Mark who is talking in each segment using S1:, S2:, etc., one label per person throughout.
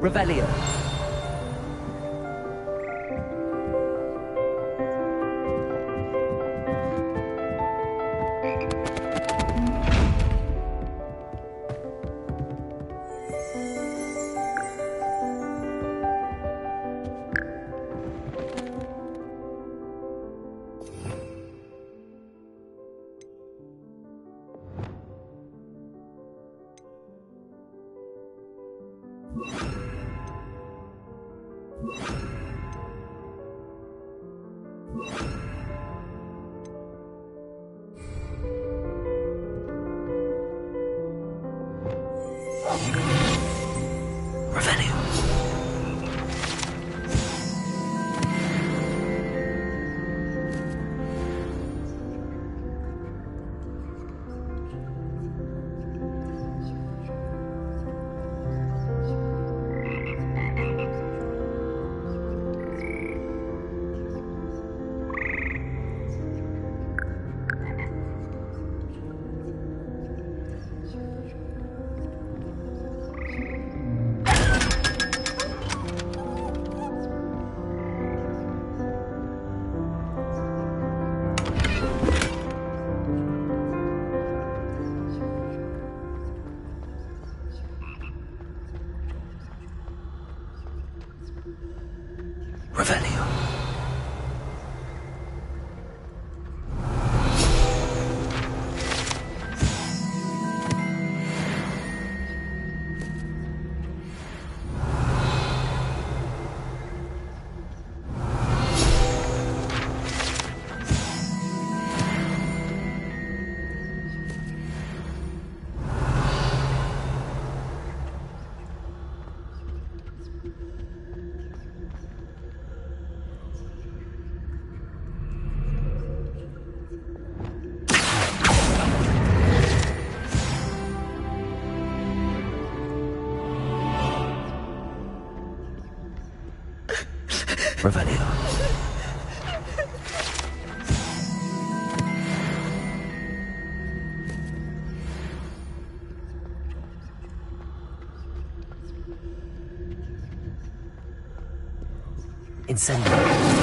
S1: Revelio. Revelio. Revelio. Incendio.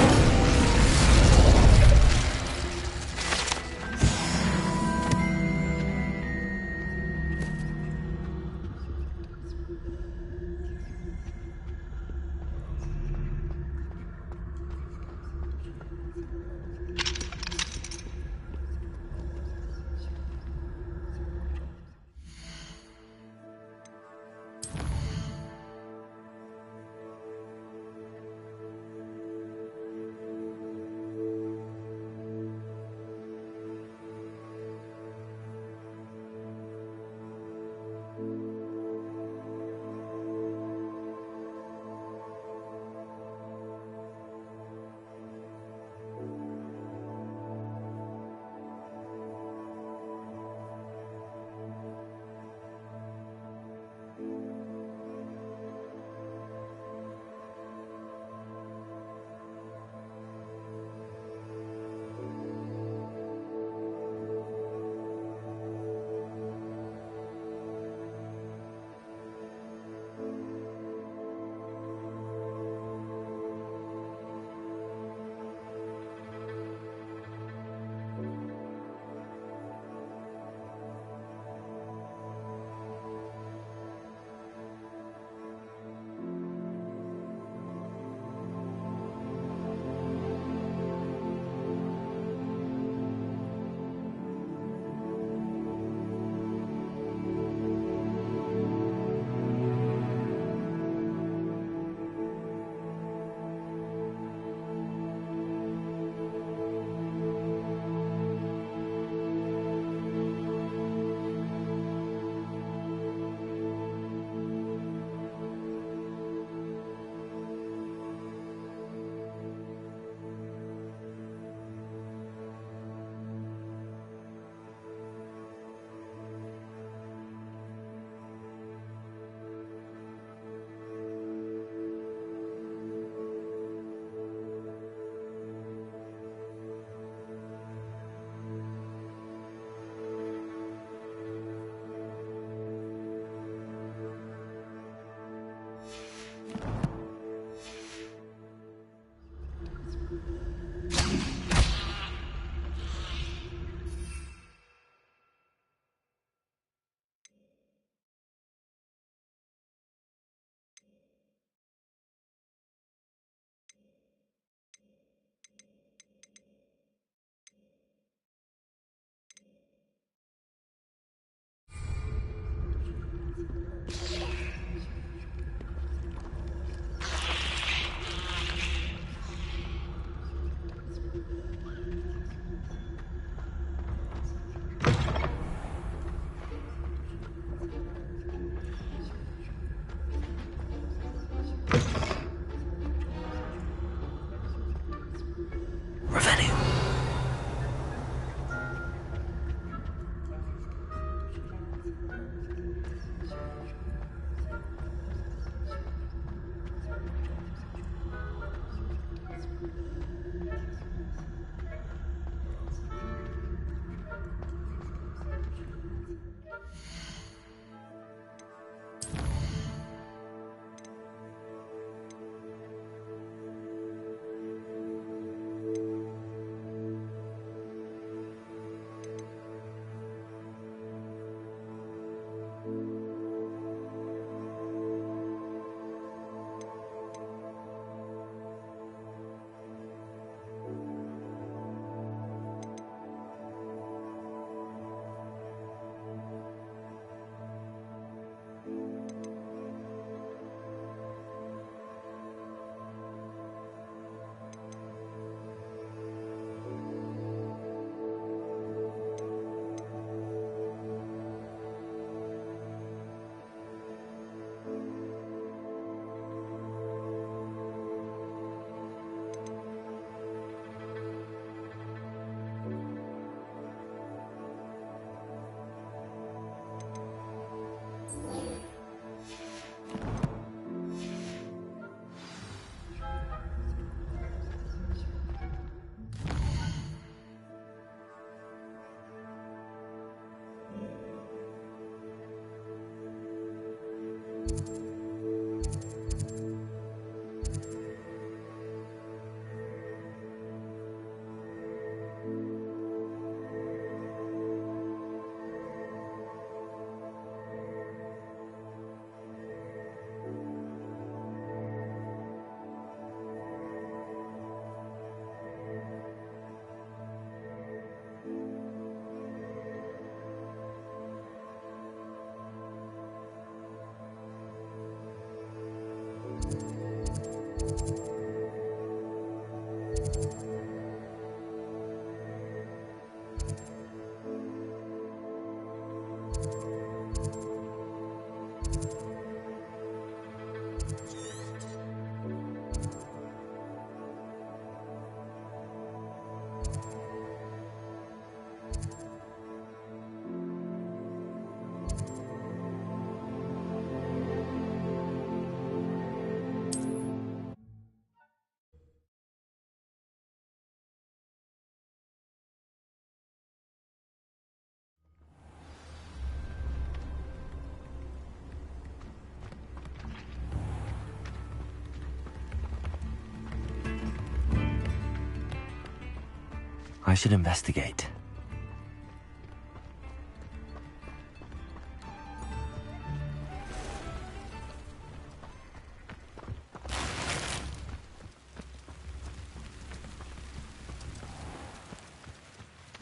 S1: I should investigate.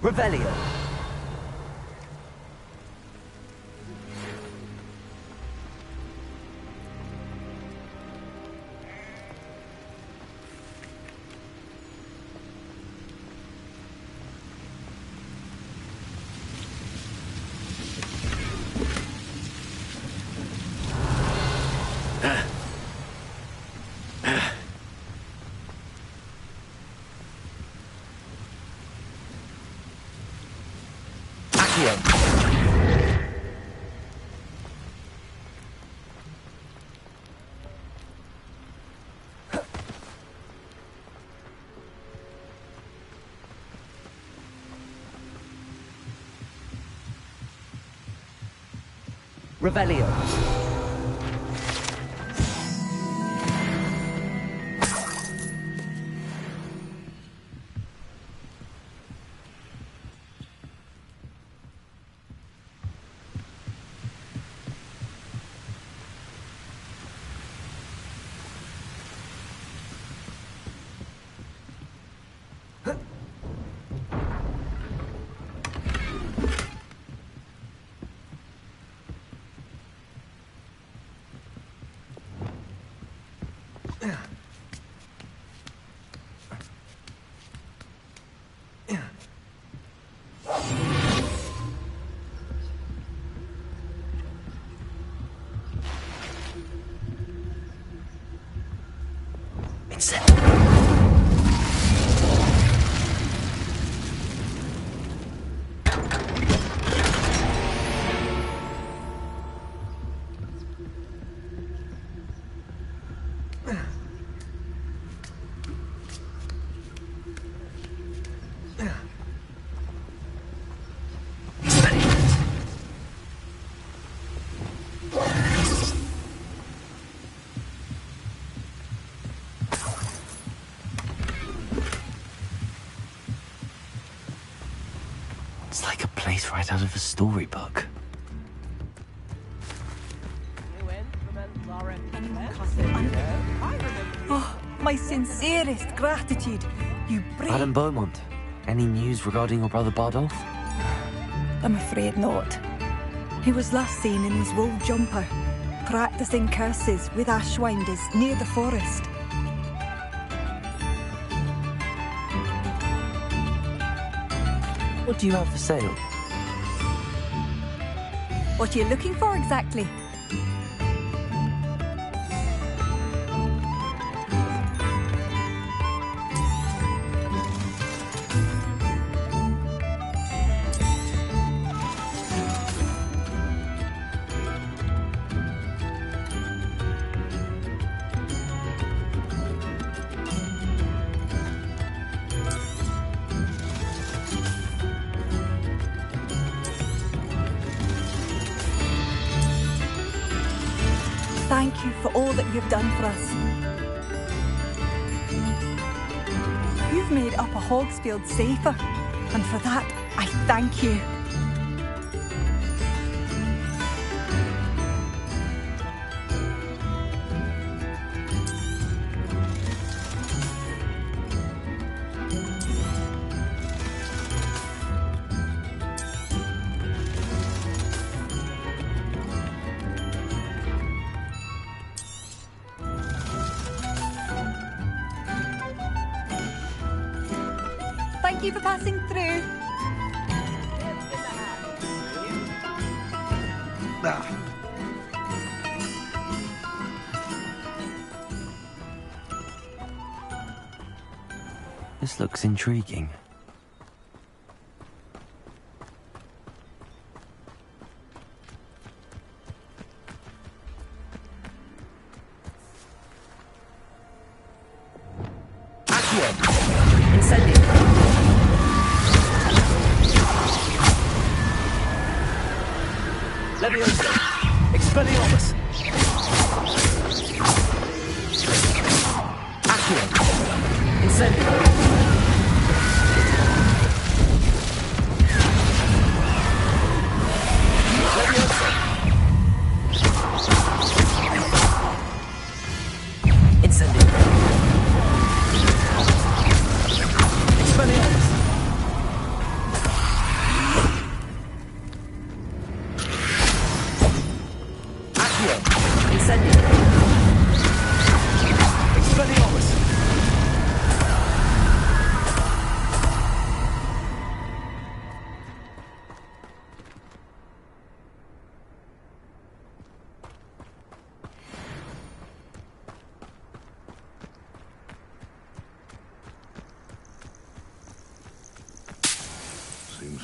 S1: Revelio. Revelio. It's like a place right out of a storybook.
S2: Oh, my sincerest gratitude. You brave...
S1: Madame Beaumont, any news regarding your brother Bardolph?
S2: I'm afraid not. He was last seen in his wool jumper, practicing curses with ashwinders near the forest.
S1: What do you have for sale?
S2: What are you looking for exactly? thank you for all that you've done for us. You've made Upper Hogsfield safer, and for that, I thank you. Thank you for passing through.
S1: This looks intriguing.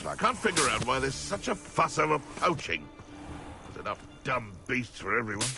S3: I can't figure out why there's such a fuss over poaching. There's enough dumb beasts for everyone.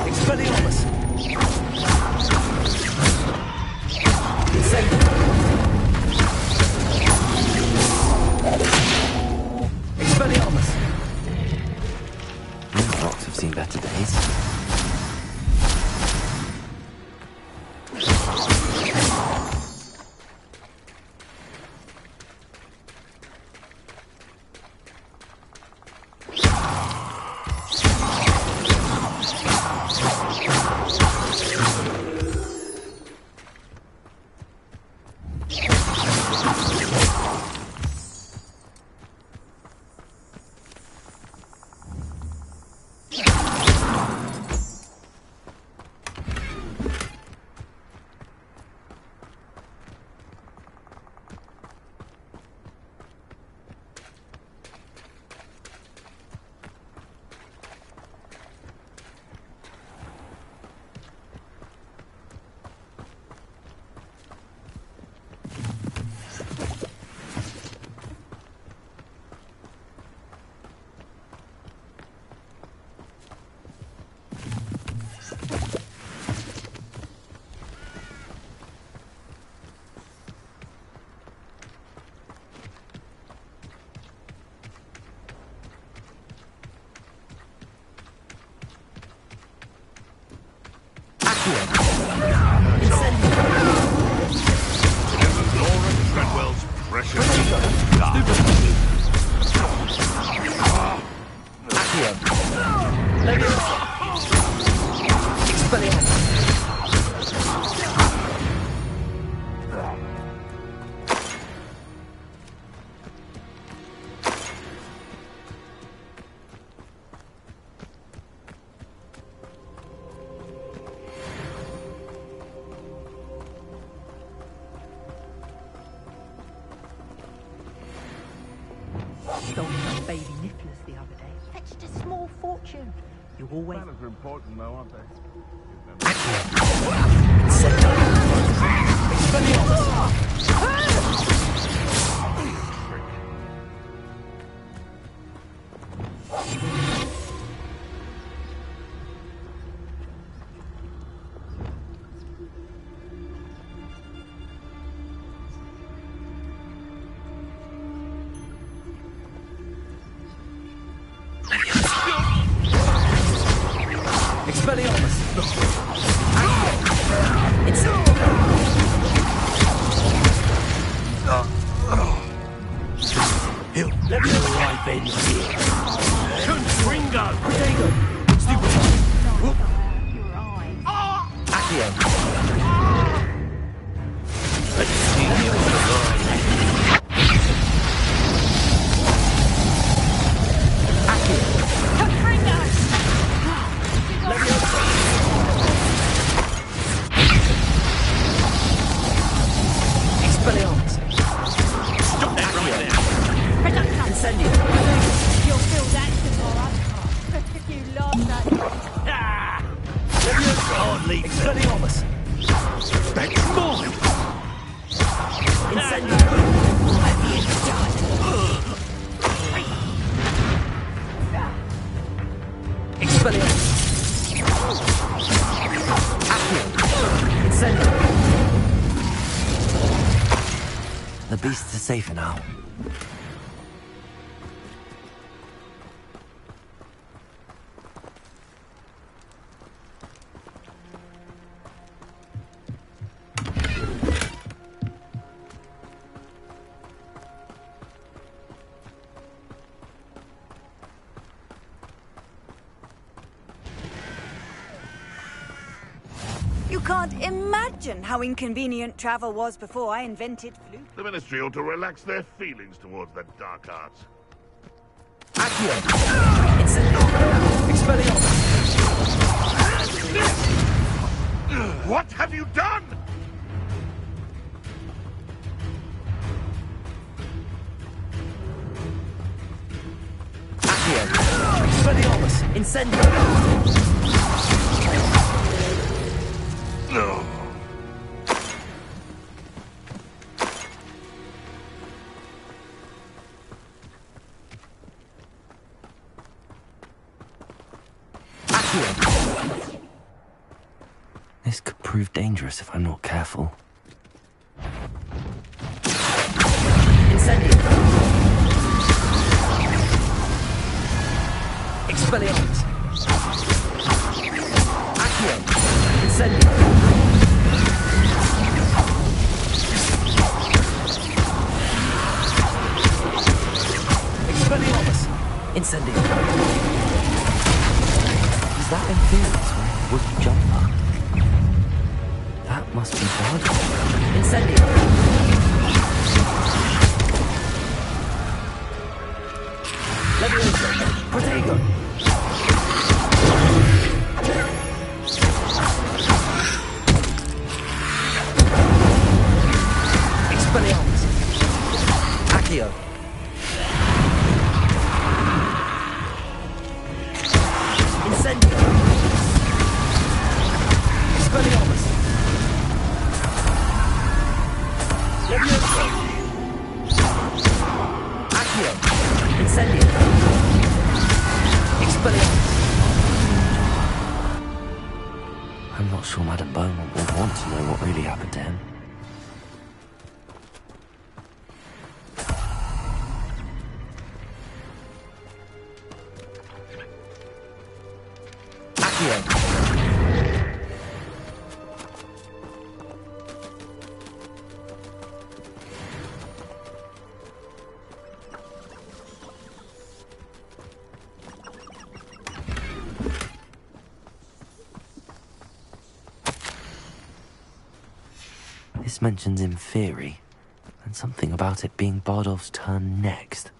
S4: Expelliarmus! sold some baby nipples the other day. Fetched a small fortune. You always...
S3: Planets are important, though, aren't they?
S1: The beasts are safer now.
S2: You can't imagine how inconvenient travel was before I invented flute.
S3: The Ministry ought to relax their feelings towards the dark arts. What have you done? No.
S1: This could prove dangerous if I'm not careful.
S4: Expelliarmus. Incendio.
S1: Is that Inferior's wood jumper? That must be bad.
S4: Incendio. Levioso. Protego. Expelliarmus. Accio. Incendio. Expelliarmus. Levioso. Accio. Incendio. Expelliarmus.
S1: I'm not sure Madam Beaumont will want to know what really happened to him. This mentions Inferi, and something about it being Bardolph's turn next.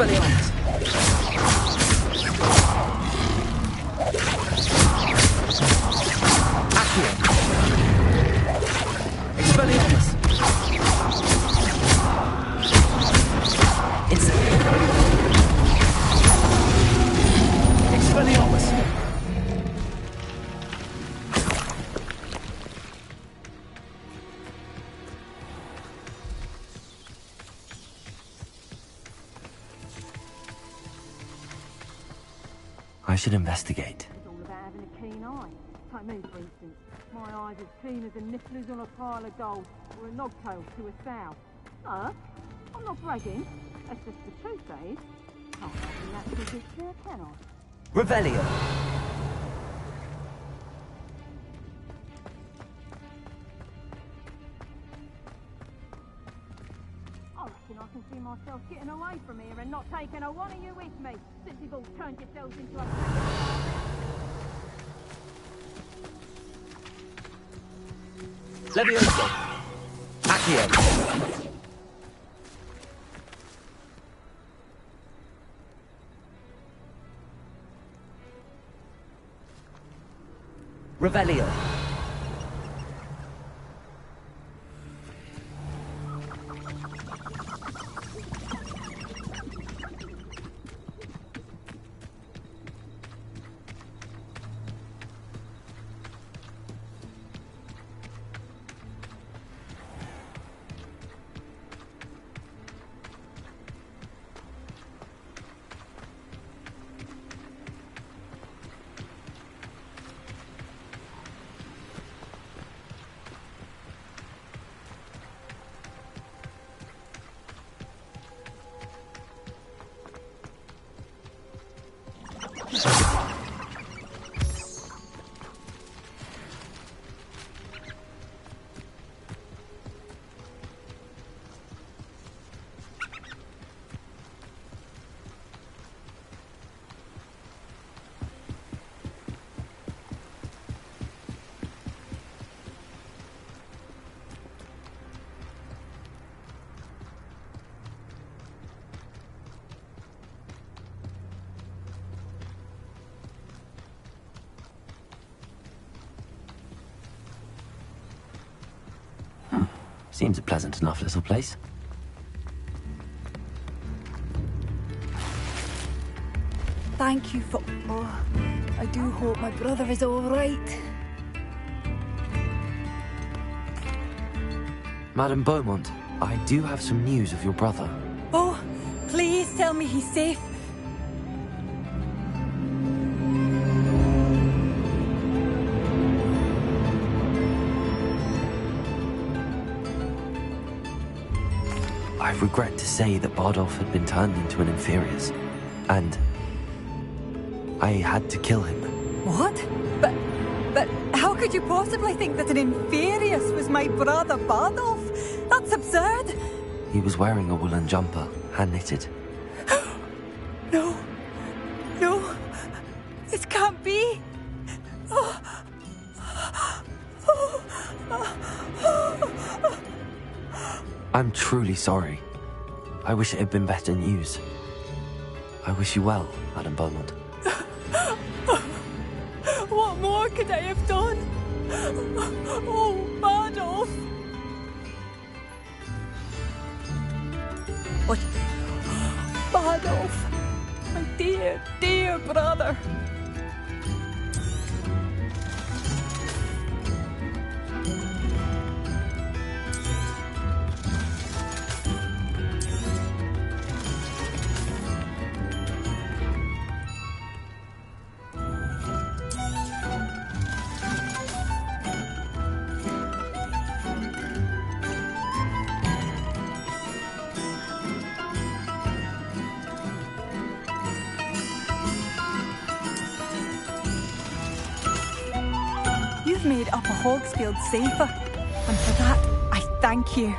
S1: Expelliarmus! Accio! Expelliarmus! Incendio! Expelliarmus! I should investigate.
S5: It's all about having a keen eye. Take me, for instance. My eye's as keen as a nifflers on a pile of gold, or a nogtail to a sow. No, I'm not bragging. That's just the truth, that is. Can't have the natural gift here, can I?
S1: Revelio!
S5: I reckon I can see myself getting away from here and not taking a one of you with me, since you've all turned yourselves into a pack.
S1: Levioso! Accio! Revelio! Seems a pleasant enough little place.
S2: Thank you for... Oh, I do hope my brother is all right.
S1: Madame Beaumont, I do have some news of your brother.
S2: Oh, please tell me he's safe.
S1: I regret to say that Bardolph had been turned into an Inferius, and I had to kill him.
S2: What? But how could you possibly think that an Inferius was my brother Bardolph? That's absurd.
S1: He was wearing a woolen jumper, hand-knitted.
S2: No. No. This can't be.
S1: I'm truly sorry. I wish it had been better news. I wish you well, Madame Beaumont.
S2: What more could I have done? Oh, Bardolph. What? Bardolph. My dear, dear brother. You've made Upper Hogsfield safer, and for that, I thank you.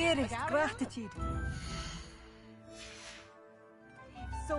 S2: dearest gratitude. So...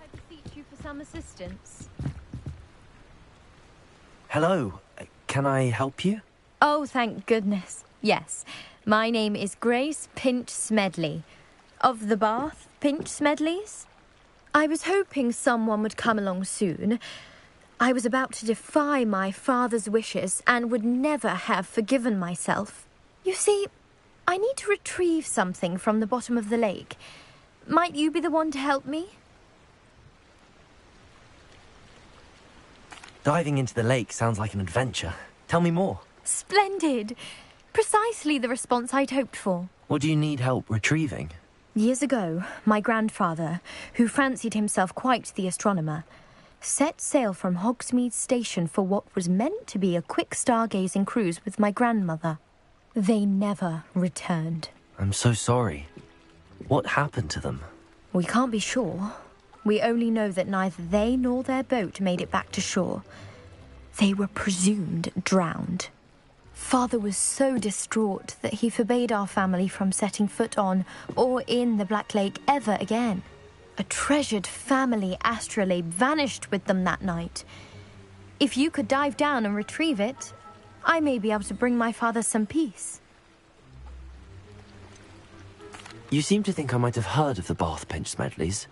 S6: I beseech you for some assistance.
S1: Hello, can I help you?
S6: Oh, thank goodness. Yes, my name is Grace Pinch Smedley, of the Bath Pinch Smedleys. I was hoping someone would come along soon. I was about to defy my father's wishes and would never have forgiven myself. You see, I need to retrieve something from the bottom of the lake. Might you be the one to help me?
S1: Diving into the lake sounds like an adventure. Tell me more.
S6: Splendid. Precisely the response I'd hoped for.
S1: What do you need help retrieving?
S6: Years ago, my grandfather, who fancied himself quite the astronomer, set sail from Hogsmeade Station for what was meant to be a quick stargazing cruise with my grandmother. They never returned.
S1: I'm so sorry. What happened to them?
S6: We can't be sure. We only know that neither they nor their boat made it back to shore. They were presumed drowned. Father was so distraught that he forbade our family from setting foot on or in the Black Lake ever again. A treasured family astrolabe vanished with them that night. If you could dive down and retrieve it, I may be able to bring my father some peace.
S1: You seem to think I might have heard of the Bath Pinch Smedleys.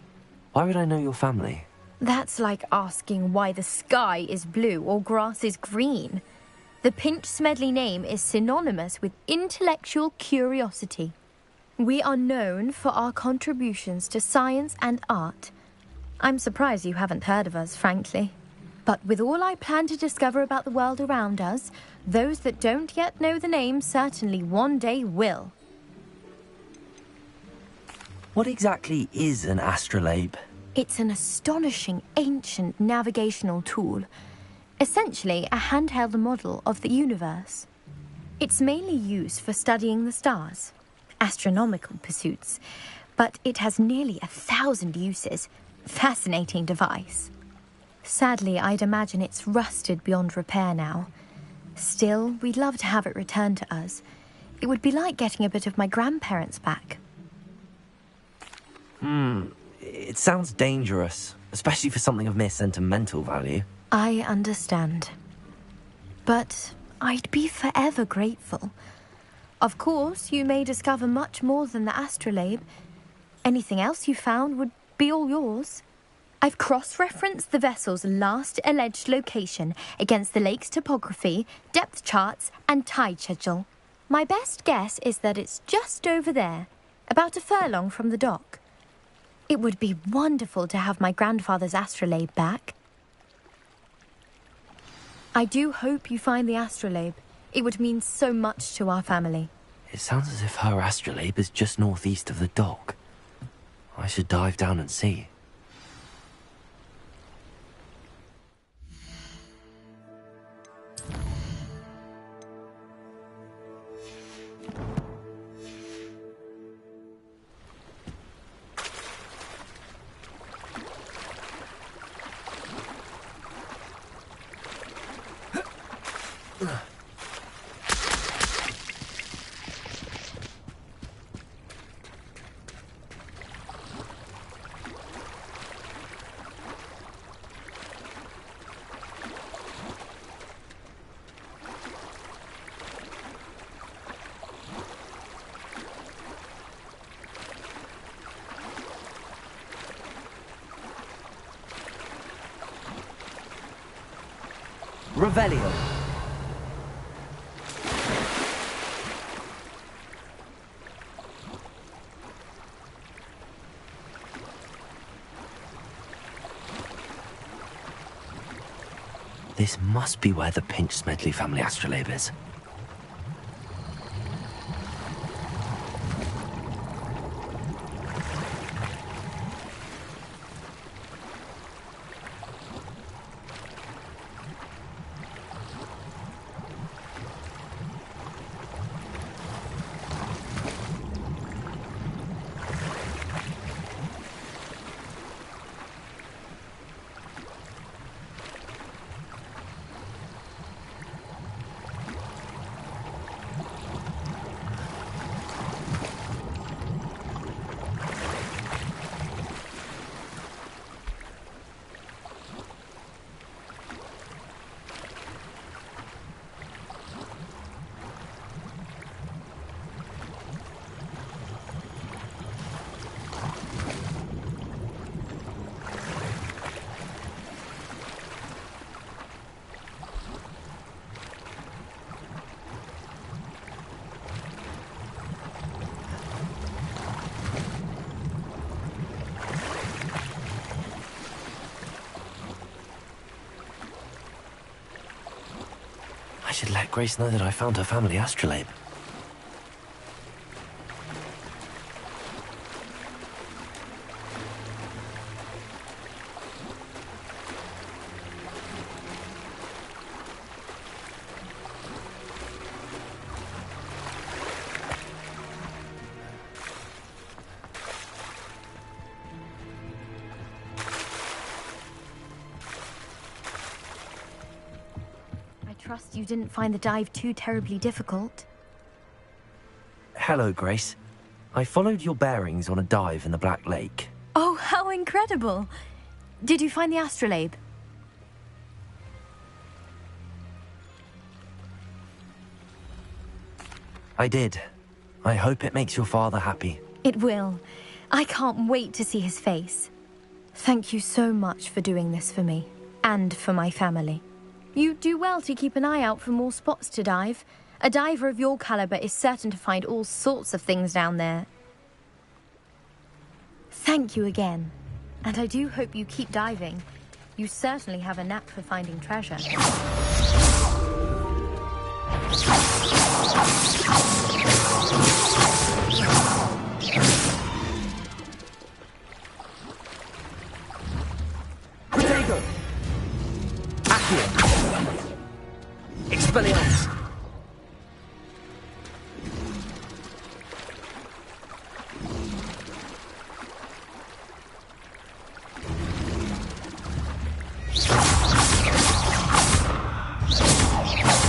S1: Why would I know your family?
S6: That's like asking why the sky is blue or grass is green. The Pinch Smedley name is synonymous with intellectual curiosity. We are known for our contributions to science and art. I'm surprised you haven't heard of us, frankly. But with all I plan to discover about the world around us, those that don't yet know the name certainly one day will.
S1: What exactly is an astrolabe?
S6: It's an astonishing ancient navigational tool. Essentially, a handheld model of the universe. It's mainly used for studying the stars, astronomical pursuits, but it has nearly 1,000 uses. Fascinating device. Sadly, I'd imagine it's rusted beyond repair now. Still, we'd love to have it returned to us. It would be like getting a bit of my grandparents back.
S1: It sounds dangerous, especially for something of mere sentimental value.
S6: I understand. But I'd be forever grateful. Of course, you may discover much more than the astrolabe. Anything else you found would be all yours. I've cross-referenced the vessel's last alleged location against the lake's topography, depth charts, and tide schedule. My best guess is that it's just over there, about a furlong from the dock. It would be wonderful to have my grandfather's astrolabe back. I do hope you find the astrolabe. It would mean so much to our family.
S1: It sounds as if her astrolabe is just northeast of the dock. I should dive down and see. Revelio. This must be where the Pinch Smedley family astrolabe is. I should let Grace know that I found her family astrolabe.
S6: Trust you didn't find the dive too terribly difficult.
S1: Hello, Grace. I followed your bearings on a dive in the Black Lake.
S6: Oh, how incredible! Did you find the astrolabe?
S1: I did. I hope it makes your father happy.
S6: It will. I can't wait to see his face. Thank you so much for doing this for me, and for my family. You do well to keep an eye out for more spots to dive. A diver of your caliber is certain to find all sorts of things down there. Thank you again. And I do hope you keep diving. You certainly have a knack for finding treasure.
S1: Protego! Accio! Expelliarmus!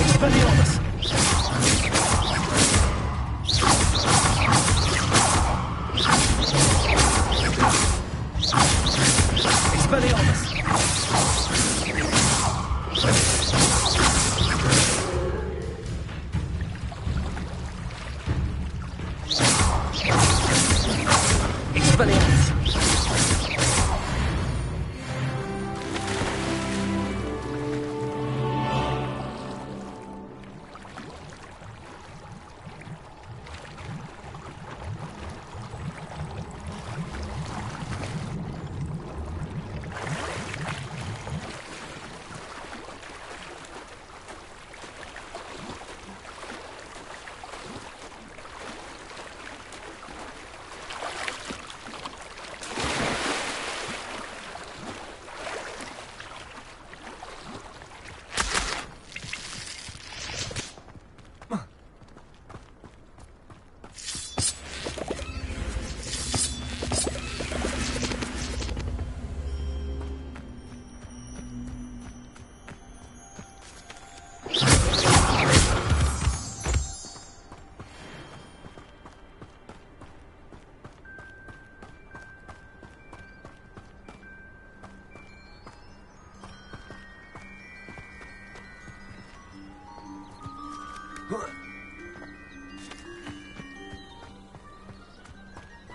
S1: Expelliarmus! Expelliarmus! Expelliarmus!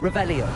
S1: Revelio.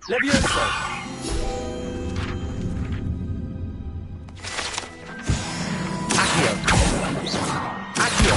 S1: Levioso! Accio! Accio!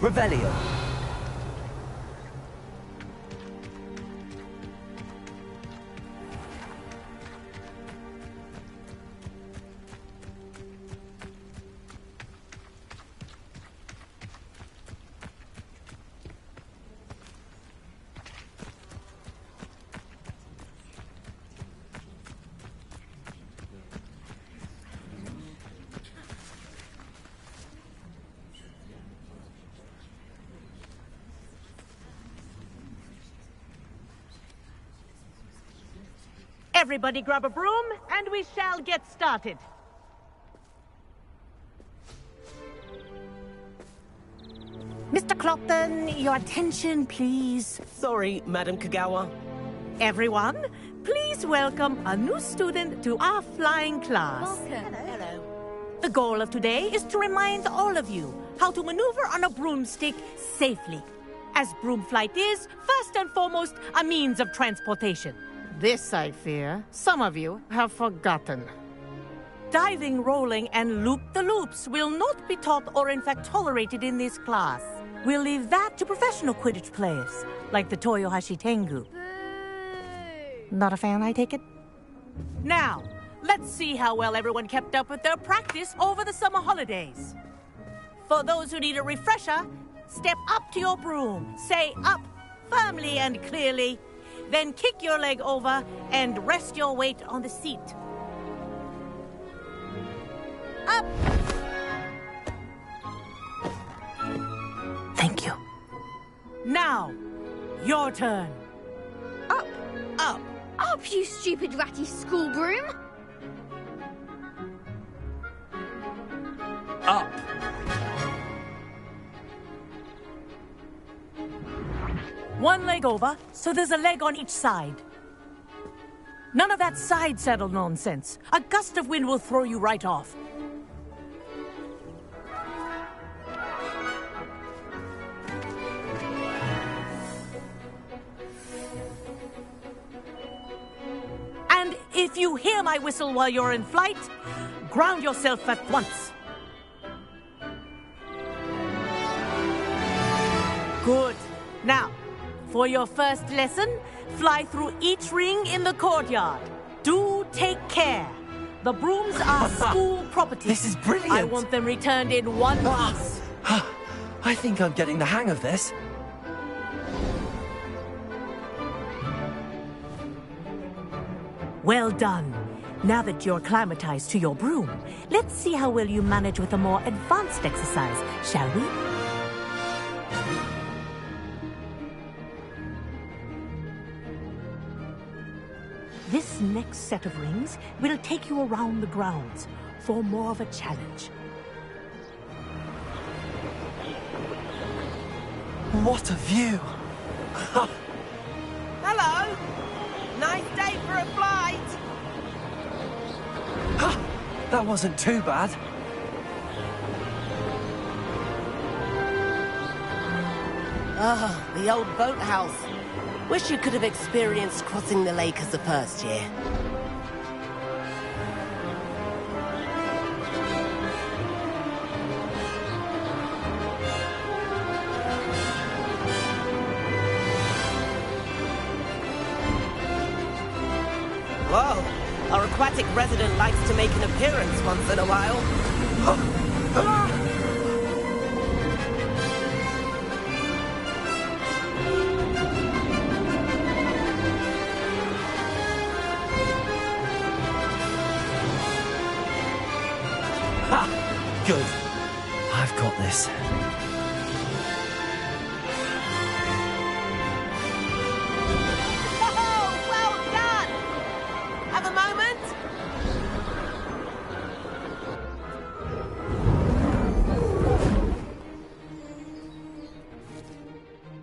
S1: Revelio.
S7: Everybody grab a broom, and we shall get started. Mr. Clopton, your attention, please.
S8: Sorry, Madam Kagawa.
S7: Everyone, please welcome a new student to our flying class.
S6: Welcome.
S7: Hello. The goal of today is to remind all of you how to maneuver on a broomstick safely, as broom flight is, first and foremost, a means of transportation.
S5: This, I fear, some of you have forgotten.
S7: Diving, rolling, and loop-the-loops will not be taught or in fact tolerated in this class. We'll leave that to professional Quidditch players, like the Toyohashi Tengu.
S5: Not a fan, I take it?
S7: Now, let's see how well everyone kept up with their practice over the summer holidays. For those who need a refresher, step up to your broom, say up firmly and clearly, then kick your leg over and rest your weight on the seat. Up!
S5: Thank you.
S7: Now, your turn.
S9: Up!
S7: Up!
S9: Up, you stupid ratty school broom!
S1: Up!
S7: One leg over, so there's a leg on each side. None of that side saddle nonsense. A gust of wind will throw you right off. And if you hear my whistle while you're in flight, ground yourself at once. Good. Now, for your first lesson, fly through each ring in the courtyard. Do take care. The brooms are school property.
S1: This is brilliant.
S7: I want them returned in one piece.
S1: I think I'm getting the hang of this.
S7: Well done. Now that you're acclimatized to your broom, let's see how well you manage with a more advanced exercise, shall we? This This next set of rings will take you around the grounds for more of a challenge.
S1: What a view!
S8: Hello! Nice day for a flight!
S1: That wasn't too bad.
S8: Ah, the old boathouse. Wish you could have experienced crossing the lake as the first year. Whoa, our aquatic resident likes to make an appearance once in a while.
S1: Good. I've got this.
S8: Oh, well done! Have a moment?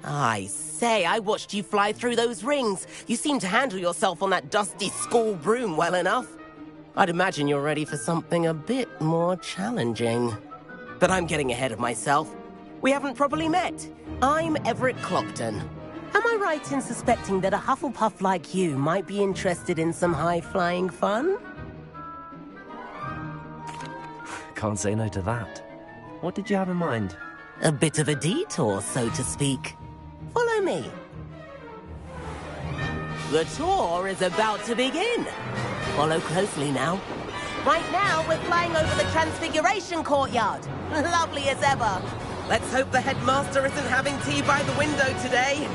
S8: I say, I watched you fly through those rings. You seem to handle yourself on that dusty school broom well enough. I'd imagine you're ready for something a bit more challenging. But I'm getting ahead of myself. We haven't properly met. I'm Everett Clopton. Am I right in suspecting that a Hufflepuff like you might be interested in some high-flying fun?
S1: Can't say no to that. What did you have in mind?
S8: A bit of a detour, so to speak. Follow me. The tour is about to begin. Follow closely now. Right now, we're flying over the Transfiguration Courtyard. Lovely as ever. Let's hope the headmaster isn't having tea by the window today.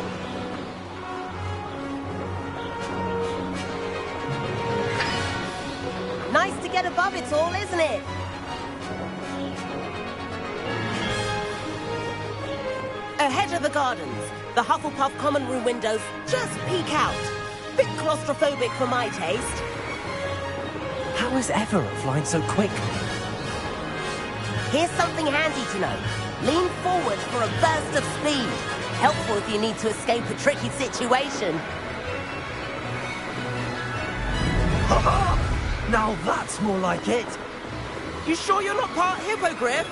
S8: Nice to get above it all, isn't it? Ahead of the gardens, the Hufflepuff common room windows just peek out. Bit claustrophobic for my taste.
S1: How is Everett flying so quickly?
S8: Here's something handy to know. Lean forward for a burst of speed. Helpful if you need to escape a tricky situation.
S1: Now that's more like it.
S8: You sure you're not part hippogriff?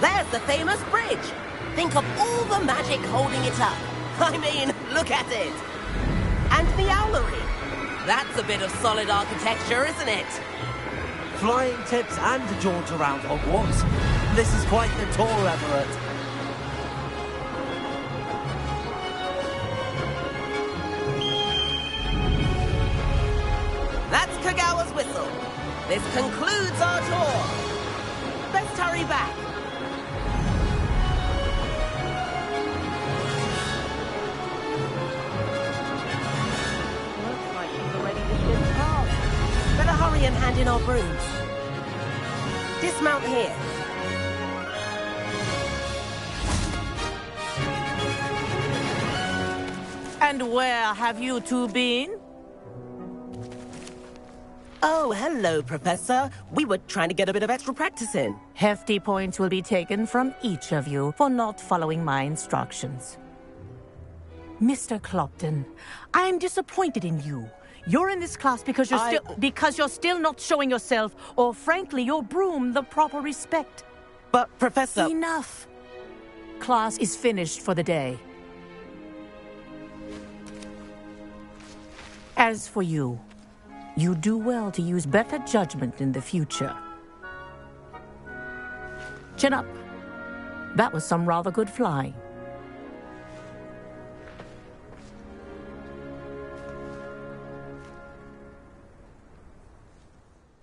S8: There's the famous bridge. Think of all the magic holding it up. I mean, look at it. And the owlery. That's a bit of solid architecture, isn't it?
S1: Flying tips and a jaunt around Hogwarts. This is quite the tour, Everett.
S8: That's Kagawa's whistle. This concludes our tour. Best hurry back. Looks like she's already dismissed cars. Better hurry and hand in our brooms. Dismount here.
S7: And where have you two been?
S8: Oh, hello, Professor. We were trying to get a bit of extra practice in.
S7: Hefty points will be taken from each of you for not following my instructions. Mr. Clopton, I am disappointed in you. You're in this class because you're still not showing yourself, or frankly, your broom the proper respect.
S8: But, Professor...
S7: Enough. Class is finished for the day. As for you, you do well to use better judgment in the future. Chin up. That was some rather good flying.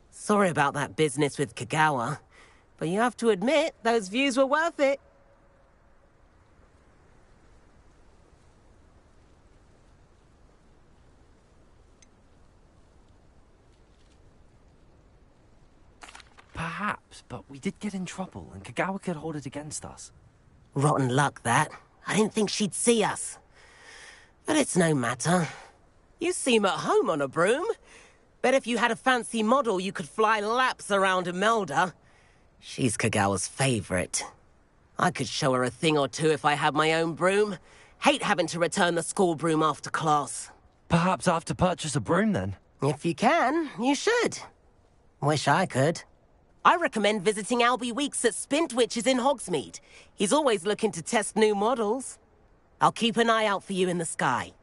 S8: Sorry about that business with Kagawa, but you have to admit, those views were worth it.
S1: Perhaps, but we did get in trouble, and Kagawa could hold it against us.
S8: Rotten luck, that. I didn't think she'd see us. But it's no matter. You seem at home on a broom. Bet if you had a fancy model, you could fly laps around Imelda. She's Kagawa's favorite. I could show her a thing or two if I had my own broom. Hate having to return the school broom after class.
S1: Perhaps I have to purchase a broom then.
S8: If you can, you should. Wish I could. I recommend visiting Albie Weeks at Spintwitches in Hogsmeade. He's always looking to test new models. I'll keep an eye out for you in the sky.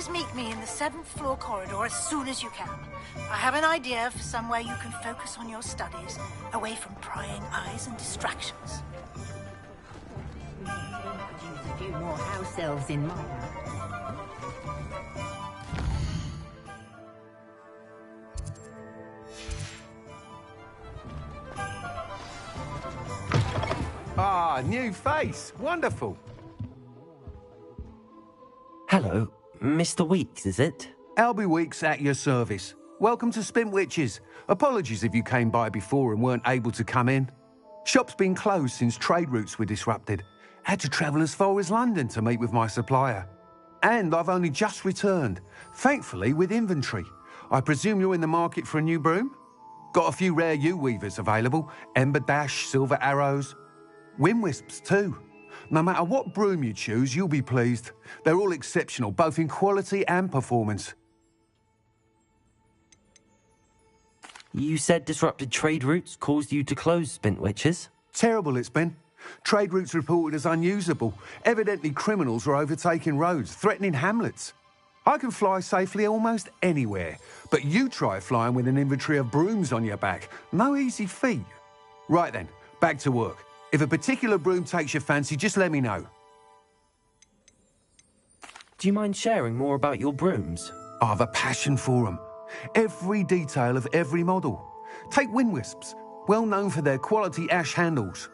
S10: Please meet me in the 7th floor corridor as soon as you can. I have an idea for somewhere you can focus on your studies, away from prying eyes and distractions.
S4: Could use a few more house elves in my house.
S11: Ah, new face. Wonderful.
S1: Hello, Mr. Weeks, is it?
S11: Albie Weeks at your service. Welcome to Spintwitches. Apologies if you came by before and weren't able to come in. Shop's been closed since trade routes were disrupted. Had to travel as far as London to meet with my supplier. And I've only just returned, thankfully with inventory. I presume you're in the market for a new broom? Got a few rare yew-weavers available. Ember Dash, Silver Arrows. Wind Wisps too. No matter what broom you choose, you'll be pleased. They're all exceptional, both in quality and performance.
S1: You said disrupted trade routes caused you to close Spintwitches?
S11: Terrible it's been. Trade routes reported as unusable. Evidently criminals are overtaking roads, threatening hamlets. I can fly safely almost anywhere, but you try flying with an inventory of brooms on your back. No easy feat. Right then, back to work. If a particular broom takes your fancy, just let me know.
S1: Do you mind sharing more about your brooms?
S11: I have a passion for them. Every detail of every model. Take Wind Wisps, well known for their quality ash handles.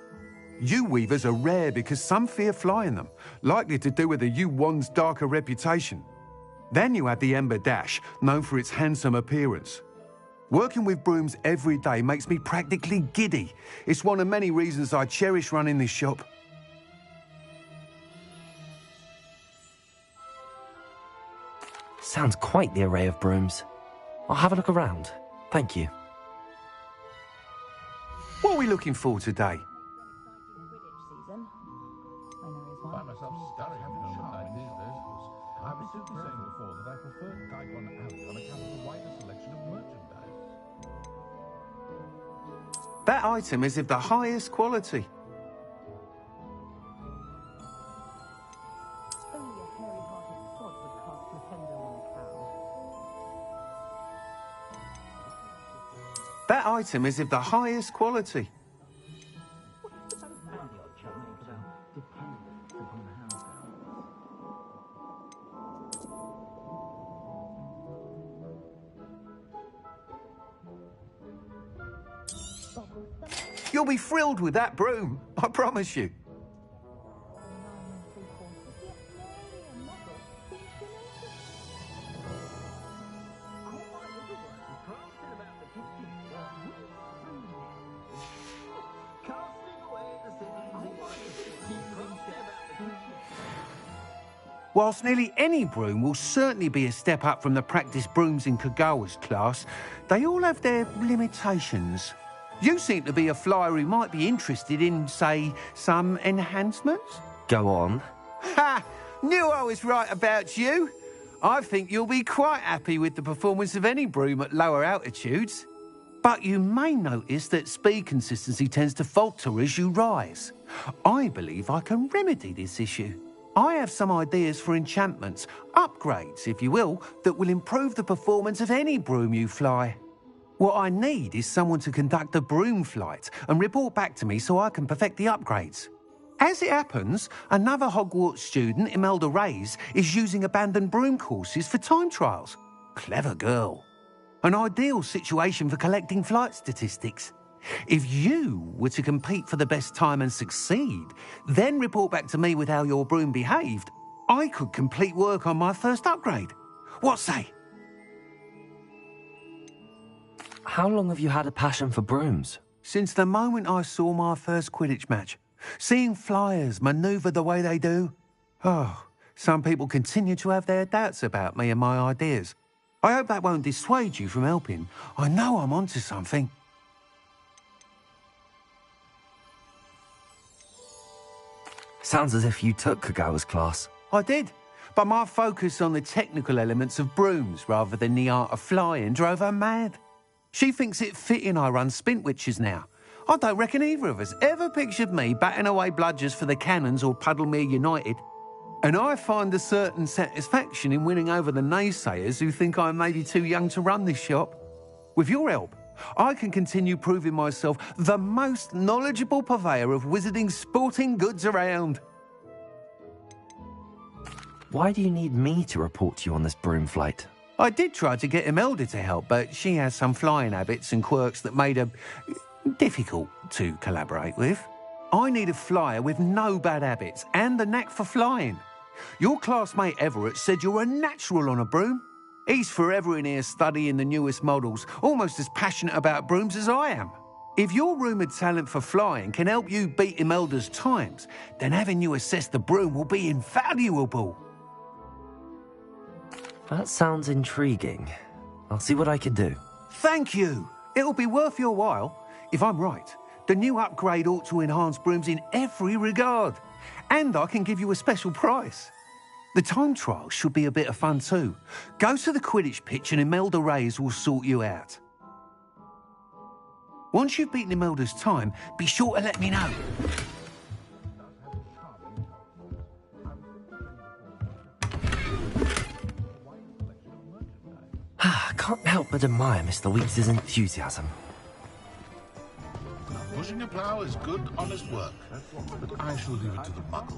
S11: Yew-weavers are rare because some fear flying them, likely to do with the yew wand's darker reputation. Then you have the Ember Dash, known for its handsome appearance. Working with brooms every day makes me practically giddy. It's one of many reasons I cherish running this shop.
S1: Sounds quite the array of brooms. I'll have a look around. Thank you.
S11: What are we looking for today?
S3: Find myself staring at the shop these days. I was simply saying before that I prefer Diagon Alley on account of the wider selection of merchandise.
S11: That item is of the highest quality. That item is of the highest quality. You'll be thrilled with that broom, I promise you. Whilst nearly any broom will certainly be a step up from the practice brooms in Kagawa's class, they all have their limitations. You seem to be a flyer who might be interested in, say, some enhancements?
S1: Go on.
S11: Ha! Knew I was right about you. I think you'll be quite happy with the performance of any broom at lower altitudes. But you may notice that speed consistency tends to falter as you rise. I believe I can remedy this issue. I have some ideas for enchantments, upgrades, if you will, that will improve the performance of any broom you fly. What I need is someone to conduct a broom flight and report back to me so I can perfect the upgrades. As it happens, another Hogwarts student, Imelda Reyes, is using abandoned broom courses for time trials. Clever girl. An ideal situation for collecting flight statistics. If you were to compete for the best time and succeed, then report back to me with how your broom behaved, I could complete work on my first upgrade. What say?
S1: How long have you had a passion for brooms?
S11: Since the moment I saw my first Quidditch match. Seeing flyers manoeuvre the way they do. Oh, some people continue to have their doubts about me and my ideas. I hope that won't dissuade you from helping. I know I'm onto something.
S1: Sounds as if you took Kagawa's class.
S11: I did, but my focus on the technical elements of brooms rather than the art of flying drove her mad. She thinks it fitting I run Spintwitches now. I don't reckon either of us ever pictured me batting away bludgers for the Cannons or Puddlemere United. And I find a certain satisfaction in winning over the naysayers who think I'm maybe too young to run this shop. With your help, I can continue proving myself the most knowledgeable purveyor of wizarding sporting goods around.
S1: Why do you need me to report to you on this broom flight?
S11: I did try to get Imelda to help, but she has some flying habits and quirks that made her difficult to collaborate with. I need a flyer with no bad habits and the knack for flying. Your classmate Everett said you're a natural on a broom. He's forever in here studying the newest models, almost as passionate about brooms as I am. If your rumoured talent for flying can help you beat Imelda's times, then having you assess the broom will be invaluable.
S1: That sounds intriguing. I'll see what I can do.
S11: Thank you. It'll be worth your while. If I'm right, the new upgrade ought to enhance brooms in every regard. And I can give you a special price. The time trial should be a bit of fun too. Go to the Quidditch pitch and Imelda Reyes will sort you out. Once you've beaten Imelda's time, be sure to let me know.
S1: I can't help but admire Mr. Weeks' enthusiasm.
S3: Pushing a plough is good, honest work, but I shall leave it to the muggles.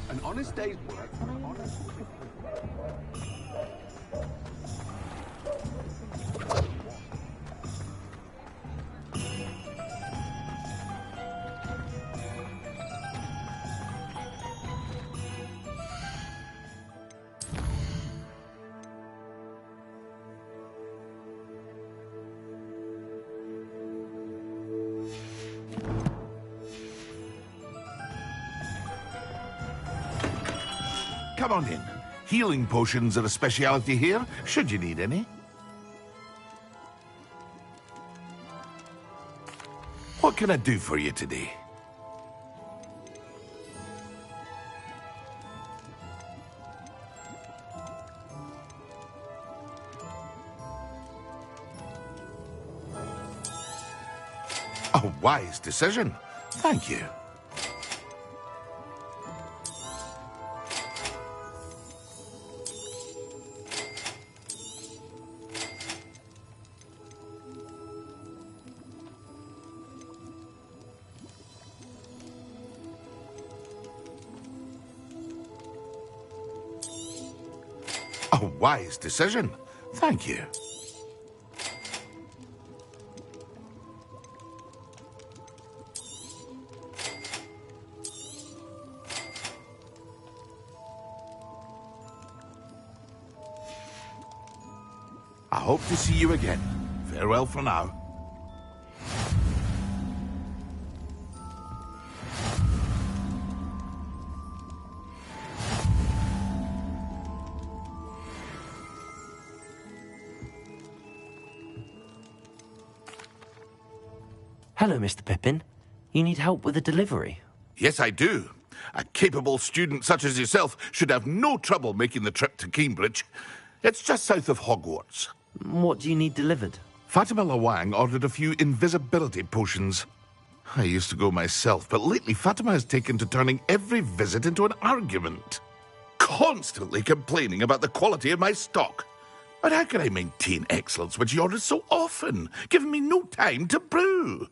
S11: An honest day's work for an honest...
S3: Come on in. Healing potions are a speciality here, should you need any. What can I do for you today? A wise decision. Thank you. A wise decision. Thank you. I hope to see you again. Farewell for now.
S1: Hello, Mr. Pippin. You need help with a delivery?
S3: Yes, I do. A capable student such as yourself should have no trouble making the trip to Cambridge. It's just south of Hogwarts.
S1: What do you need delivered?
S3: Fatima Lawang ordered a few invisibility potions. I used to go myself, but lately Fatima has taken to turning every visit into an argument. Constantly complaining about the quality of my stock. But how can I maintain excellence when she orders so often, giving me no time to brew?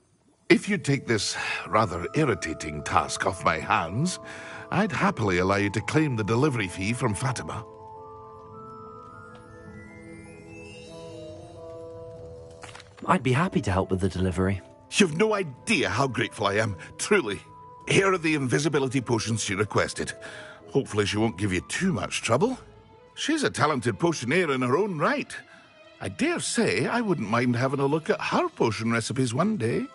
S3: If you take this rather irritating task off my hands, I'd happily allow you to claim the delivery fee from Fatima.
S1: I'd be happy to help with the delivery.
S3: You've no idea how grateful I am, truly. Here are the invisibility potions she requested. Hopefully she won't give you too much trouble. She's a talented potioneer in her own right. I dare say I wouldn't mind having a look at her potion recipes one day.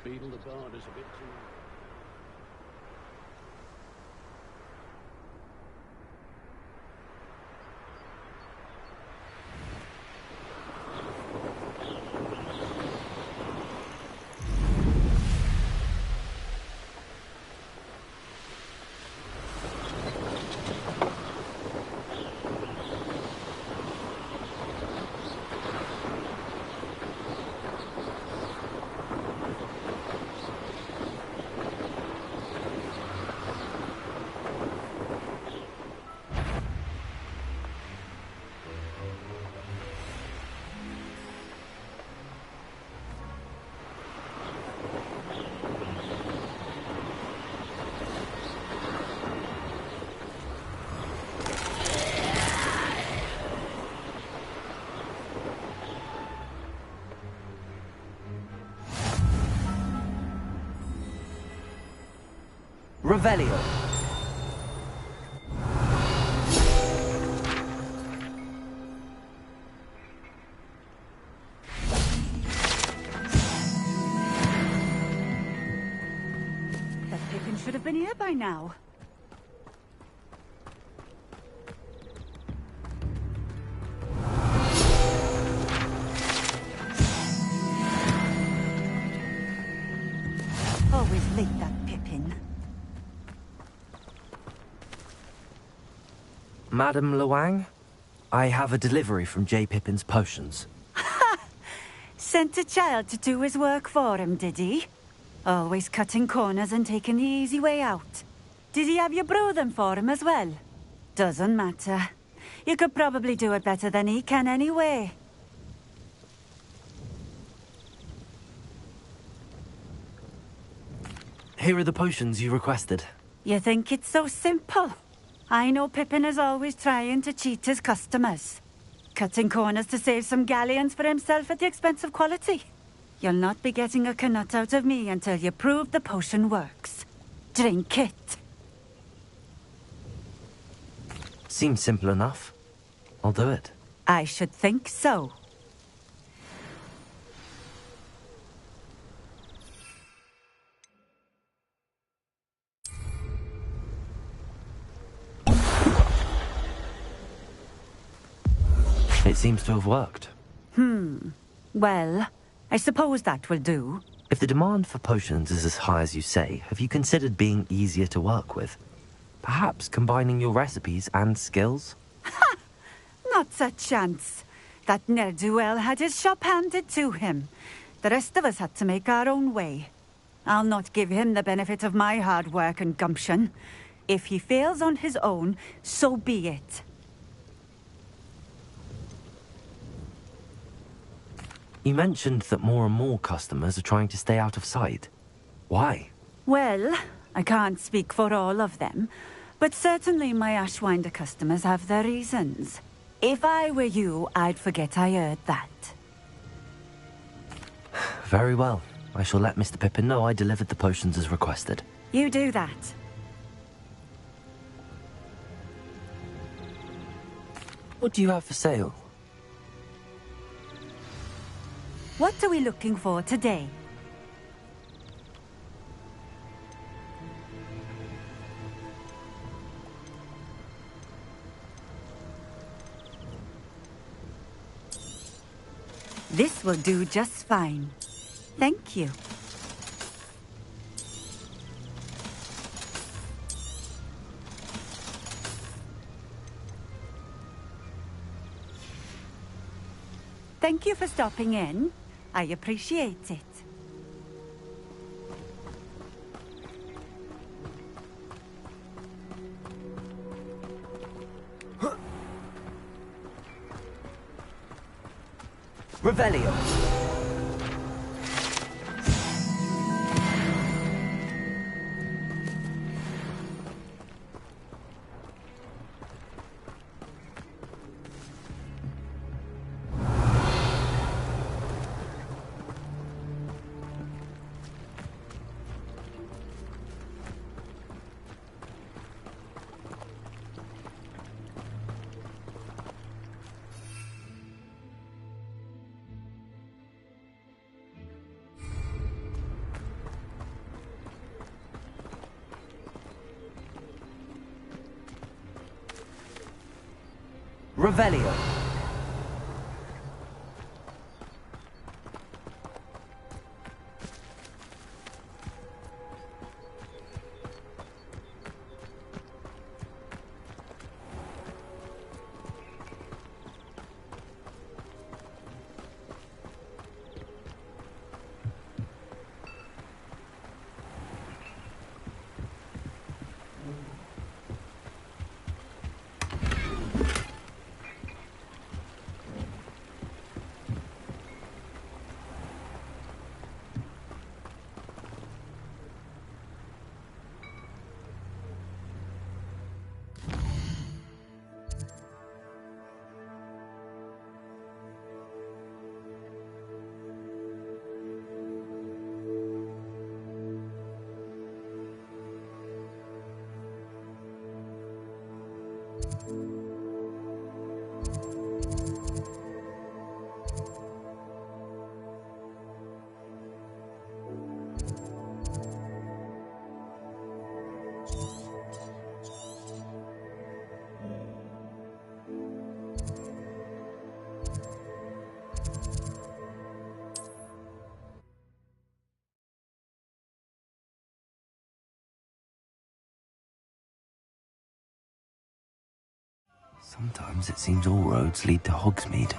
S12: Beetle the Bard is a bit too...
S1: Revelio.
S4: That Pippin should have been here by now. Always late, that Pippin.
S1: Madam Luang, I have a delivery from J. Pippin's potions.
S4: Sent a child to do his work for him, did he? Always cutting corners and taking the easy way out. Did he have you brew them for him as well? Doesn't matter. You could probably do it better than he can anyway.
S1: Here are the potions you requested.
S4: You think it's so simple? I know Pippin is always trying to cheat his customers. Cutting corners to save some galleons for himself at the expense of quality. You'll not be getting a canut out of me until you prove the potion works. Drink it.
S1: Seems simple enough. I'll do it.
S4: I should think so.
S1: It seems to have worked.
S4: Well, I suppose that will do.
S1: If the demand for potions is as high as you say, have you considered being easier to work with? Perhaps combining your recipes and skills?
S4: Not a chance. That ne'er-do-well had his shop handed to him. The rest of us had to make our own way. I'll not give him the benefit of my hard work and gumption. If he fails on his own, so be it.
S1: You mentioned that more and more customers are trying to stay out of sight. Why?
S4: Well, I can't speak for all of them, but certainly my Ashwinder customers have their reasons. If I were you, I'd forget I heard that.
S1: Very well. I shall let Mr. Pippin know I delivered the potions as requested.
S4: You do that.
S1: What do you have for sale?
S4: What are we looking for today? This will do just fine. Thank you. Thank you for stopping in. I appreciate it.
S1: Revelio. Revelio. Sometimes it seems all roads lead to Hogsmeade.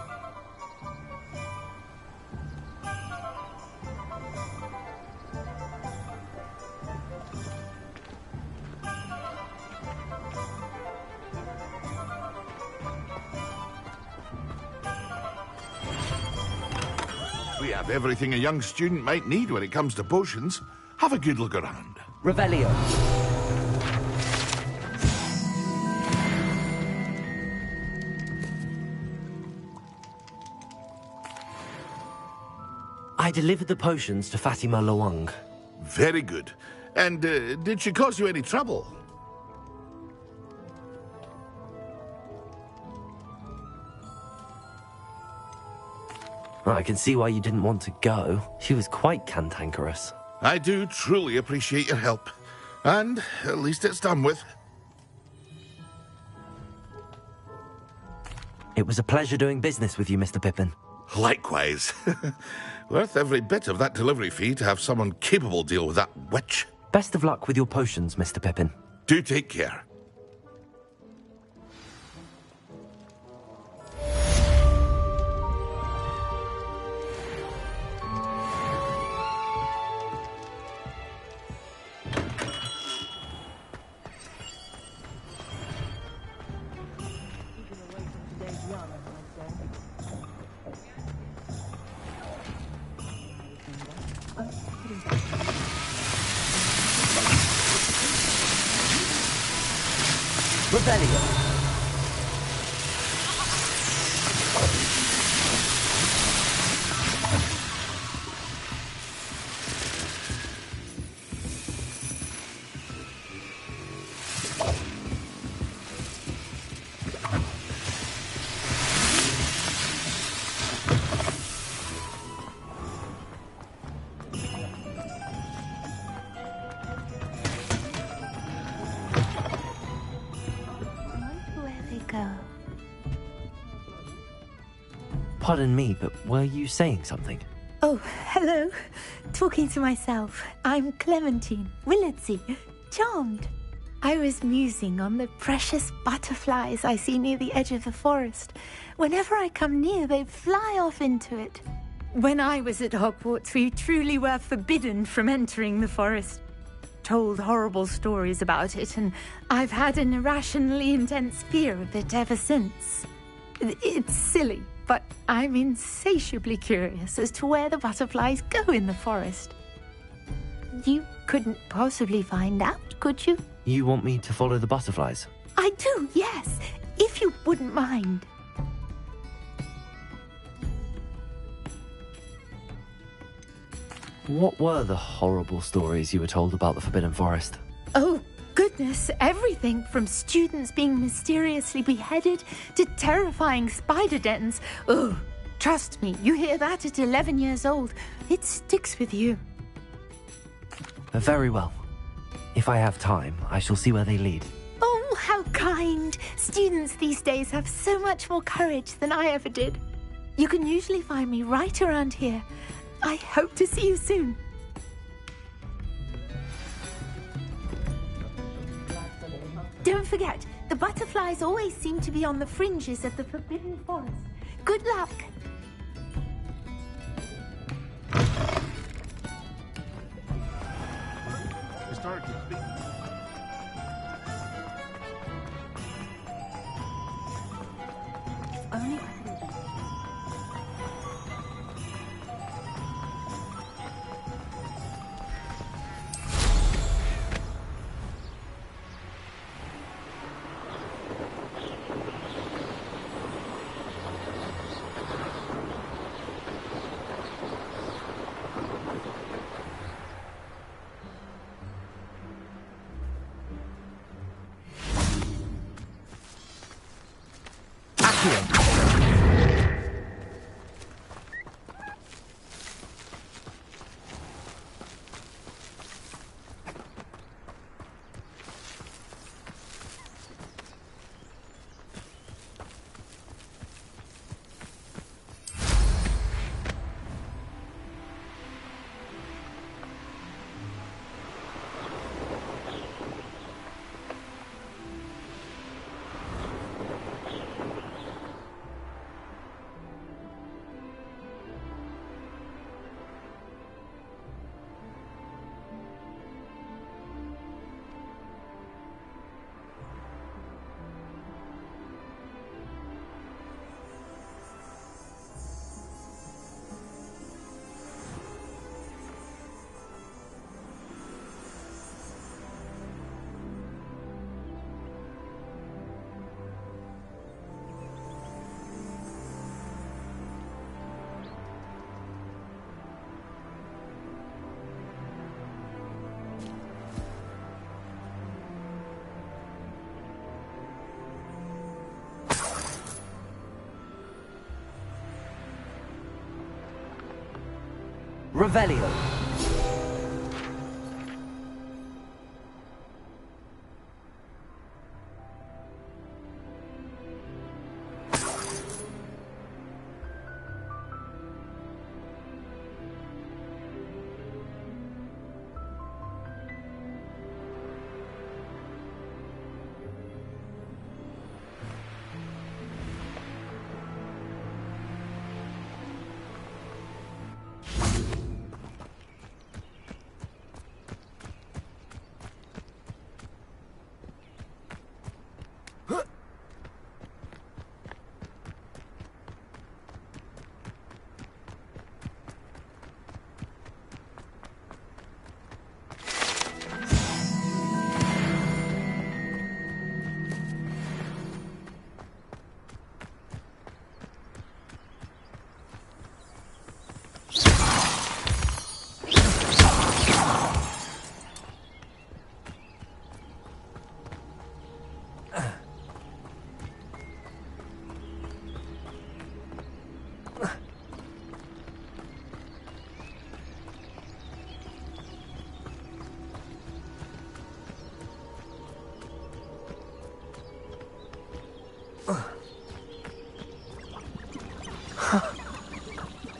S3: We have everything a young student might need when it comes to potions. Have a good look around.
S1: Revelio. I delivered the potions to Fatima Lawang.
S3: Very good. And did she cause you any trouble?
S1: I can see why you didn't want to go. She was quite cantankerous.
S3: I do truly appreciate your help. And at least it's done with.
S1: It was a pleasure doing business with you, Mr. Pippin.
S3: Likewise. Worth every bit of that delivery fee to have someone capable deal with that witch.
S1: Best of luck with your potions, Mr. Pippin.
S3: Do take care.
S1: Revelio. Pardon me, but were you saying something?
S12: Oh, hello. Talking to myself. I'm Clementine Willardsey. Charmed. I was musing on the precious butterflies I see near the edge of the forest. Whenever I come near, they fly off into it. When I was at Hogwarts, we truly were forbidden from entering the forest. Told horrible stories about it, and I've had an irrationally intense fear of it ever since. It's silly, but I'm insatiably curious as to where the butterflies go in the forest. You couldn't possibly find out, could you?
S1: You want me to follow the butterflies?
S12: I do, yes, if you wouldn't mind.
S1: What were the horrible stories you were told about the Forbidden Forest?
S12: Oh, goodness, everything from students being mysteriously beheaded to terrifying spider dens. Oh, trust me, you hear that at 11 years old, it sticks with you.
S1: Very well. If I have time, I shall see where they lead.
S12: Oh, How kind! Students these days have so much more courage than I ever did. You can usually find me right around here. I hope to see you soon. Don't forget, the butterflies always seem to be on the fringes of the Forbidden Forest. Good luck!
S3: Historically speaking.
S4: Only I can do.
S1: Revelio.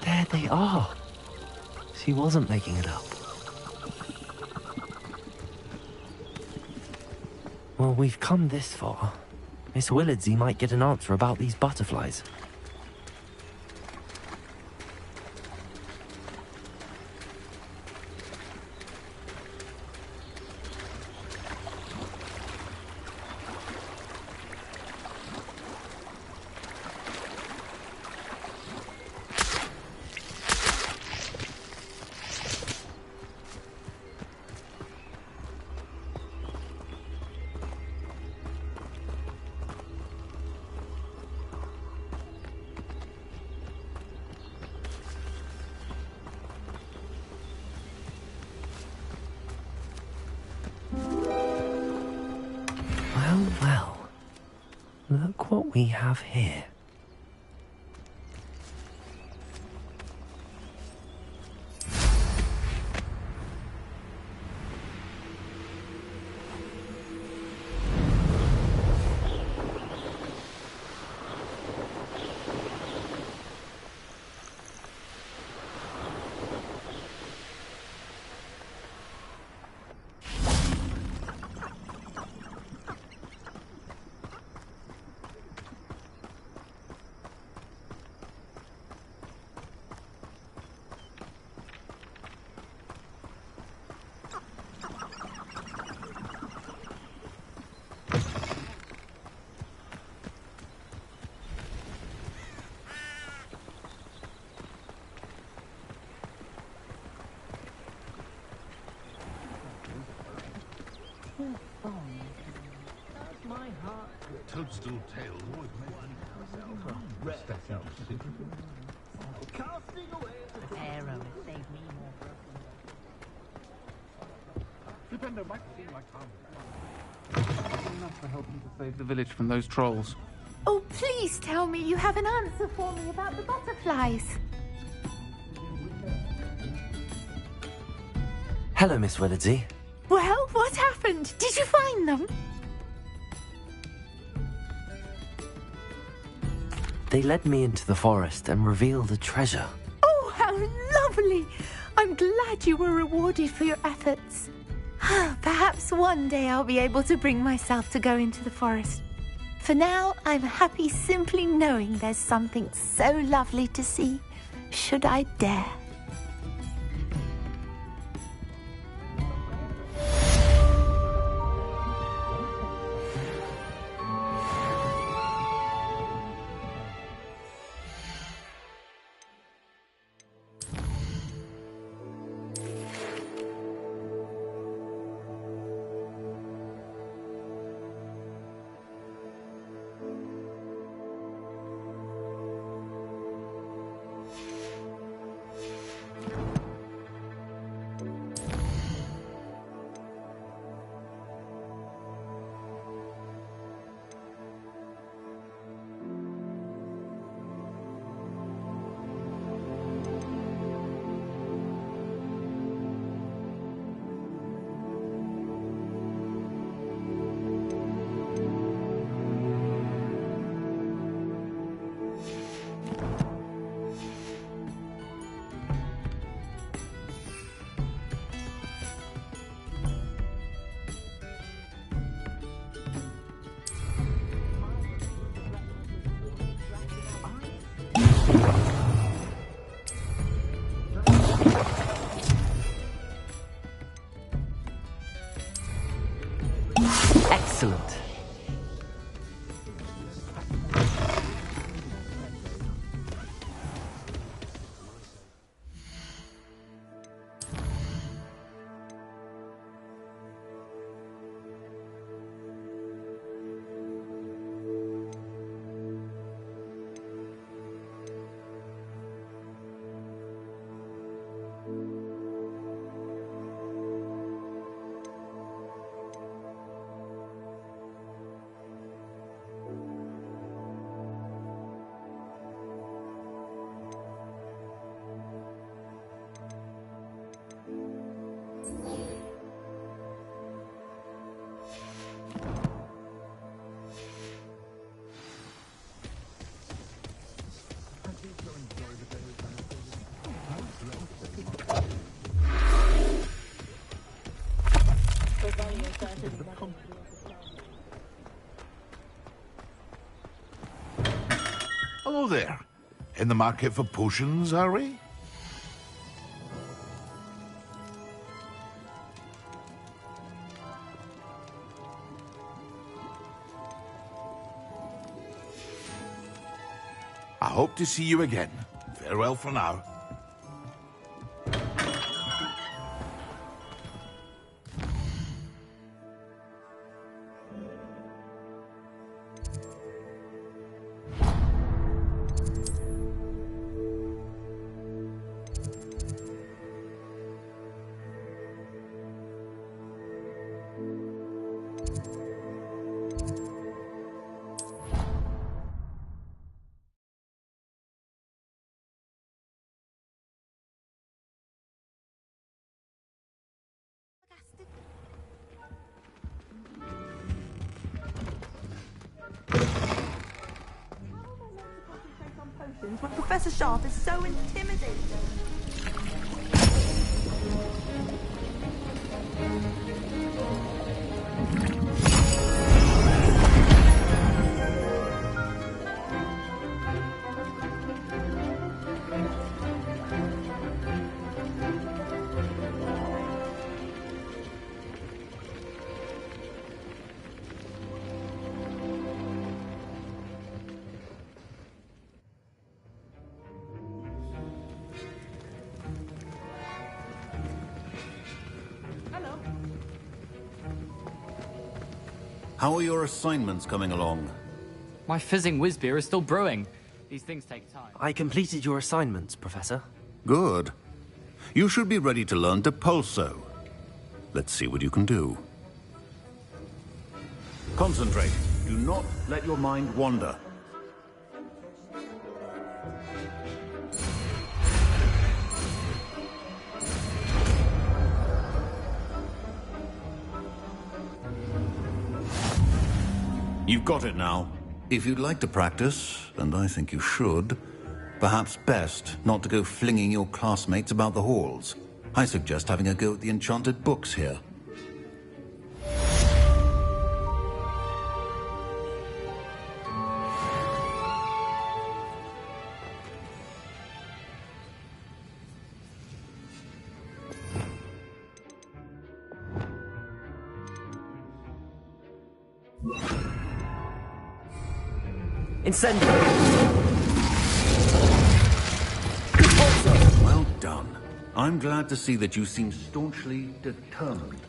S1: There they are. She wasn't making it up. Well, we've come this far. Miss Willardsey might get an answer about these butterflies. Well, look what we have here.
S3: Toadstool tails always make me
S7: Arrow has saved me more
S13: Dependo might seem like harm. Enough for helping to save the village from those trolls.
S12: Oh, please tell me you have an answer for me about the butterflies.
S1: Hello, Miss Willardsey.
S12: Well, what happened? Did you find them?
S1: They led me into the forest and revealed a treasure.
S12: Oh, how lovely! I'm glad you were rewarded for your efforts. Perhaps one day I'll be able to bring myself to go into the forest. For now, I'm happy simply knowing there's something so lovely to see, should I dare.
S1: Excellent.
S3: Hello there. In the market for potions, are we? I hope to see you again. Farewell for now.
S14: When Professor Sharp is so intimidating.
S15: How are your assignments coming along?
S16: My fizzing whiz beer is still brewing. These things take time.
S1: I completed your assignments, Professor.
S15: Good. You should be ready to learn Depulso. Let's see what you can do. Concentrate. Do not let your mind wander. You've got it now. If you'd like to practice, and I think you should, perhaps best not to go flinging your classmates about the halls. I suggest having a go at the enchanted books here.
S1: Incendio!
S15: Well done. I'm glad to see that you seem staunchly determined.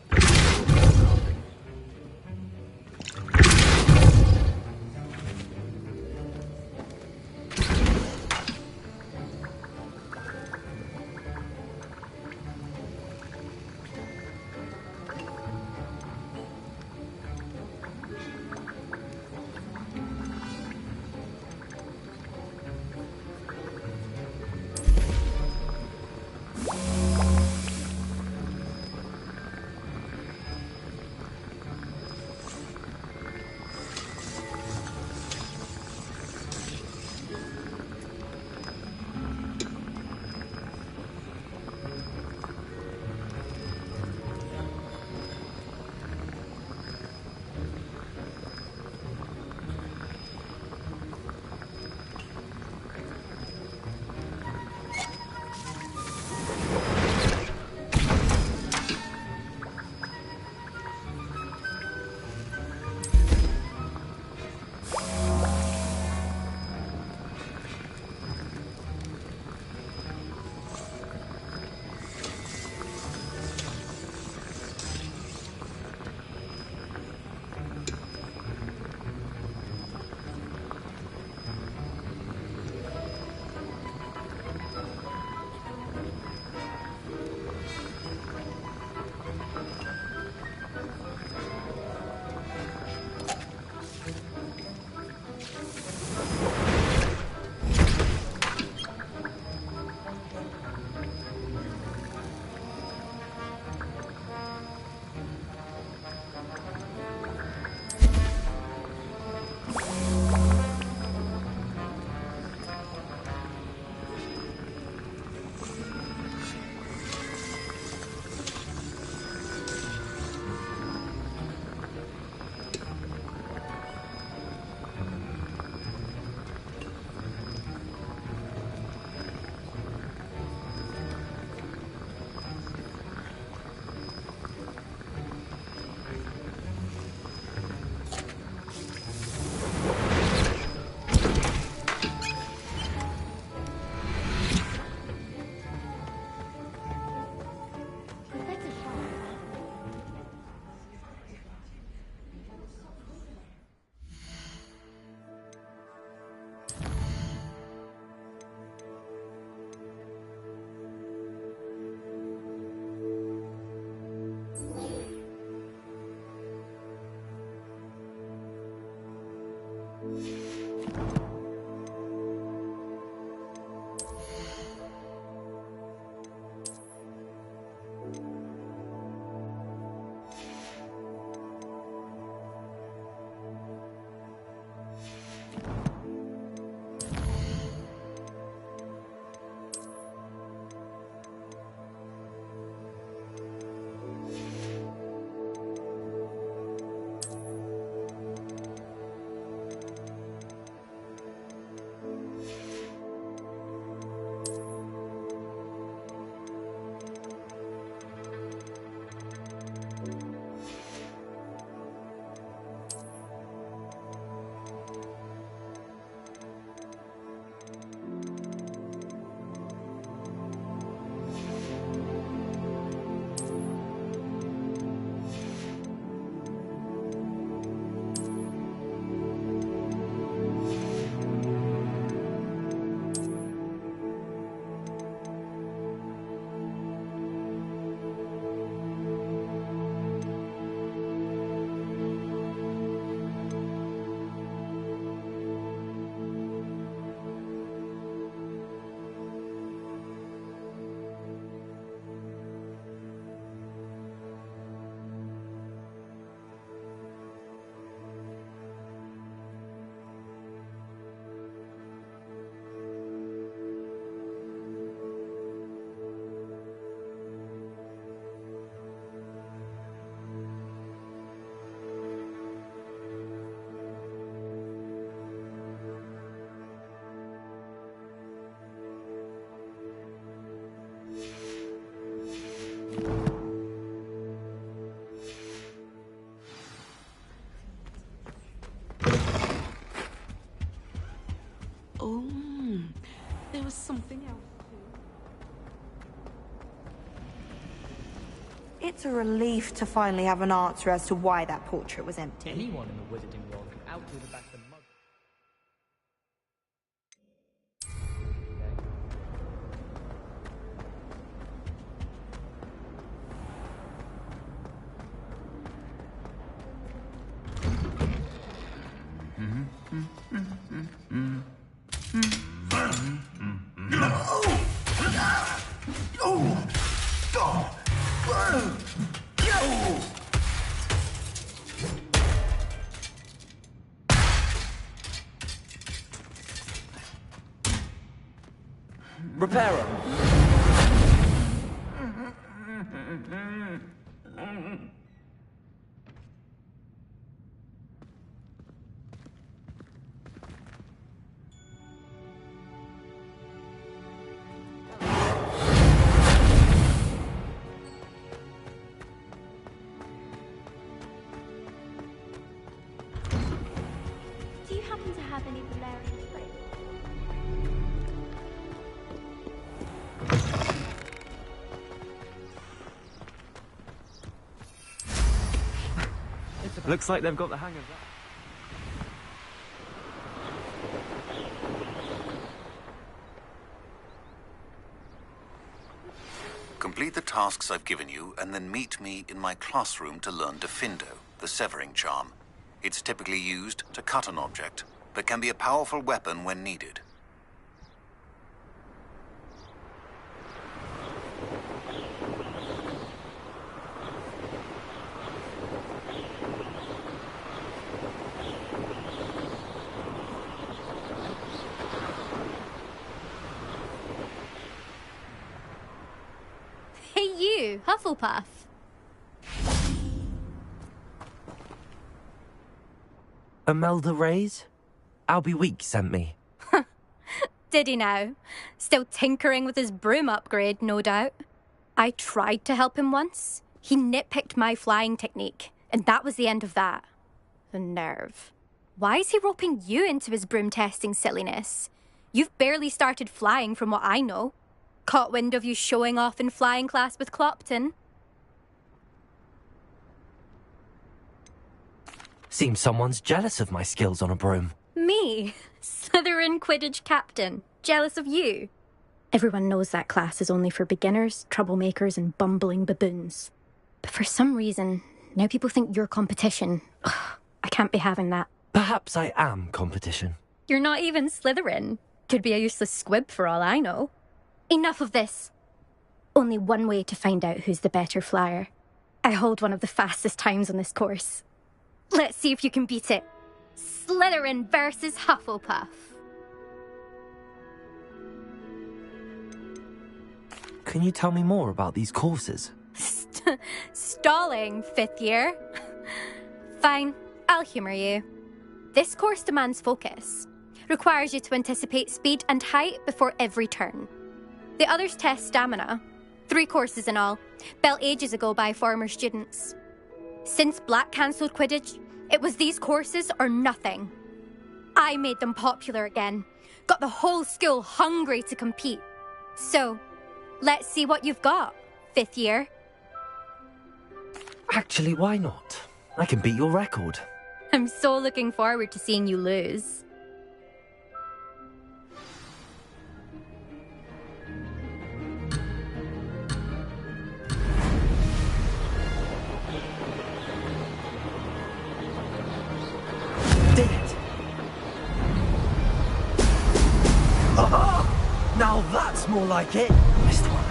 S14: It's a relief to finally have an answer as to why that portrait was empty.
S16: Anyone in the wizarding world can outdo the best of mug.
S1: Repairer.
S6: Do you happen to have any Valerian fruit?
S1: Looks like they've got the hang of that.
S15: Complete the tasks I've given you, and then meet me in my classroom to learn Defindo, the severing charm. It's typically used to cut an object, but can be a powerful weapon when needed.
S6: Hey you, Hufflepuff.
S1: Imelda Reyes? Albie Week sent me.
S6: Did he now? Still tinkering with his broom upgrade, no doubt. I tried to help him once. He nitpicked my flying technique, and that was the end of that. The nerve. Why is he roping you into his broom testing silliness? You've barely started flying from what I know. Caught wind of you showing off in flying class with Clopton.
S1: Seems someone's jealous of my skills on a broom.
S6: Me? Slytherin Quidditch captain. Jealous of you? Everyone knows that class is only for beginners, troublemakers, and bumbling baboons. But for some reason, now people think you're competition. Ugh, I can't be having that.
S1: Perhaps I am competition.
S6: You're not even Slytherin. Could be a useless squib for all I know. Enough of this. Only one way to find out who's the better flyer. I hold one of the fastest times on this course. Let's see if you can beat it. Slytherin versus Hufflepuff.
S1: Can you tell me more about these courses?
S6: Stalling, fifth year. Fine, I'll humour you. This course demands focus. Requires you to anticipate speed and height before every turn. The others test stamina. 3 courses in all, built ages ago by former students. Since Black cancelled Quidditch, it was these courses or nothing. I made them popular again. Got the whole school hungry to compete. So, let's see what you've got, fifth year.
S1: Actually, why not? I can beat your record.
S6: I'm so looking forward to seeing you lose.
S1: Did it! Aha! Now that's more like it! Missed one.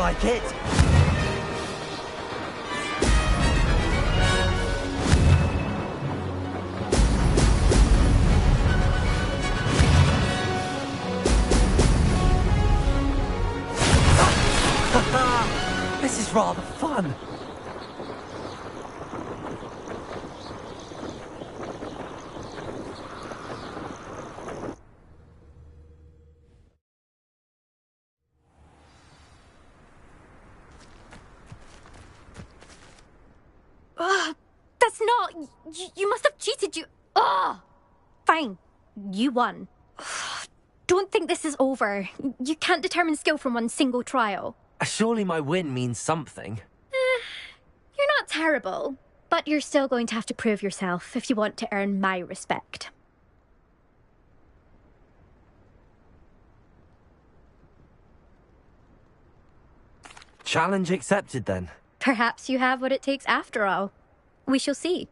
S1: like it. This is rather fun.
S6: That's not... You must have cheated, you... Ugh! Fine. You won. Don't think this is over. You can't determine skill from one single trial.
S1: Surely my win means something.
S6: You're not terrible, but you're still going to have to prove yourself if you want to earn my respect.
S1: Challenge accepted, then.
S6: Perhaps you have what it takes after all. We shall see.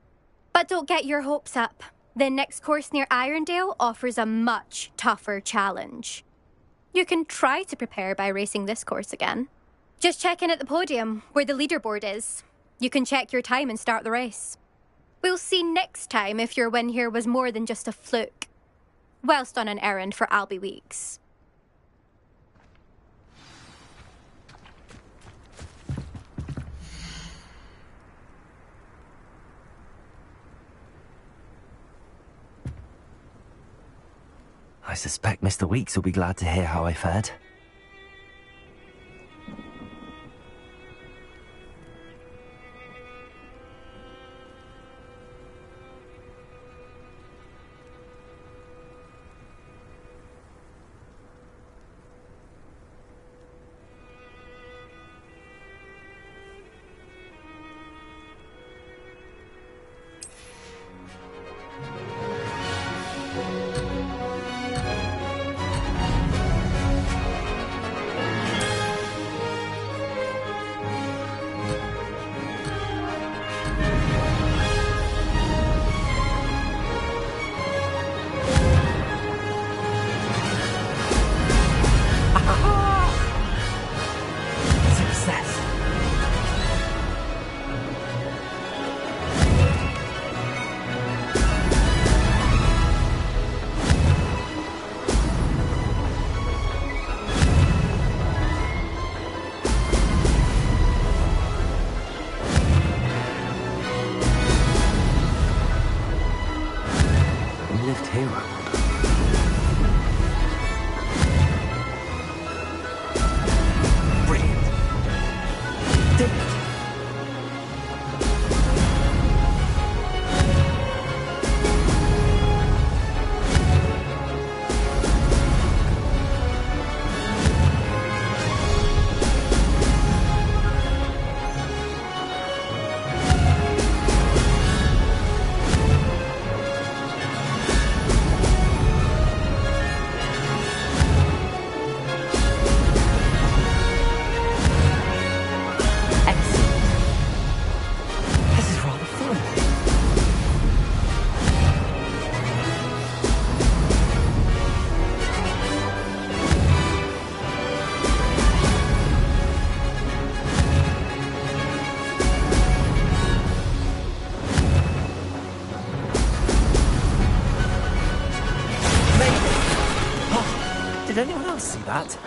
S6: But don't get your hopes up. The next course near Irondale offers a much tougher challenge. You can try to prepare by racing this course again. Just check in at the podium, where the leaderboard is. You can check your time and start the race. We'll see next time if your win here was more than just a fluke. Whilst on an errand for Albie Weeks.
S1: I suspect Mr. Weeks will be glad to hear how I fared. Did anyone else see that?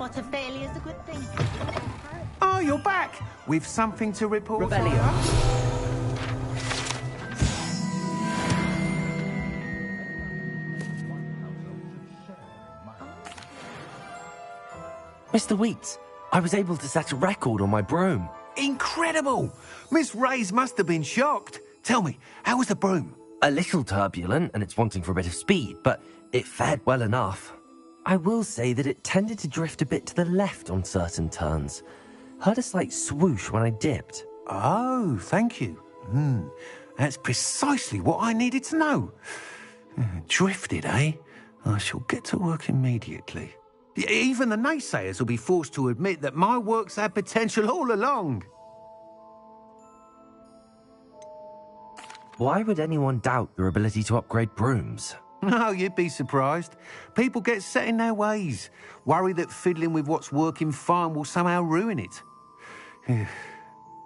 S10: Spot of failure's a good thing.
S11: Oh, you're back! With something to report?
S1: Rebellion. Mr. Weeks, I was able to set a record on my broom.
S11: Incredible! Miss Reyes must have been shocked. Tell me, how was the broom?
S1: A little turbulent, and it's wanting for a bit of speed, but it fared well enough. I will say that it tended to drift a bit to the left on certain turns. Heard a slight swoosh when I dipped.
S11: Oh, thank you. That's precisely what I needed to know. Drifted, eh? I shall get to work immediately. Even the naysayers will be forced to admit that my work's had potential all along.
S1: Why would anyone doubt your ability to upgrade brooms?
S11: No, you'd be surprised. People get set in their ways, worry that fiddling with what's working fine will somehow ruin it.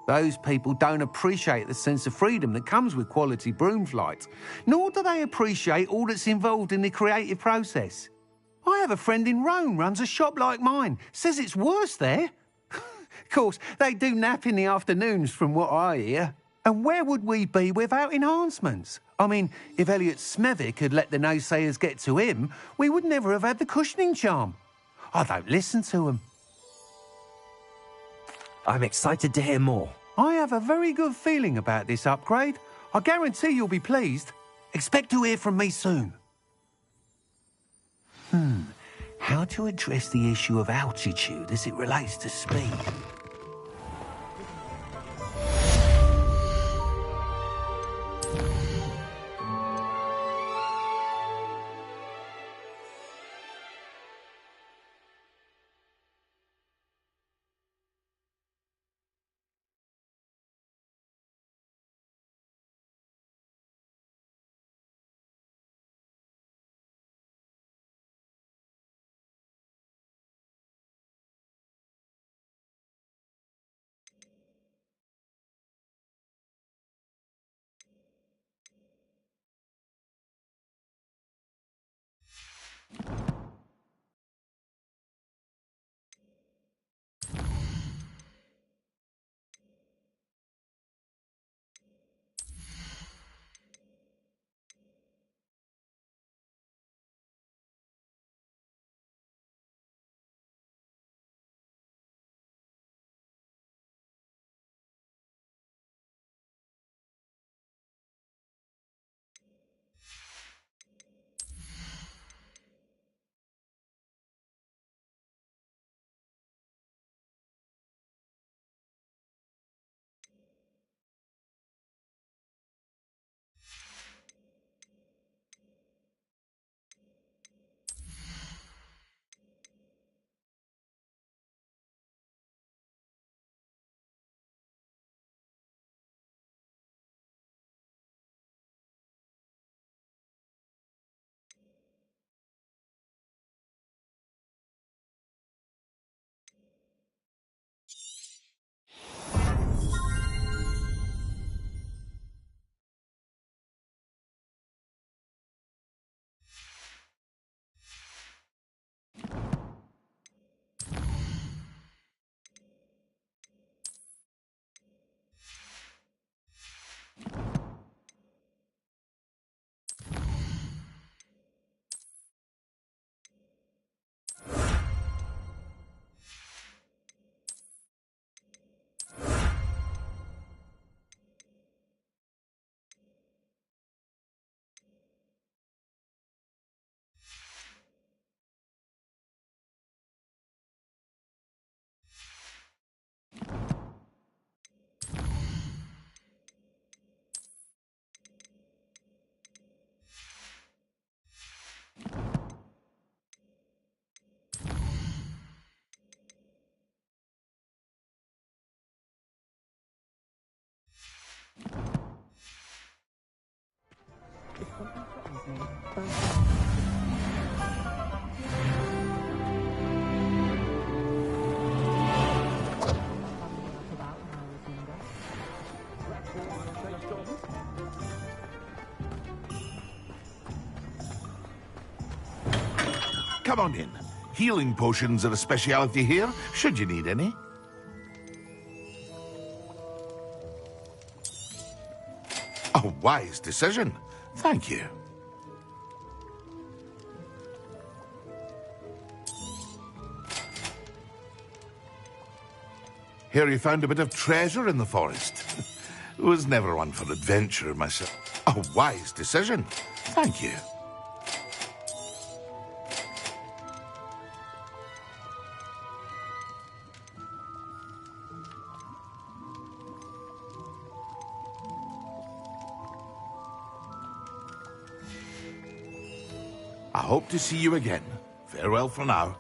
S11: Those people don't appreciate the sense of freedom that comes with quality broom flight, nor do they appreciate all that's involved in the creative process. I have a friend in Rome runs a shop like mine, says it's worse there. Of course, they do nap in the afternoons from what I hear. And where would we be without enhancements? I mean, if Elliot Smethwick had let the naysayers get to him, we would never have had the cushioning charm. I don't listen to them.
S1: I'm excited to hear more.
S11: I have a very good feeling about this upgrade. I guarantee you'll be pleased. Expect to hear from me soon. How to address the issue of altitude as it relates to speed?
S3: Come on in. Healing potions are a speciality here, should you need any. A wise decision. Thank you. Here you found a bit of treasure in the forest. Was never one for adventure myself. A wise decision. Thank you. I hope to see you again. Farewell for now.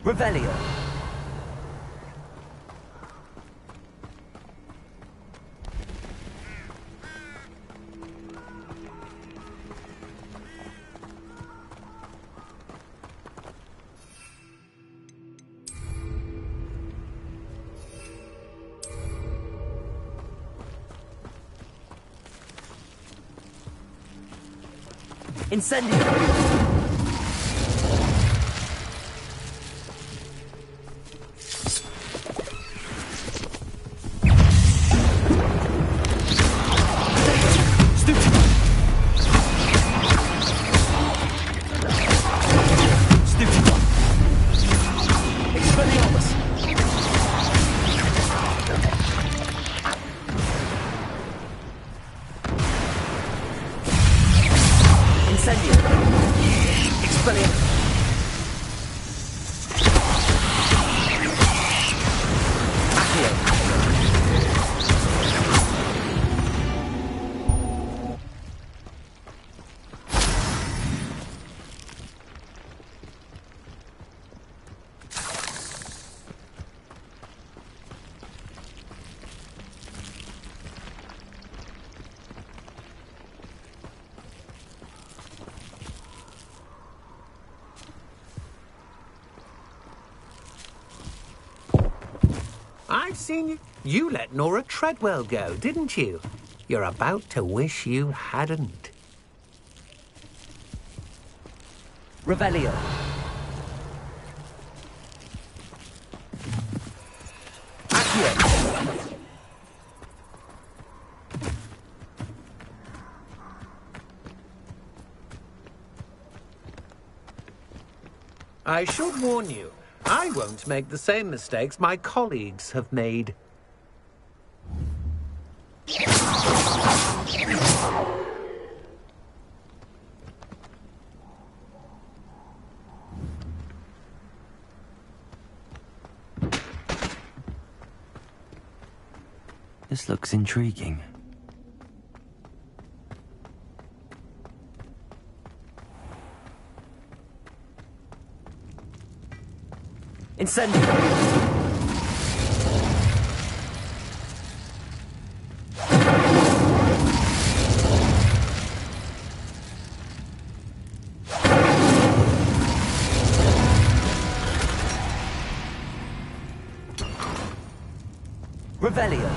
S1: Revelio. Incendio.
S11: I've seen you. You let Nora Treadwell go, didn't you? You're about to wish you hadn't.
S1: Revelio. Accio.
S11: I should warn you, I won't make the same mistakes my colleagues have made.
S1: This looks intriguing. Incendio! Revelio!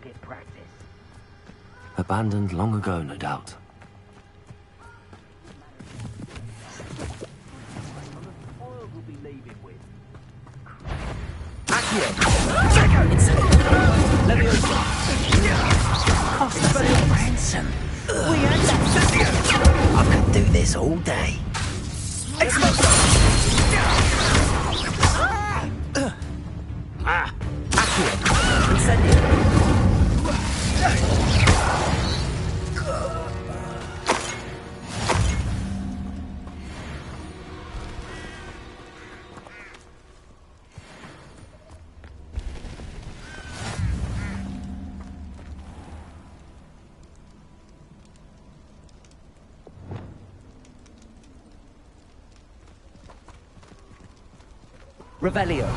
S17: target practice.
S1: Abandoned long ago, no doubt.
S17: Cost us a ransom. We had that. I could do this all day.
S18: Revelio.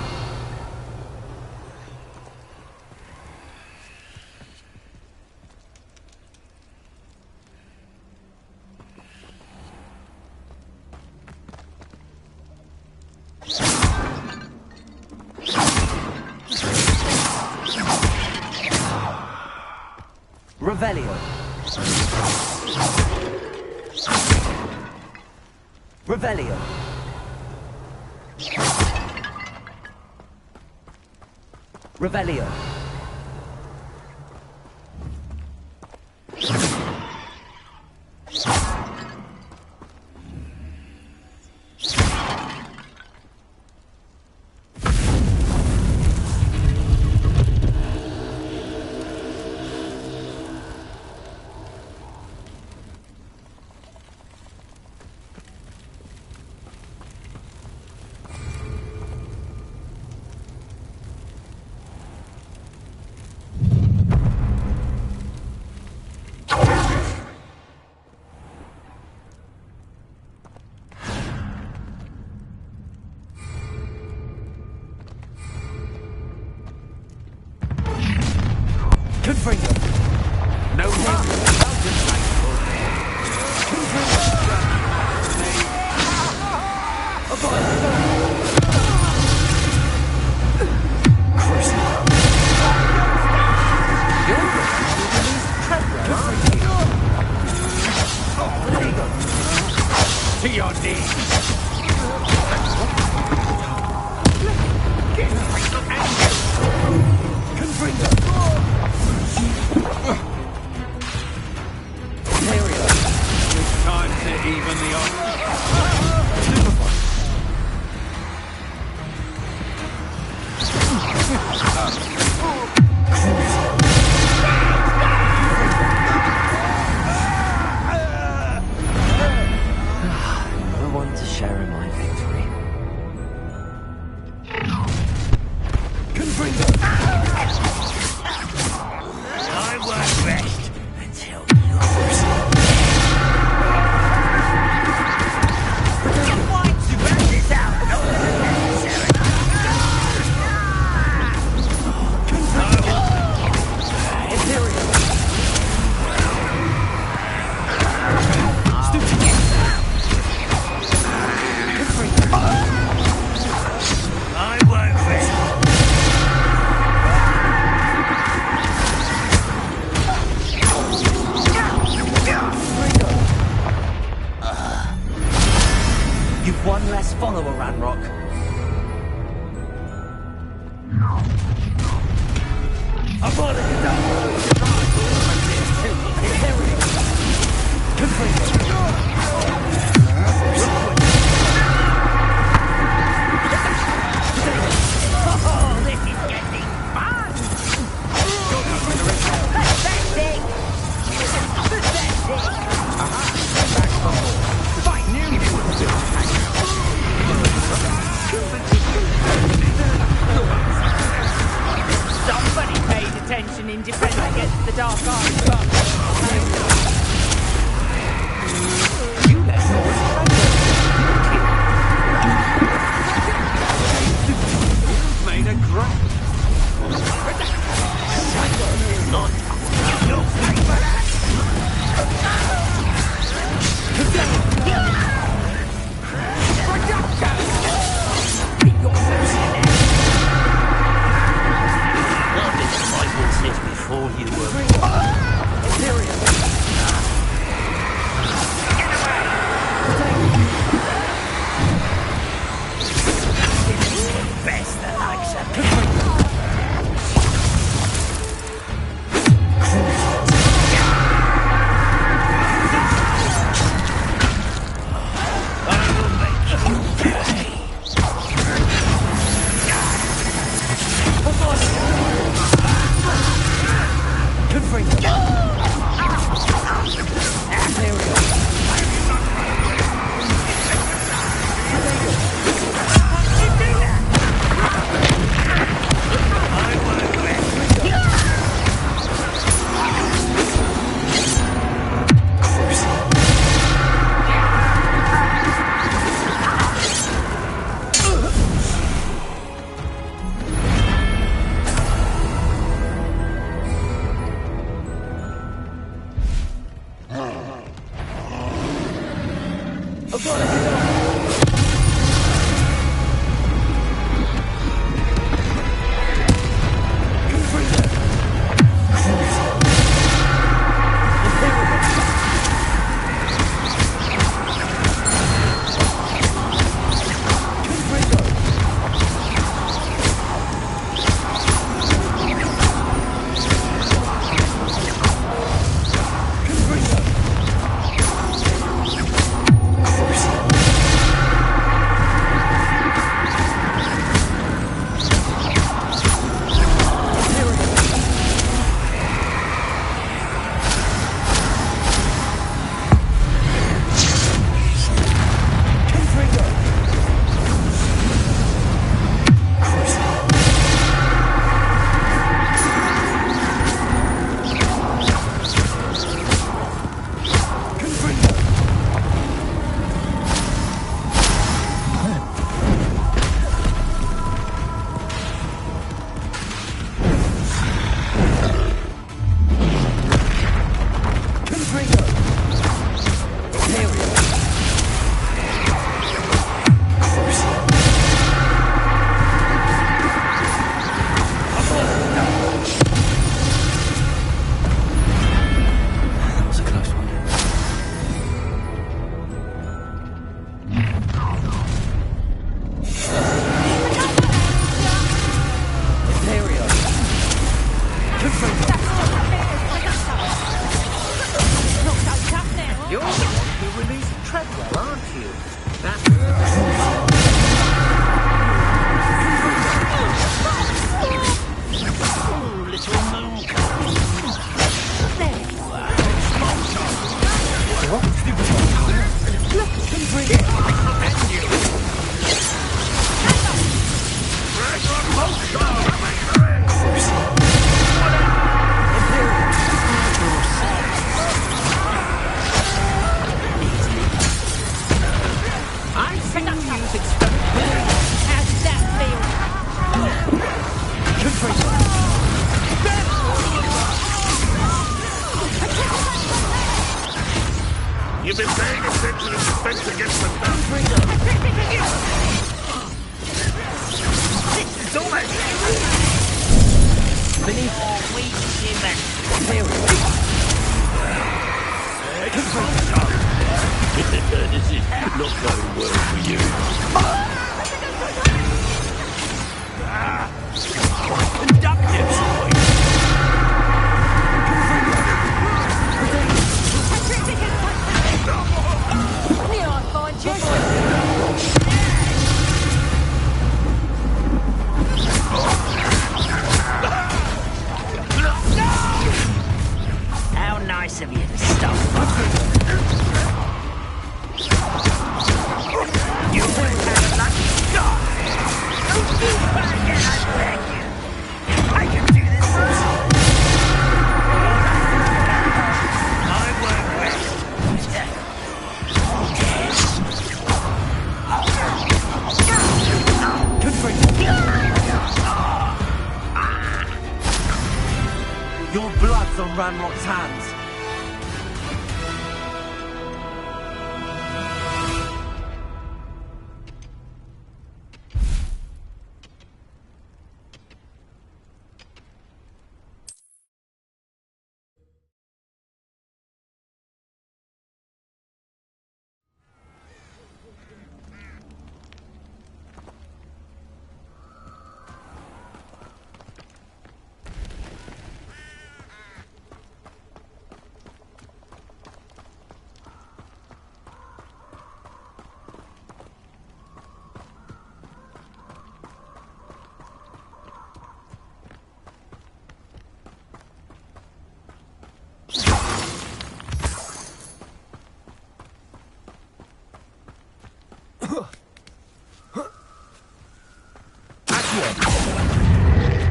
S18: Revelio. Revelio. Revelio.
S11: No to your knees. Time to even the odds.
S1: No one to share in my victory.
S17: I won't rest until
S18: You've one less follower, Ranrock.
S17: I'm on Oh, this is getting fun! Pathetic! Fight new! Somebody paid attention in defense against the dark arts, but you let
S3: You've been paying attention to defense against the
S17: Beneath all weak human.
S19: This is not going well for you.
S17: Conductive, aren't we?
S7: Neon, find you.
S17: How nice of you to stop. You would have a lucky shot. Don't do that again, I beg you. I can do this alone. I won't rest.
S18: Your blood's on Ranrock's hands.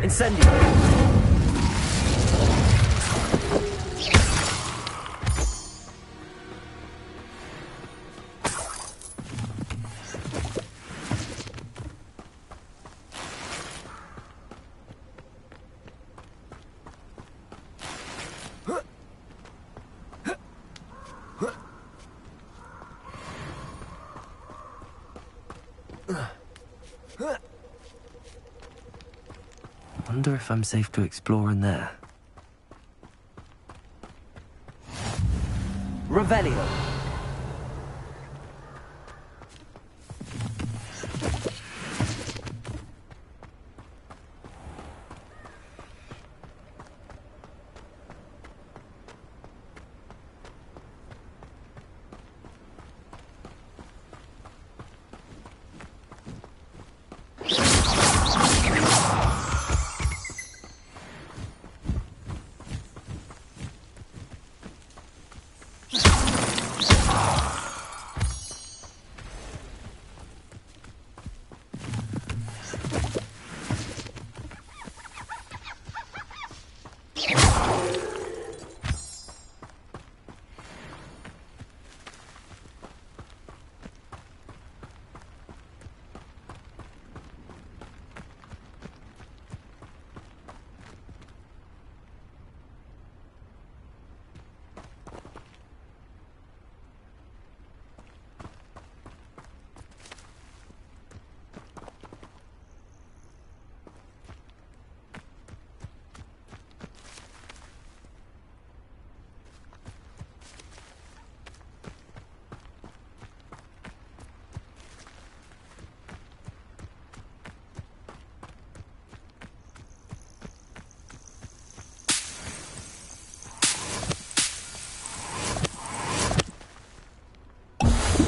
S1: Incendio. Wonder if I'm safe to explore in there. Revelio.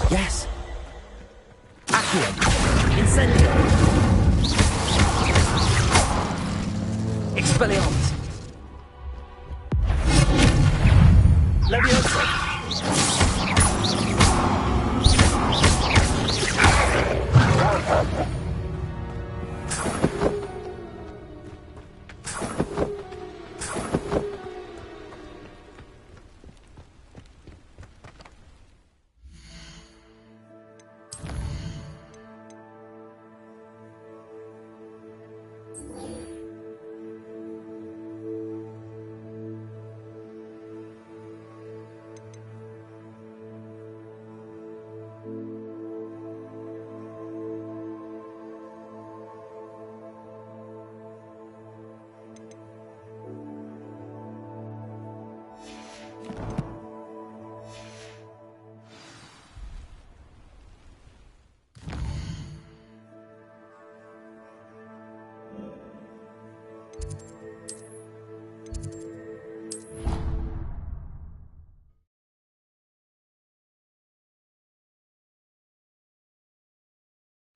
S1: Yes. Accio. Incendio. Expelliarmus. Leviosa.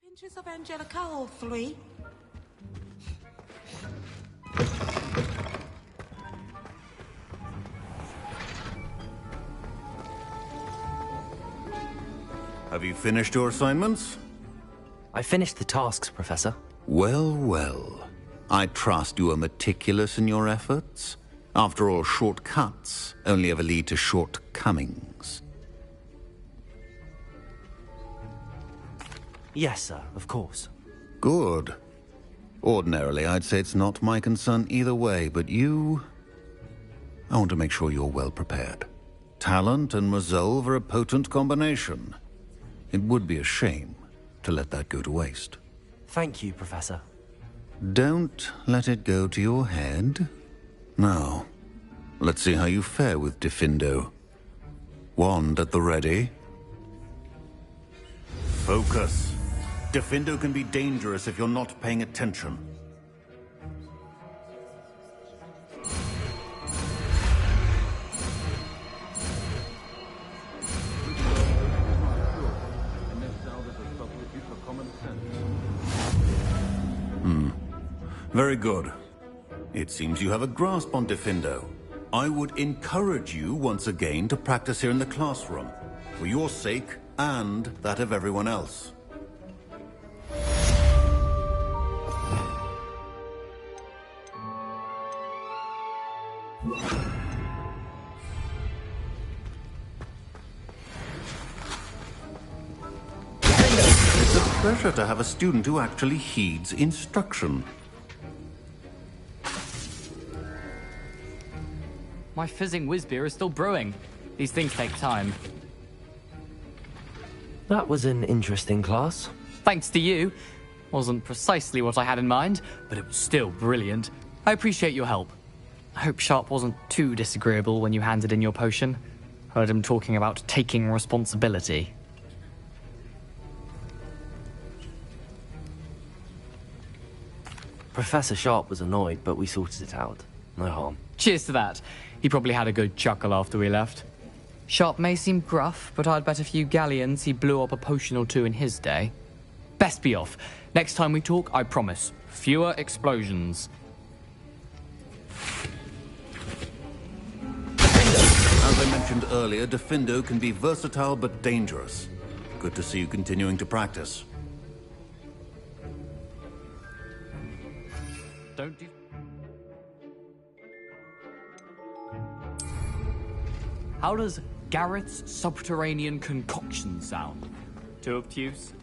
S10: Pinches of Angelica, all three.
S15: Have you finished your assignments?
S1: I finished the tasks, Professor.
S15: Well, well. I trust you are meticulous in your efforts. After all, shortcuts only ever lead to shortcomings.
S1: Yes, sir, of course.
S15: Good. Ordinarily, I'd say it's not my concern either way, but you... I want to make sure you're well prepared. Talent and resolve are a potent combination. It would be a shame to let that go to waste.
S1: Thank you, Professor.
S15: Don't let it go to your head. Now, let's see how you fare with Diffindo. Wand at the ready. Focus. Diffindo can be dangerous if you're not paying attention. Very good. It seems you have a grasp on Diffindo. I would encourage you once again to practice here in the classroom, for your sake and that of everyone else. It's a pleasure to have a student who actually heeds instruction.
S16: My fizzing whiz beer is still brewing. These things take time.
S1: That was an interesting class.
S16: Thanks to you. Wasn't precisely what I had in mind, but it was still brilliant. I appreciate your help. I hope Sharp wasn't too disagreeable when you handed in your potion. Heard him talking about taking responsibility.
S1: Professor Sharp was annoyed, but we sorted it out. No harm.
S16: Cheers to that. He probably had a good chuckle after we left. Sharp may seem gruff, but I'd bet a few galleons he blew up a potion or two in his day. Best be off. Next time we talk, I promise, fewer explosions.
S15: As I mentioned earlier, Defindo can be versatile but dangerous. Good to see you continuing to practice.
S16: Don't do... How does Garrett's subterranean concoction sound? Too obtuse?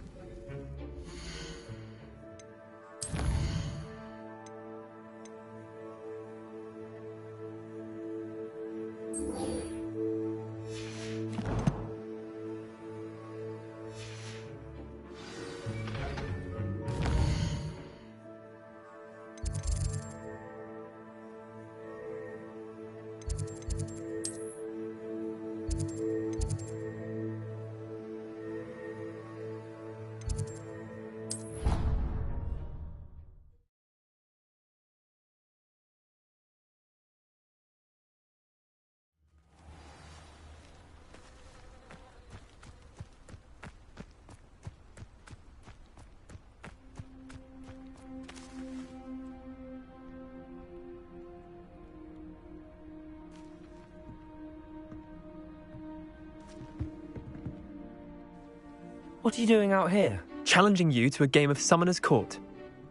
S1: What are you doing out here?
S20: Challenging you to a game of Summoner's Court.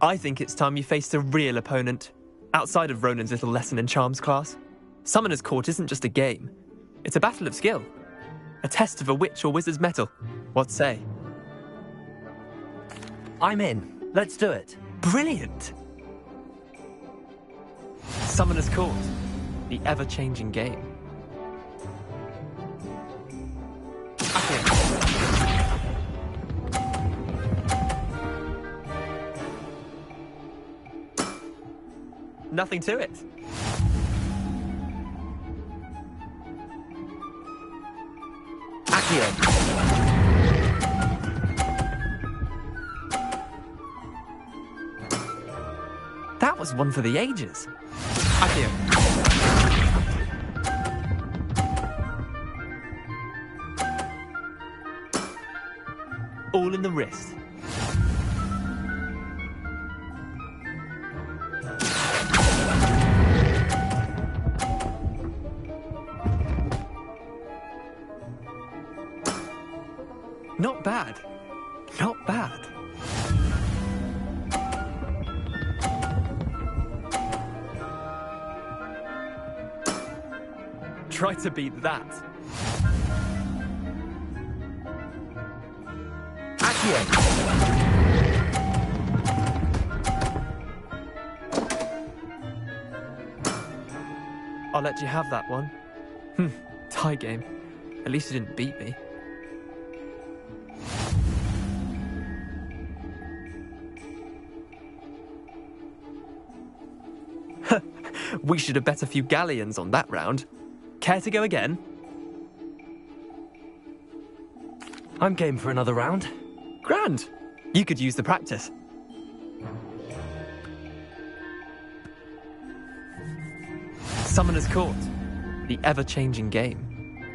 S20: I think it's time you faced a real opponent, outside of Ronan's little lesson in charms class. Summoner's Court isn't just a game. It's a battle of skill. A test of a witch or wizard's mettle. What say?
S1: I'm in. Let's do it.
S20: Brilliant! Summoner's Court. The ever-changing game. Nothing to it.
S1: Accio.
S20: That was one for the ages. Accio. All in the wrist. Not bad. Not bad. Try to beat that.
S1: Accio.
S20: I'll let you have that one. Tie game. At least you didn't beat me. We should have bet a few galleons on that round. Care to go again?
S1: I'm game for another round.
S20: Grand. You could use the practice. Summoner's Court. The ever-changing game.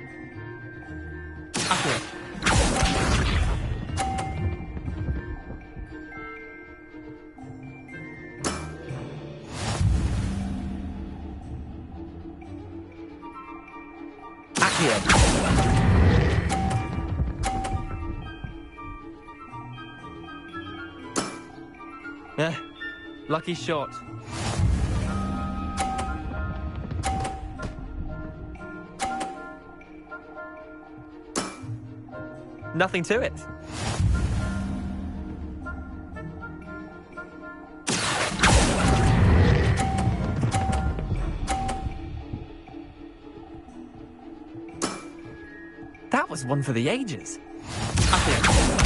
S20: Accio. Lucky shot. Nothing to it. That was one for the ages. Accio.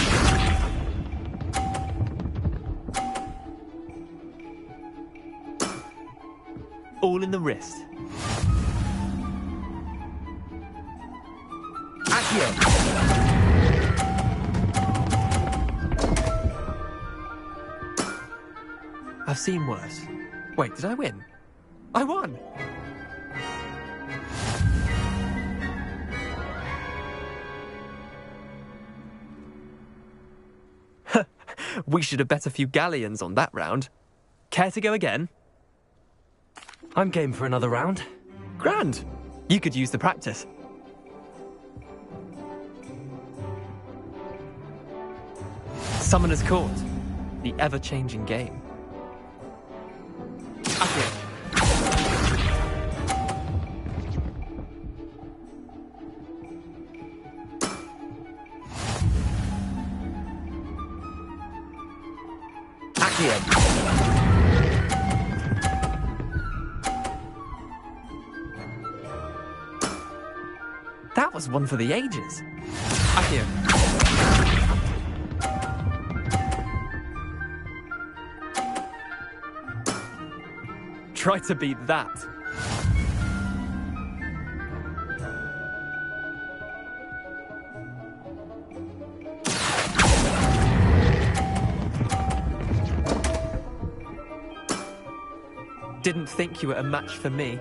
S20: in the wrist. I've seen worse. Wait, did I win? I won! We should have bet a few galleons on that round. Care to go again?
S1: I'm game for another round.
S20: Grand! You could use the practice. Summoner's Court. The ever-changing game. Accio. That was one for the ages. Accio. Try to beat that. Didn't think you were a match for me.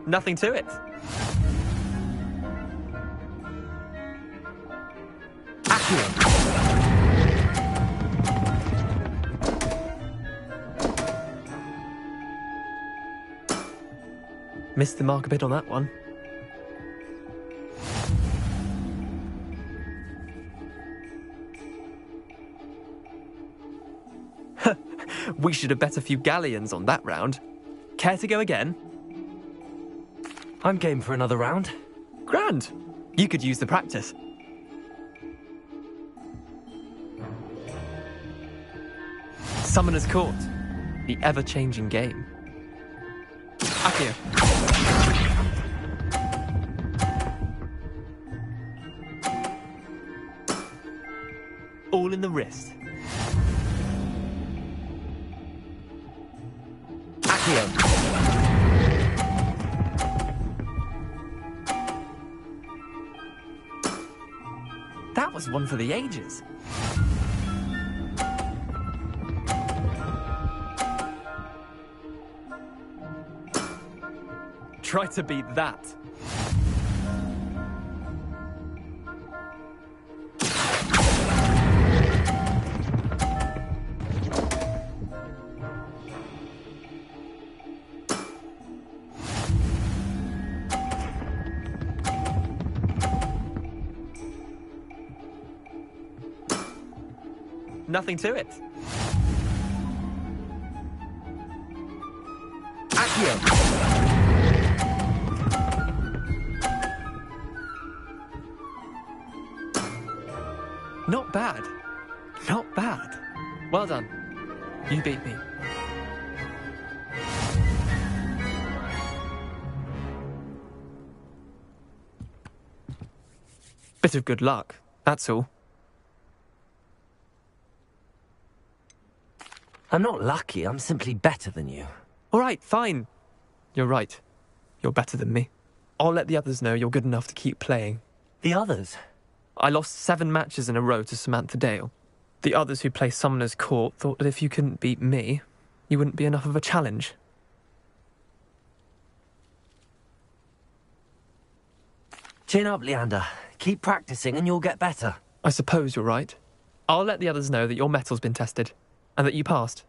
S20: Nothing to it. Missed the mark a bit on that one. We should have bet a few galleons on that round. Care to go again?
S1: I'm game for another round.
S20: Grand! You could use the practice. Summoner's Court. The ever-changing game. Accio. All in the wrist. Accio. That was one for the ages. Try to beat that. Nothing to it. Accio. Not bad. Not bad. Well done. You beat me. Bit of good luck, that's all.
S1: I'm not lucky, I'm simply better than you.
S20: All right, fine. You're right. You're better than me. I'll let the others know you're good enough to keep playing.
S1: The others?
S20: I lost 7 matches in a row to Samantha Dale. The others who play Summoner's Court thought that if you couldn't beat me, you wouldn't be enough of a challenge.
S1: Chin up, Leander. Keep practicing and you'll get better.
S20: I suppose you're right. I'll let the others know that your metal's been tested, and that you passed.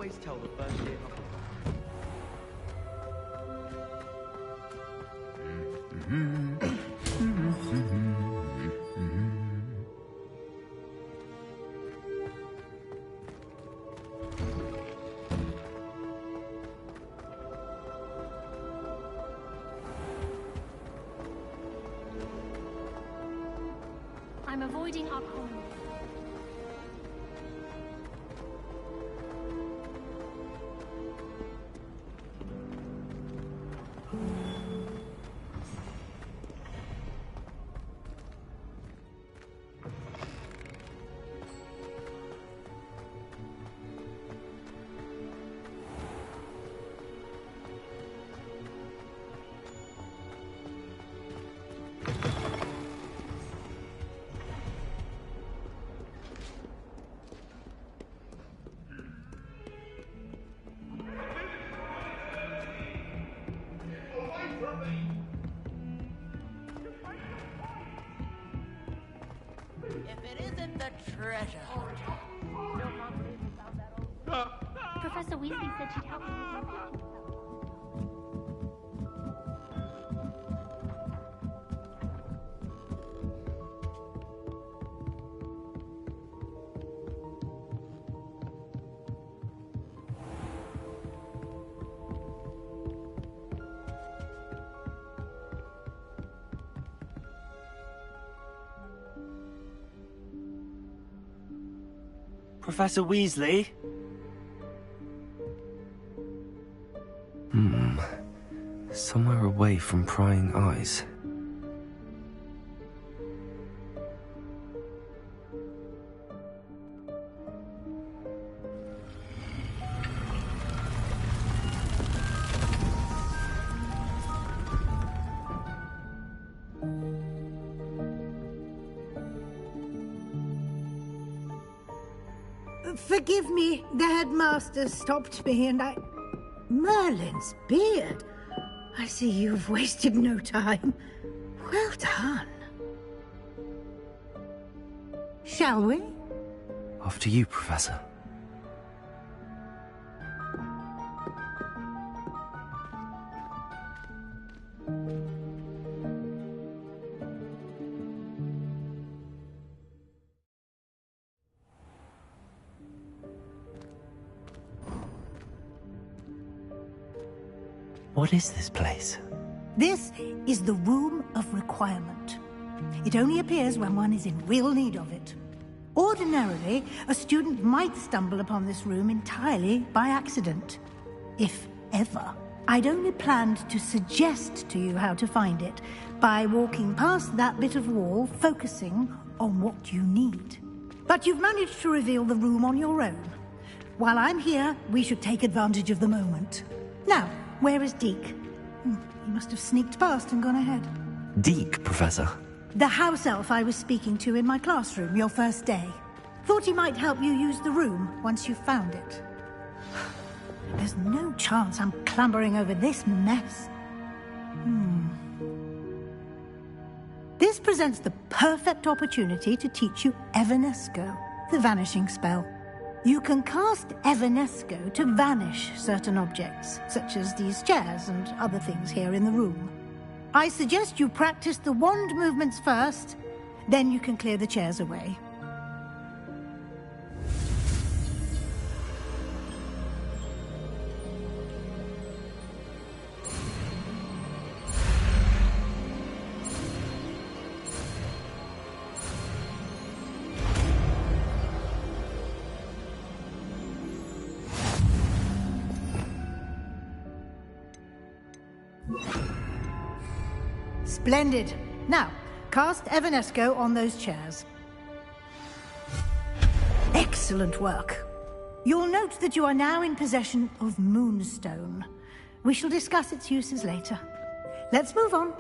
S20: always tell the first year
S9: I'm avoiding our colony.
S7: If it isn't the treasure.
S9: Professor Weasley said she'd help me with my thinking.
S18: Professor Weasley?
S1: Somewhere away from prying eyes.
S10: Forgive me, the headmaster stopped me and I... Merlin's beard. I see you've wasted no time. Well done. Shall we?
S1: After you, Professor. What is this place?
S10: This is the Room of Requirement. It only appears when one is in real need of it. Ordinarily, a student might stumble upon this room entirely by accident. If ever. I'd only planned to suggest to you how to find it by walking past that bit of wall, focusing on what you need. But you've managed to reveal the room on your own. While I'm here, we should take advantage of the moment. Now, where is Deke? He must have sneaked past and gone ahead.
S1: Deke, Professor.
S10: The house elf I was speaking to in my classroom your first day. Thought he might help you use the room once you found it. There's no chance I'm clambering over this mess. This presents the perfect opportunity to teach you Evanesco, the vanishing spell. You can cast Evanesco to vanish certain objects, such as these chairs and other things here in the room. I suggest you practice the wand movements first, then you can clear the chairs away. Splendid. Now, cast Evanesco on those chairs. Excellent work. You'll note that you are now in possession of Moonstone. We shall discuss its uses later. Let's move on.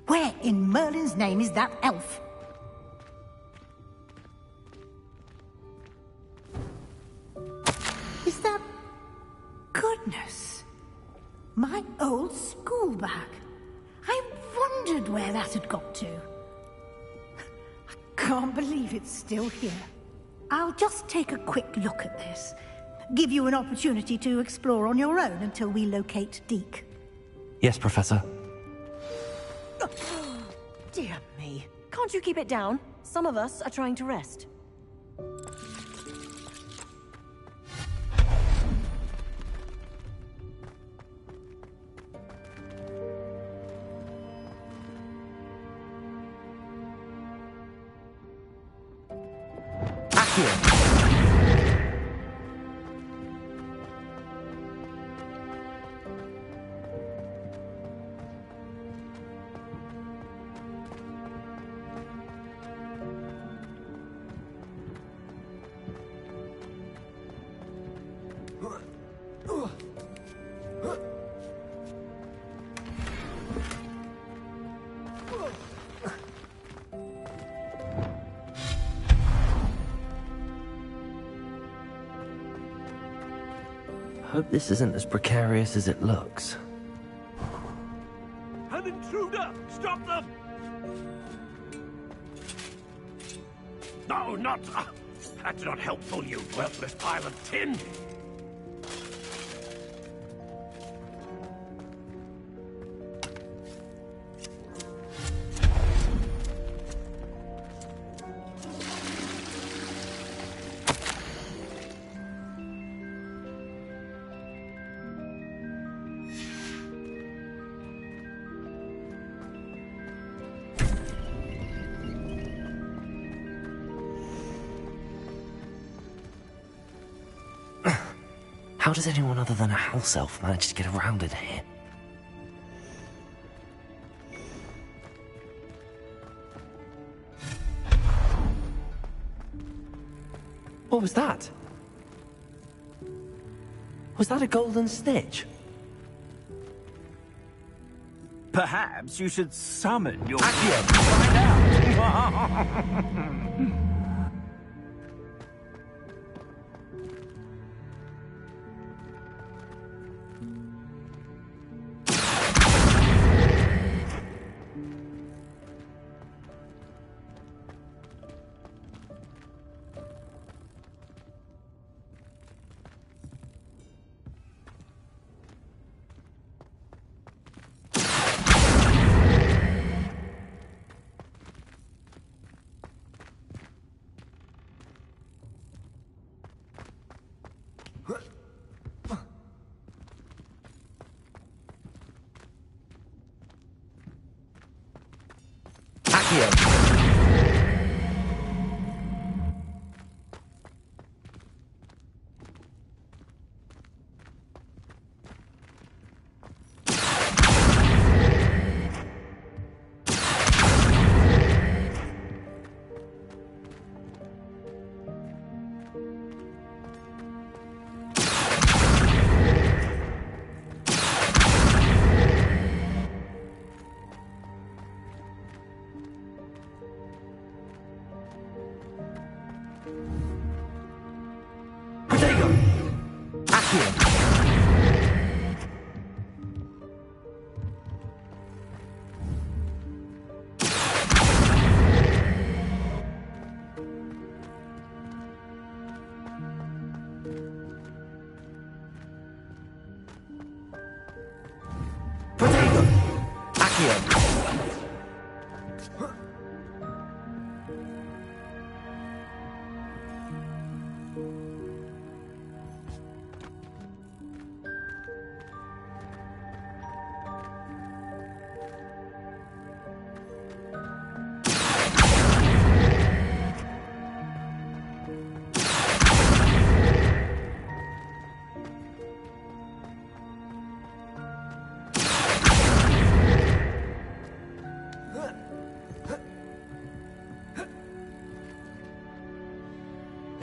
S10: Where in Merlin's name is that elf? Is that... Goodness. My old school bag. I wondered where that had got to. I can't believe it's still here. I'll just take a quick look at this. Give you an opportunity to explore on your own until we locate Deke.
S1: Yes, Professor.
S21: Dear me. Can't you keep it down? Some of us are trying to rest.
S1: Hope this isn't as precarious as it looks.
S18: An intruder! Stop them! No, not... that's not helpful, you worthless pile of tin!
S1: How does anyone other than a house elf manage to get around in here? What was that? Was that a golden snitch?
S18: Perhaps you should summon your... Accio! Find out!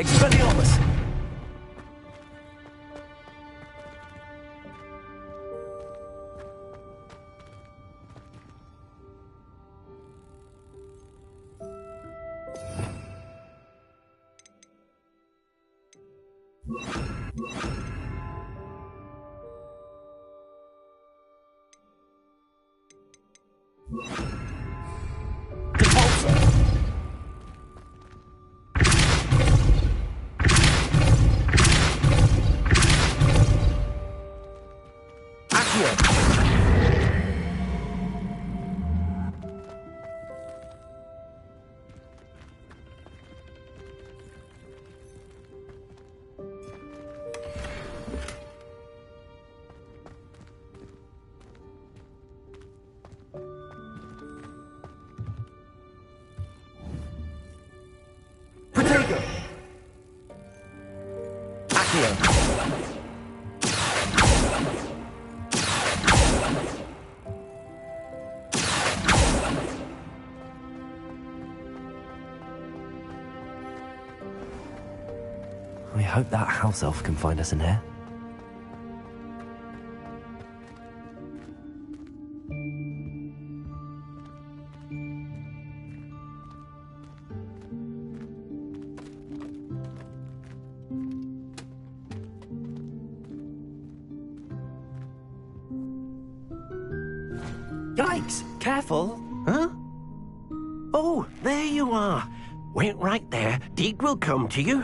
S1: Expelliarmus! Here. I hope that house elf can find us in here.
S2: Yikes!
S1: Careful!
S2: Huh? Oh, there you are. Wait right there. Deke will come to you.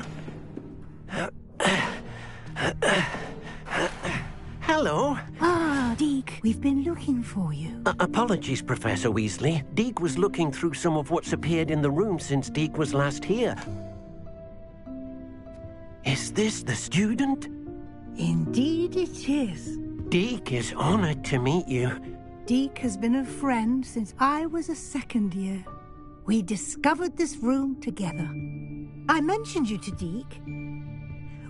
S2: Hello.
S10: Ah, Deke, we've been looking for you.
S2: Apologies, Professor Weasley. Deke was looking through some of what's appeared in the room since Deke was last here. Is this the student?
S10: Indeed it is.
S2: Deke is honored to meet you.
S10: Deke has been a friend since I was a second year. We discovered this room together. I mentioned you to Deke.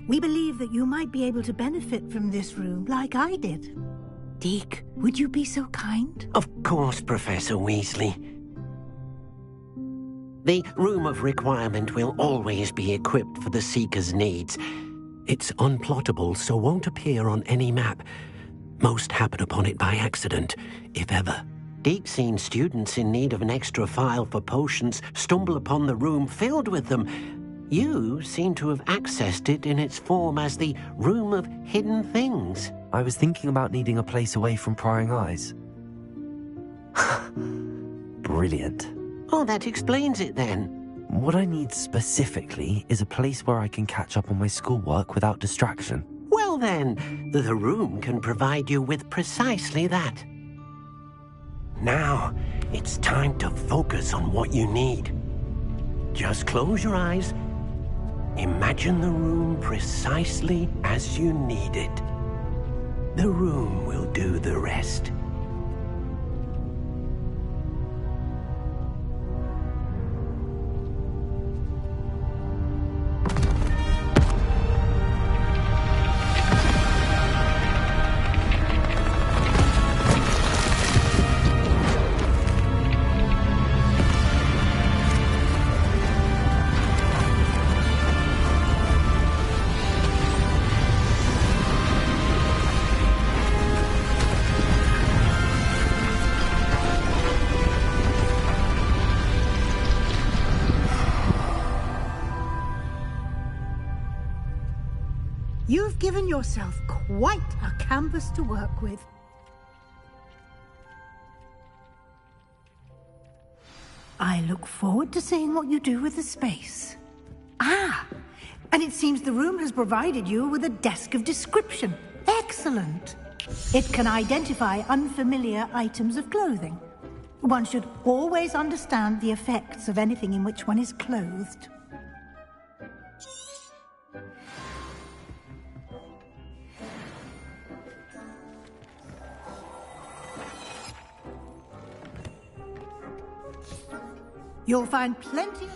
S10: We believe that you might be able to benefit from this room like I did. Deke, would you be so kind?
S2: Of course, Professor Weasley. The Room of Requirement will always be equipped for the Seeker's needs. It's unplottable, so won't appear on any map. Most happen upon it by accident, if ever. Deke's seen students in need of an extra file for potions stumble upon the room filled with them. You seem to have accessed it in its form as the Room of Hidden Things.
S1: I was thinking about needing a place away from prying eyes. Brilliant.
S2: Oh, that explains it then.
S1: What I need specifically is a place where I can catch up on my schoolwork without distraction.
S2: Well then, the room can provide you with precisely that. Now, it's time to focus on what you need. Just close your eyes. Imagine the room precisely as you need it. The room will do the rest.
S10: You've given yourself quite a canvas to work with. I look forward to seeing what you do with the space. Ah, and it seems the room has provided you with a desk of description. Excellent. It can identify unfamiliar items of clothing. One should always understand the effects of anything in which one is clothed. You'll find plenty.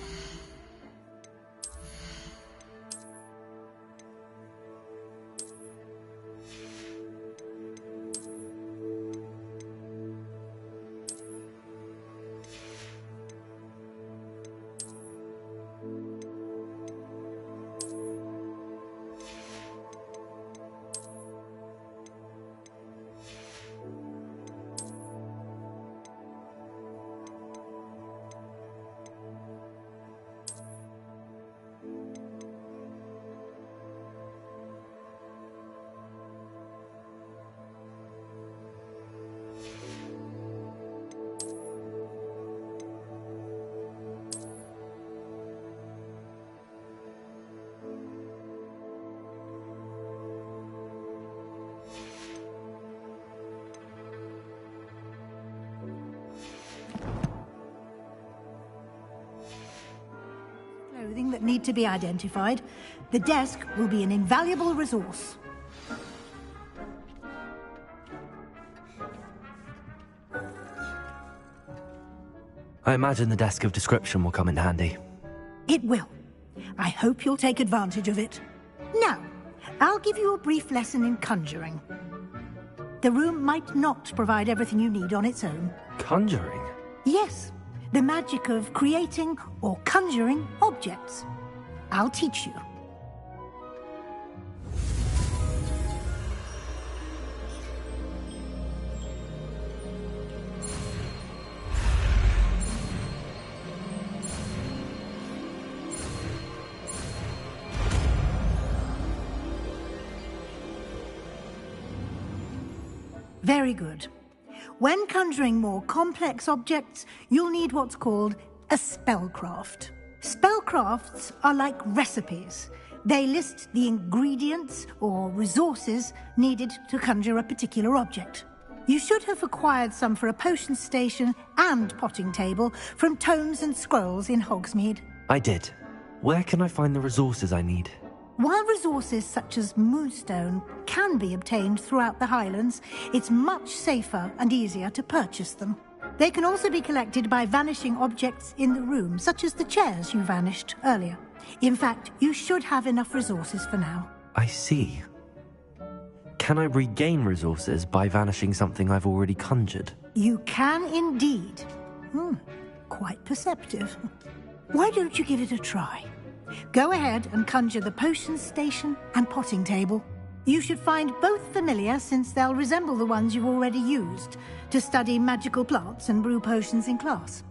S10: Clothing that need to be identified. The desk will be an invaluable resource.
S1: I imagine the desk of description will come in handy.
S10: It will. I hope you'll take advantage of it. Now, I'll give you a brief lesson in conjuring. The room might not provide everything you need on its own.
S1: Conjuring?
S10: Yes, the magic of creating or conjuring objects. I'll teach you. Very good. When conjuring more complex objects, you'll need what's called a spellcraft. Spellcrafts are like recipes. They list the ingredients or resources needed to conjure a particular object. You should have acquired some for a potion station and potting table from tomes and scrolls in Hogsmeade.
S1: I did. Where can I find the resources I need?
S10: While resources such as moonstone can be obtained throughout the Highlands, it's much safer and easier to purchase them. They can also be collected by vanishing objects in the room, such as the chairs you vanished earlier. In fact, you should have enough resources for now.
S1: I see. Can I regain resources by vanishing something I've already conjured?
S10: You can indeed. Quite perceptive. Why don't you give it a try? Go ahead and conjure the potion station and potting table. You should find both familiar, since they'll resemble the ones you've already used to study magical plants and brew potions in class.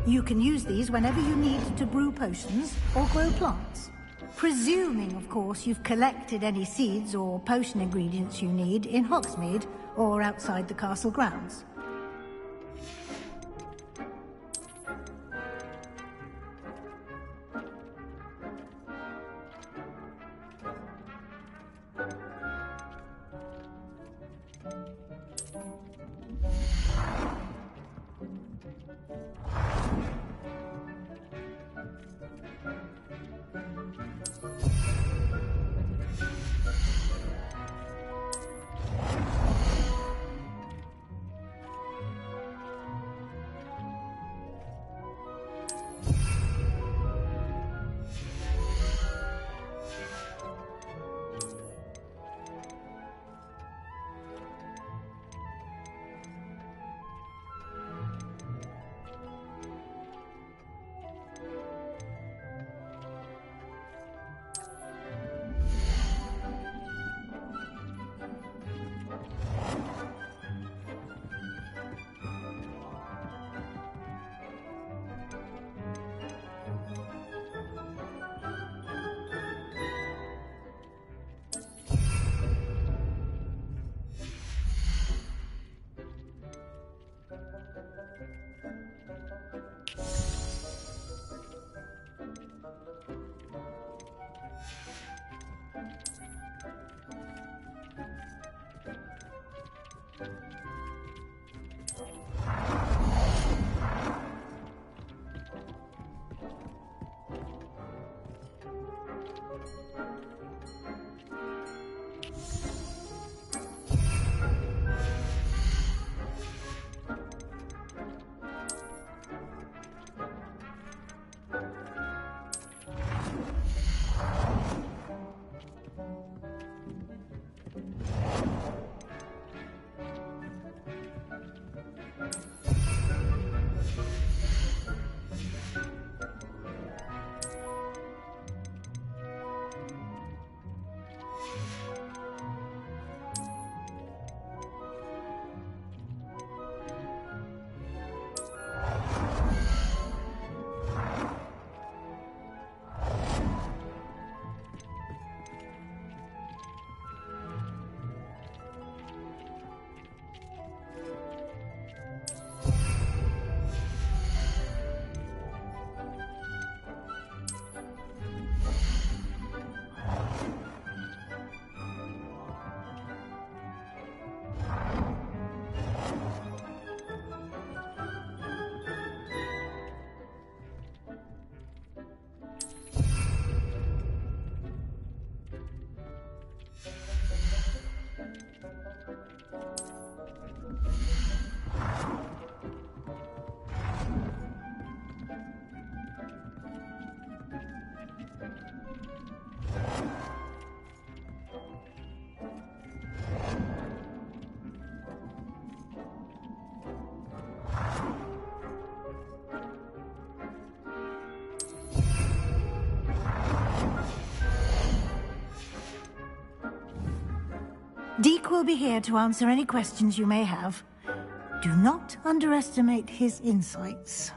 S10: You can use these whenever you need to brew potions or grow plants. Presuming, of course, you've collected any seeds or potion ingredients you need in Hogsmeade or outside the castle grounds. Deke will be here to answer any questions you may have. Do not underestimate his insights.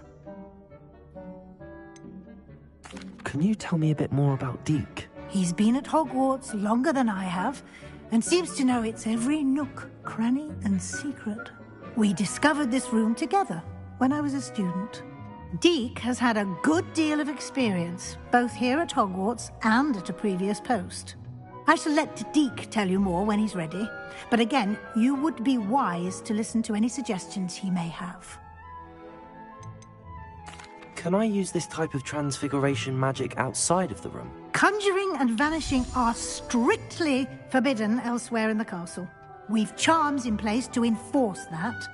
S1: Can you tell me a bit more about Deke?
S10: He's been at Hogwarts longer than I have, and seems to know its every nook, cranny, and secret. We discovered this room together when I was a student. Deke has had a good deal of experience, both here at Hogwarts and at a previous post. I shall let Deke tell you more when he's ready, but again, you would be wise to listen to any suggestions he may have.
S1: Can I use this type of transfiguration magic outside of the room?
S10: Conjuring and vanishing are strictly forbidden elsewhere in the castle. We've charms in place to enforce that.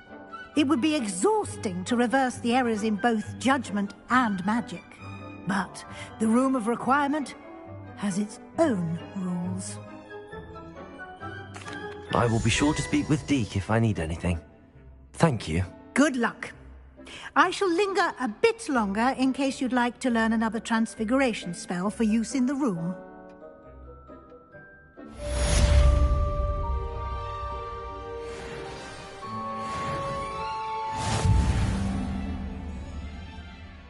S10: It would be exhausting to reverse the errors in both judgment and magic. But the Room of Requirement has its own rules.
S1: I will be sure to speak with Deke if I need anything. Thank you.
S10: Good luck. I shall linger a bit longer in case you'd like to learn another transfiguration spell for use in the room.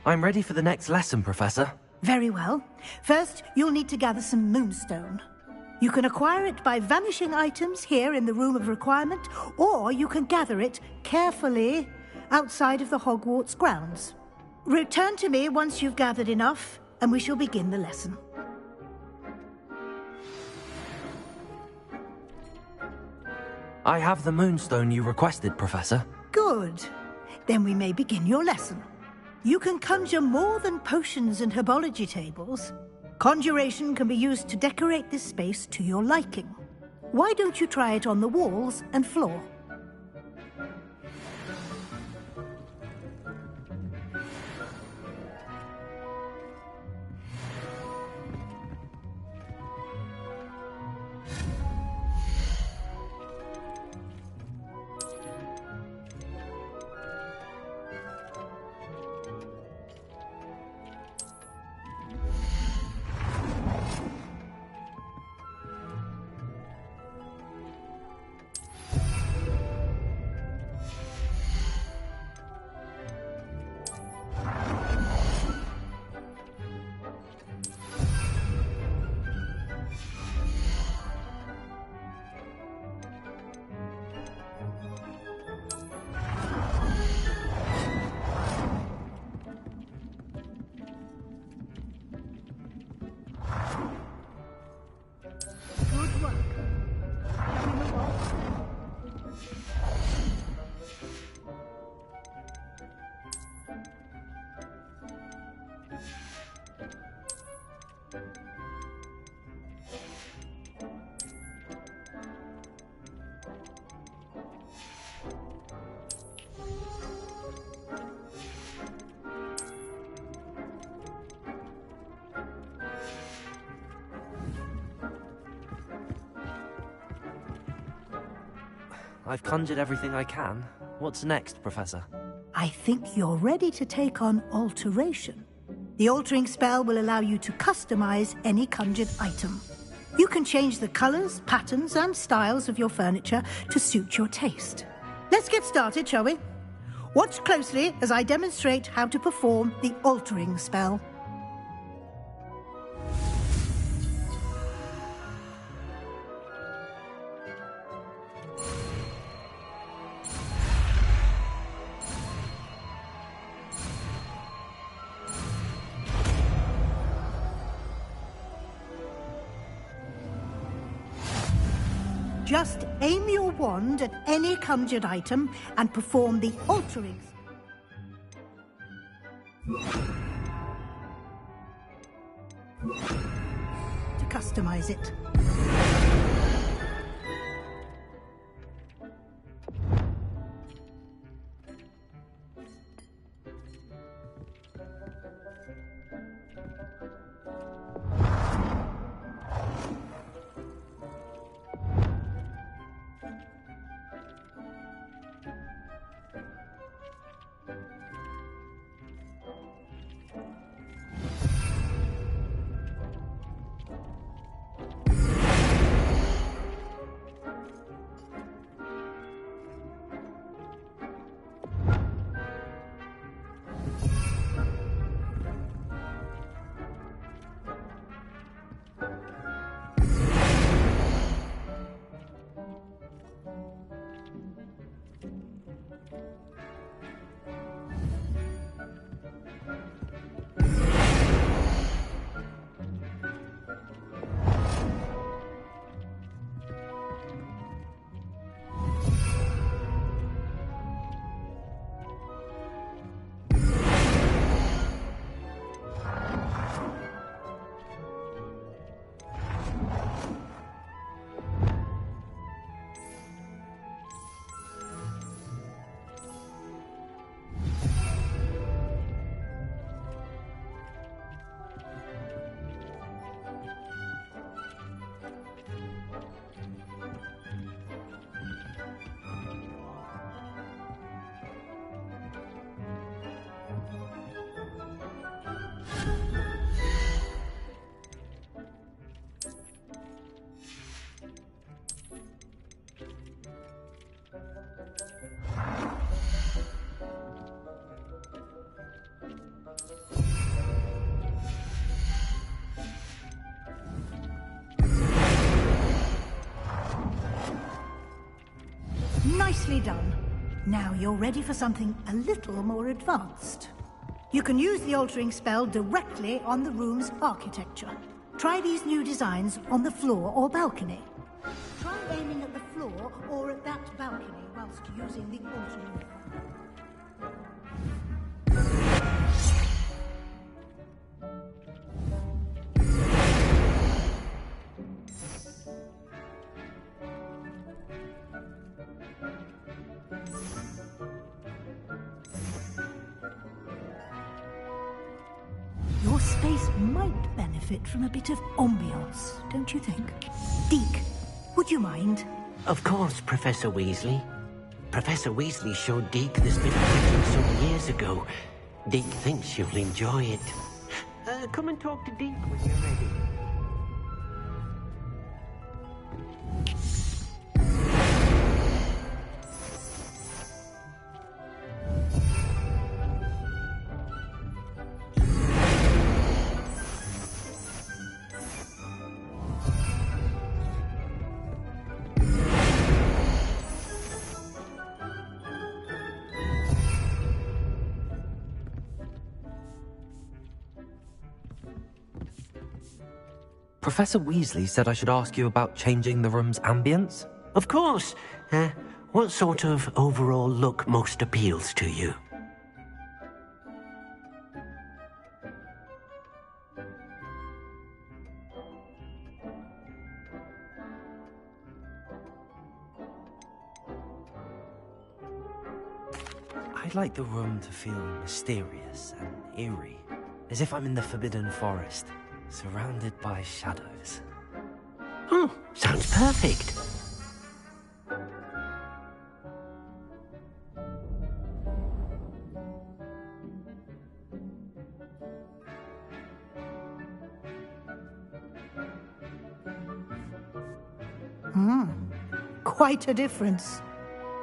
S1: I'm ready for the next lesson, Professor.
S10: Very well. First, you'll need to gather some moonstone. You can acquire it by vanishing items here in the Room of Requirement, or you can gather it carefully outside of the Hogwarts grounds. Return to me once you've gathered enough, and we shall begin the lesson.
S1: I have the moonstone you requested, Professor.
S10: Good. Then we may begin your lesson. You can conjure more than potions and herbology tables. Conjuration can be used to decorate this space to your liking. Why don't you try it on the walls and floor?
S1: I've conjured everything I can. What's next, Professor?
S10: I think you're ready to take on alteration. The altering spell will allow you to customize any conjured item. You can change the colors, patterns, and styles of your furniture to suit your taste. Let's get started, shall we? Watch closely as I demonstrate how to perform the altering spell. Just aim your wand at any conjured item and perform the altering. To customize it. Nicely done. Now you're ready for something a little more advanced. You can use the altering spell directly on the room's architecture. Try these new designs on the floor or balcony. Try aiming at the floor or at that balcony whilst using the altering. Your space might benefit from a bit of ambiance, don't you think? Deke, would you mind?
S2: Of course, Professor Weasley. Professor Weasley showed Deke this bit of writing some years ago. Deke thinks you'll enjoy it. Come and talk to Deke when you're ready.
S1: Professor Weasley said I should ask you about changing the room's ambience?
S2: Of course. What sort of overall look most appeals to you?
S1: I'd like the room to feel mysterious and eerie, as if I'm in the Forbidden Forest, surrounded by shadows.
S2: Oh, sounds perfect.
S10: Quite a difference.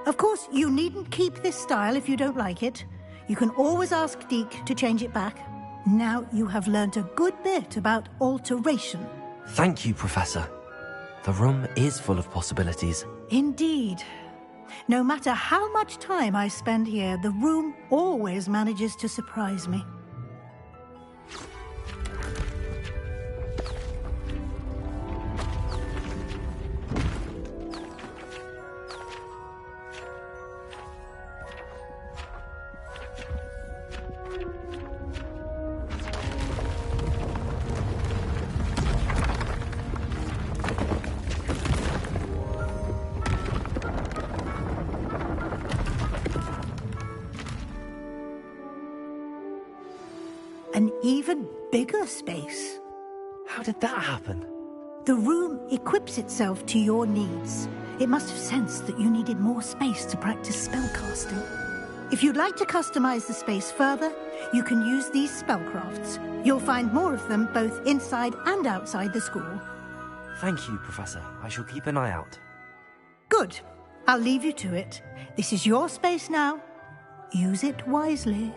S10: Of course, you needn't keep this style if you don't like it. You can always ask Deke to change it back. Now you have learnt a good bit about alteration.
S1: Thank you, Professor. The room is full of possibilities.
S10: Indeed. No matter how much time I spend here, the room always manages to surprise me. An even bigger space.
S1: How did that happen?
S10: The room equips itself to your needs. It must have sensed that you needed more space to practice spellcasting. If you'd like to customize the space further, you can use these spellcrafts. You'll find more of them both inside and outside the school.
S1: Thank you, Professor. I shall keep an eye out.
S10: Good. I'll leave you to it. This is your space now. Use it wisely.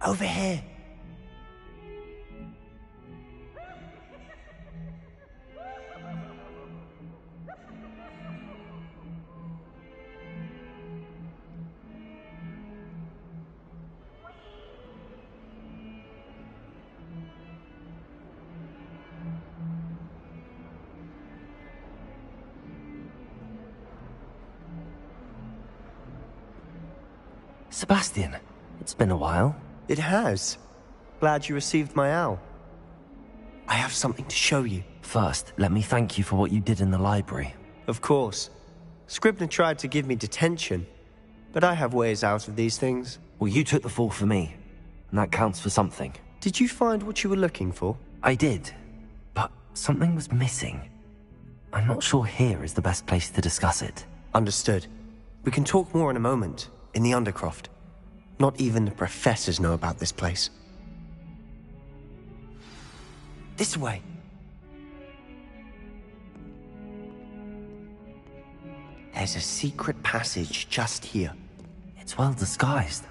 S5: Over here.
S1: Sebastian, it's been a while.
S5: It has. Glad you received my owl. I have something to show you.
S1: First, let me thank you for what you did in the library.
S5: Of course. Scribner tried to give me detention, but I have ways out of these things.
S1: Well, you took the fall for me, and that counts for something.
S5: Did you find what you were looking for?
S1: I did, but something was missing. I'm not sure here is the best place to discuss it.
S5: Understood. We can talk more in a moment, in the Undercroft. Not even the professors know about this place. This way. There's a secret passage just here.
S1: It's well disguised.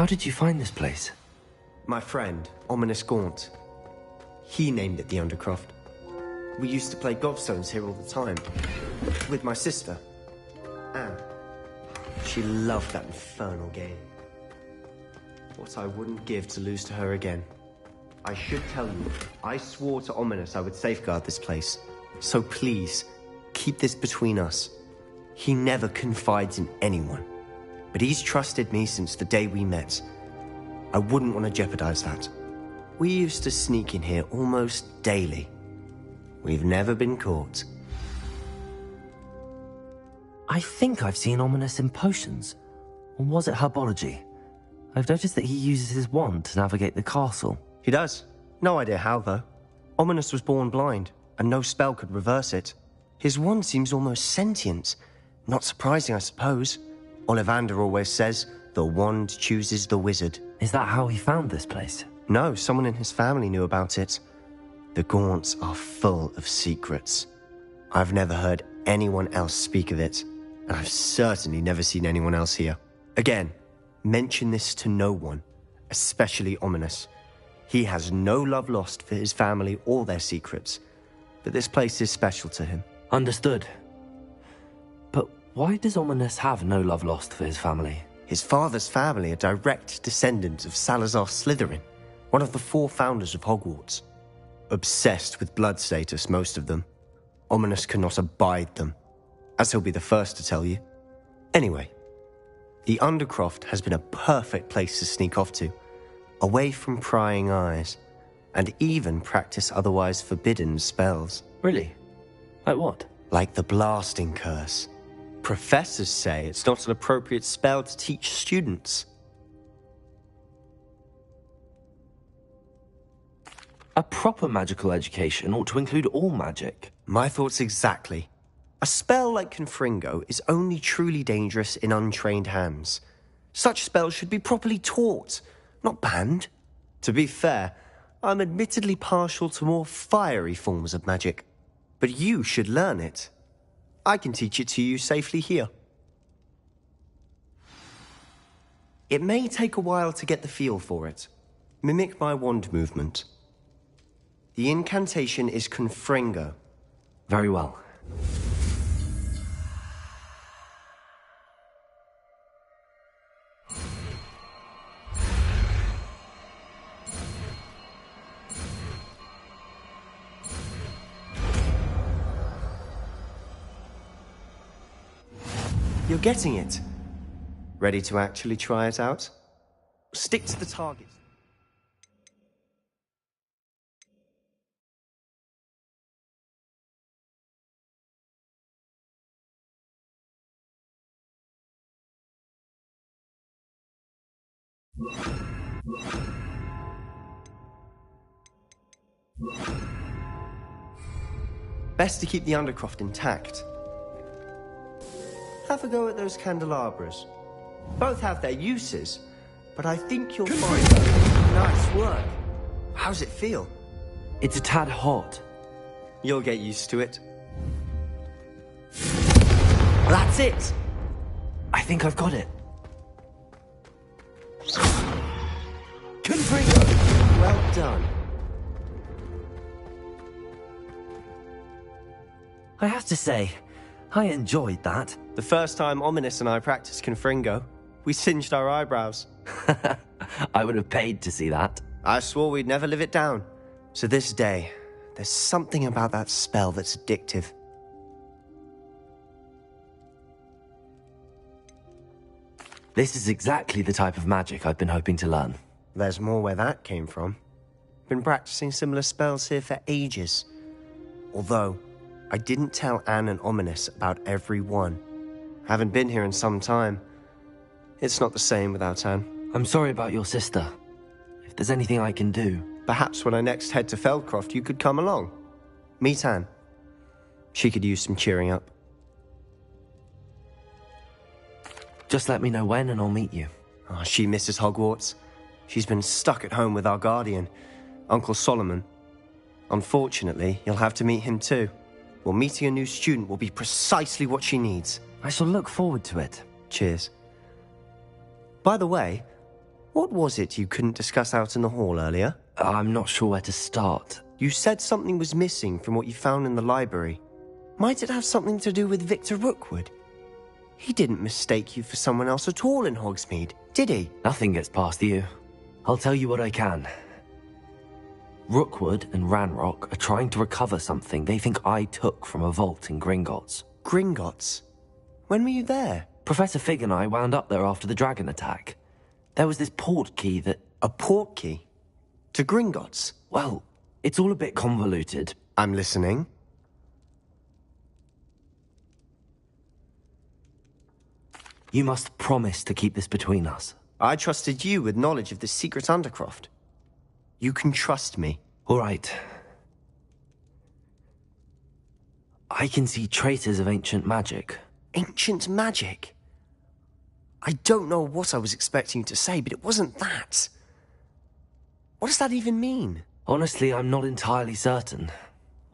S1: How did you find this place?
S5: My friend, Ominous Gaunt. He named it the Undercroft. We used to play gobstones here all the time. With my sister, Anne. She loved that infernal game. What I wouldn't give to lose to her again. I should tell you, I swore to Ominous I would safeguard this place. So please, keep this between us. He never confides in anyone. but he's trusted me since the day we met. I wouldn't want to jeopardize that. We used to sneak in here almost daily. We've never been caught.
S1: I think I've seen Ominous in potions. Or was it herbology? I've noticed that he uses his wand to navigate the castle.
S5: He does. No idea how, though. Ominous was born blind, and no spell could reverse it. His wand seems almost sentient. Not surprising, I suppose. Ollivander always says, the wand chooses the wizard.
S1: Is that how he found this place?
S5: No, someone in his family knew about it. The Gaunts are full of secrets. I've never heard anyone else speak of it, and I've certainly never seen anyone else here. Again, mention this to no one, especially Ominous. He has no love lost for his family or their secrets, but this place is special to him.
S1: Understood. But why does Ominous have no love lost for his family?
S5: His father's family are direct descendants of Salazar Slytherin, one of the 4 founders of Hogwarts. Obsessed with blood status, most of them. Ominous cannot abide them, as he'll be the first to tell you. Anyway, the Undercroft has been a perfect place to sneak off to, away from prying eyes, and even practice otherwise forbidden spells.
S1: Really? Like what?
S5: Like the blasting curse. Professors say it's not an appropriate spell to teach students.
S1: A proper magical education ought to include all magic.
S5: My thoughts exactly. A spell like Confringo is only truly dangerous in untrained hands. Such spells should be properly taught, not banned. To be fair, I'm admittedly partial to more fiery forms of magic, but you should learn it. I can teach it to you safely here. It may take a while to get the feel for it. Mimic my wand movement. The incantation is Confringo.
S1: Very well.
S5: You're getting it. Ready to actually try it out? Stick to the target. Best to keep the Undercroft intact. Have a go at those candelabras. Both have their uses, but I think you'll find... Nice work. How's it feel?
S1: It's a tad hot.
S5: You'll get used to it. That's it!
S1: I think I've got it.
S5: Confringo! Well done.
S1: I have to say, I enjoyed that.
S5: The first time Ominous and I practiced Confringo, we singed our eyebrows.
S1: I would have paid to see that.
S5: I swore we'd never live it down. To this day, there's something about that spell that's addictive.
S1: This is exactly the type of magic I've been hoping to learn.
S5: There's more where that came from. Been practicing similar spells here for ages. Although, I didn't tell Anne and Ominous about every one. Haven't been here in some time. It's not the same without Anne.
S1: I'm sorry about your sister. If there's anything I can do...
S5: Perhaps when I next head to Feldcroft, you could come along. Meet Anne. She could use some cheering up.
S1: Just let me know when and I'll meet you.
S5: Oh, she misses Hogwarts. She's been stuck at home with our guardian, Uncle Solomon. Unfortunately, you'll have to meet him too. Well, meeting a new student will be precisely what she needs.
S1: I shall look forward to it.
S5: Cheers. By the way, what was it you couldn't discuss out in the hall earlier?
S1: I'm not sure where to start.
S5: You said something was missing from what you found in the library. Might it have something to do with Victor Rookwood? He didn't mistake you for someone else at all in Hogsmeade, did he?
S1: Nothing gets past you. I'll tell you what I can. Rookwood and Ranrock are trying to recover something they think I took from a vault in Gringotts.
S5: Gringotts? When were you there?
S1: Professor Fig and I wound up there after the dragon attack. There was this port key that...
S5: A port key? To Gringotts?
S1: Well, it's all a bit convoluted.
S5: I'm listening.
S1: You must promise to keep this between us.
S5: I trusted you with knowledge of this secret undercroft. You can trust me.
S1: All right. I can see traces of ancient magic.
S5: Ancient magic? I don't know what I was expecting you to say, but it wasn't that. What does that even mean?
S1: Honestly, I'm not entirely certain.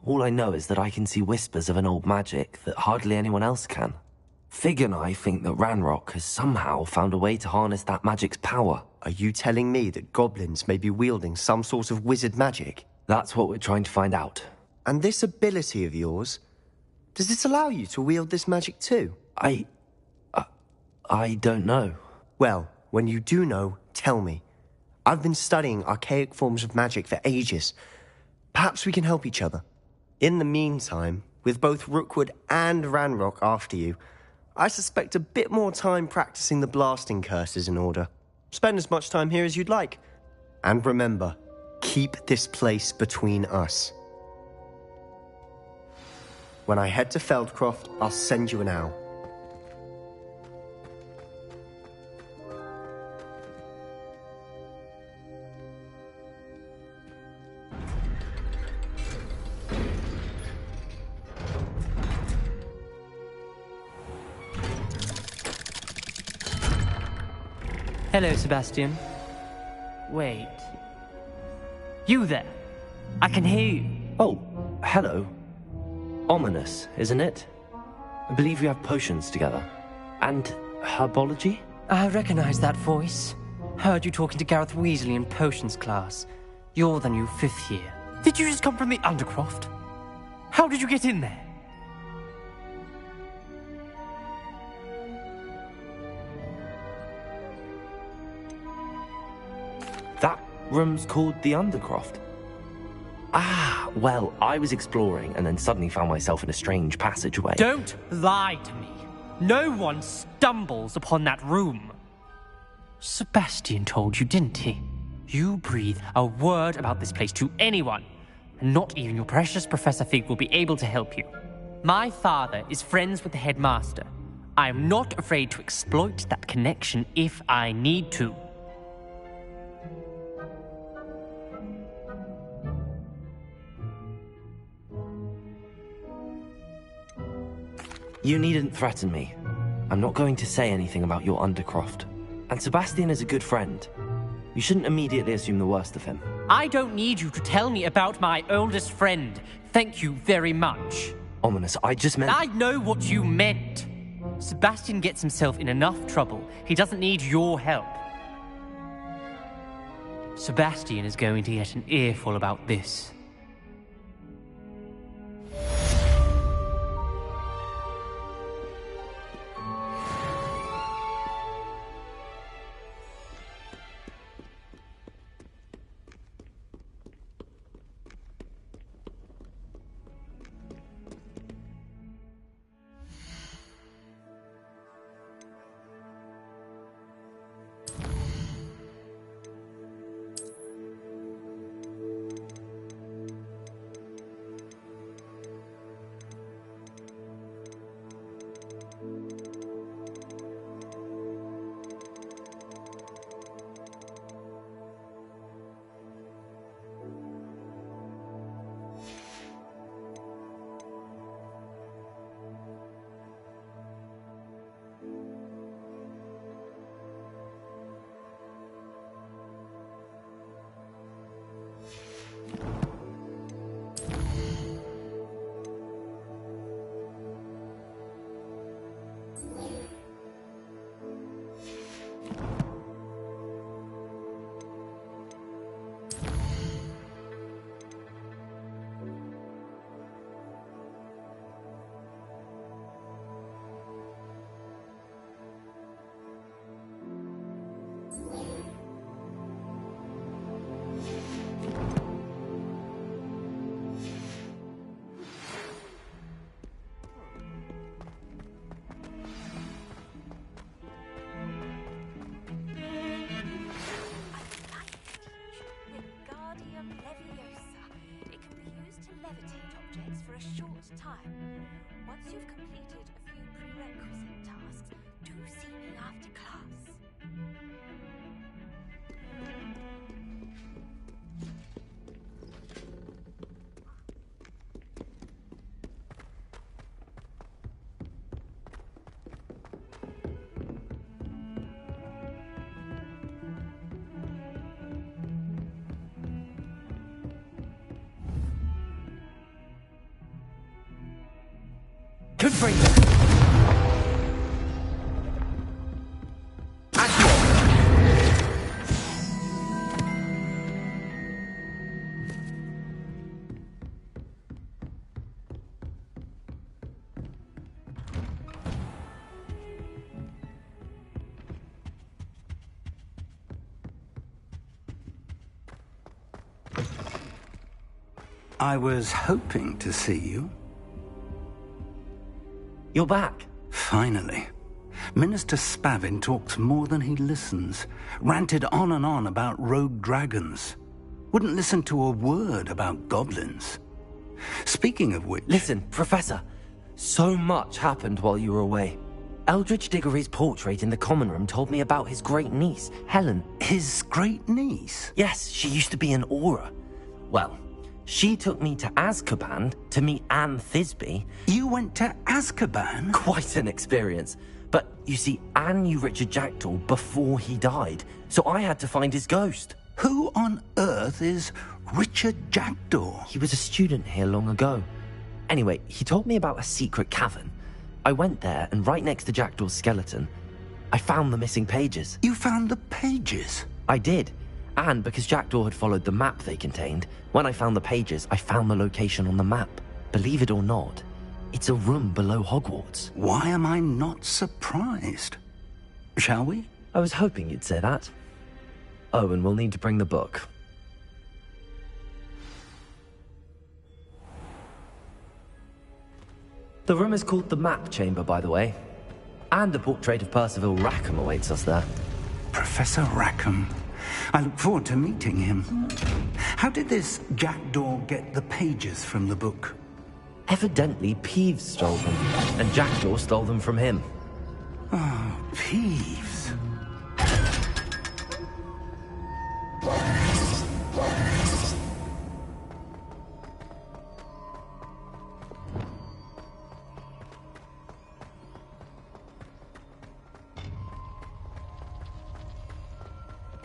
S1: All I know is that I can see whispers of an old magic that hardly anyone else can. Fig and I think that Ranrock has somehow found a way to harness that magic's power.
S5: Are you telling me that goblins may be wielding some sort of wizard magic?
S1: That's what we're trying to find out.
S5: And this ability of yours, does it allow you to wield this magic too?
S1: I don't know.
S5: Well, when you do know, tell me. I've been studying archaic forms of magic for ages. Perhaps we can help each other. In the meantime, with both Rookwood and Ranrock after you, I suspect a bit more time practicing the blasting curse is in order. Spend as much time here as you'd like. And remember, keep this place between us. When I head to Feldcroft, I'll send you an owl.
S8: Hello, Sebastian. Wait. You there? I can hear you.
S1: Oh, hello. Ominous, isn't it? I believe we have potions together. And herbology?
S8: I recognize that voice. Heard you talking to Gareth Weasley in potions class. You're the new 5th year. Did you just come from the Undercroft? How did you get in there?
S1: That room's called the Undercroft. Ah, well, I was exploring and then suddenly found myself in a strange passageway.
S8: Don't lie to me. No one stumbles upon that room. Sebastian told you, didn't he? You breathe a word about this place to anyone, and not even your precious Professor Fig will be able to help you. My father is friends with the headmaster. I am not afraid to exploit that connection if I need to.
S1: You needn't threaten me. I'm not going to say anything about your Undercroft. And Sebastian is a good friend. You shouldn't immediately assume the worst of him.
S8: I don't need you to tell me about my oldest friend. Thank you very much.
S1: Ominous, I just meant...
S8: I know what you meant. Sebastian gets himself in enough trouble. He doesn't need your help. Sebastian is going to get an earful about this.
S12: time. Once you've completed a few prerequisite tasks, do see me after class.
S1: Could bring
S4: I was hoping to see you.
S1: You're back.
S4: Finally. Minister Spavin talks more than he listens. Ranted on and on about rogue dragons. Wouldn't listen to a word about goblins. Speaking of which...
S1: Listen, Professor. So much happened while you were away. Eldridge Diggory's portrait in the common room told me about his great niece, Helen.
S4: His great niece?
S1: Yes, she used to be an Auror. Well, she took me to Azkaban to meet Anne Thisbe.
S4: You went to Azkaban?
S1: Quite an experience. But you see, Anne knew Richard Jackdaw before he died, so I had to find his ghost.
S4: Who on earth is Richard Jackdaw?
S1: He was a student here long ago. Anyway, he told me about a secret cavern. I went there, and right next to Jackdaw's skeleton, I found the missing pages.
S4: You found the pages?
S1: I did. And because Jackdaw had followed the map they contained, when I found the pages, I found the location on the map. Believe it or not, it's a room below Hogwarts.
S4: Why am I not surprised? Shall we?
S1: I was hoping you'd say that. Oh, and we'll need to bring the book. The room is called the Map Chamber, by the way. And a portrait of Percival Rackham awaits us there.
S4: Professor Rackham. I look forward to meeting him. How did this Jackdaw get the pages from the book?
S1: Evidently, Peeves stole them, and Jackdaw stole them from him.
S4: Oh, Peeves.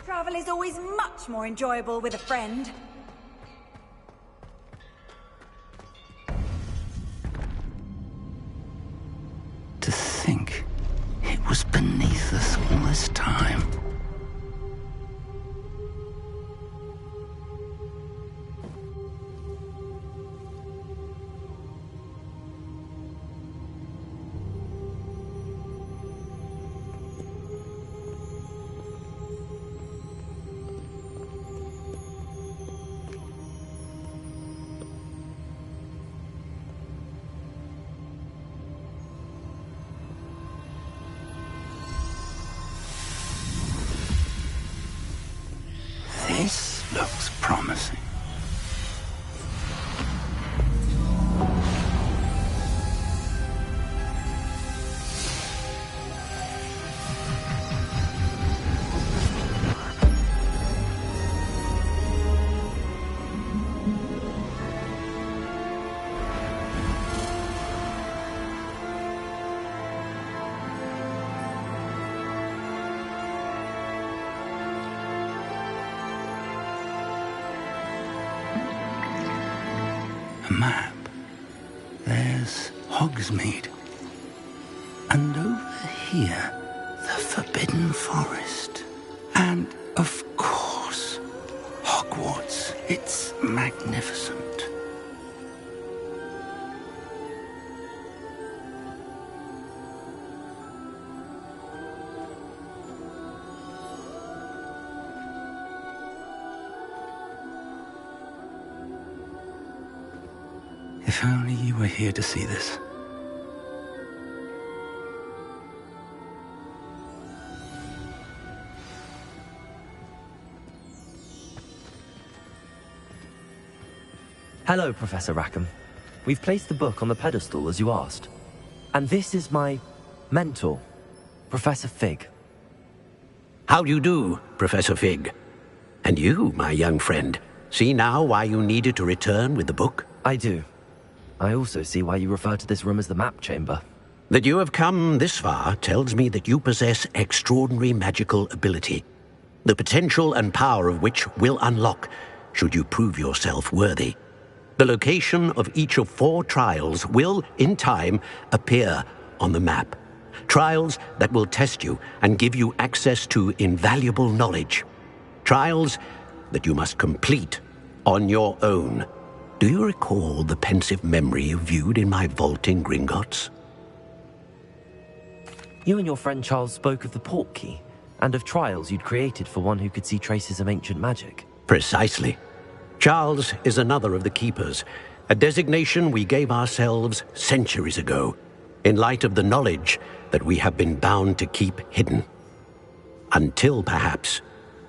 S22: Travel is always much more enjoyable with a friend.
S4: To think it was beneath us all this time. This looks promising. A map. There's Hogsmeade. And over here, the Forbidden Forest. And, of course, Hogwarts. It's magnificent. If only you were here to see this.
S1: Hello, Professor Rackham. We've placed the book on the pedestal as you asked. And this is my mentor, Professor Fig.
S2: How do you do, Professor Fig? And you, my young friend, see now why you needed to return with the book?
S1: I do. I also see why you refer to this room as the map chamber.
S2: That you have come this far tells me that you possess extraordinary magical ability, the potential and power of which will unlock should you prove yourself worthy. The location of each of 4 trials will, in time, appear on the map. Trials that will test you and give you access to invaluable knowledge. Trials that you must complete on your own. Do you recall the pensive memory you viewed in my vault in Gringotts?
S1: You and your friend Charles spoke of the port key, and of trials you'd created for one who could see traces of ancient magic.
S2: Precisely. Charles is another of the Keepers, a designation we gave ourselves centuries ago, in light of the knowledge that we have been bound to keep hidden. Until, perhaps,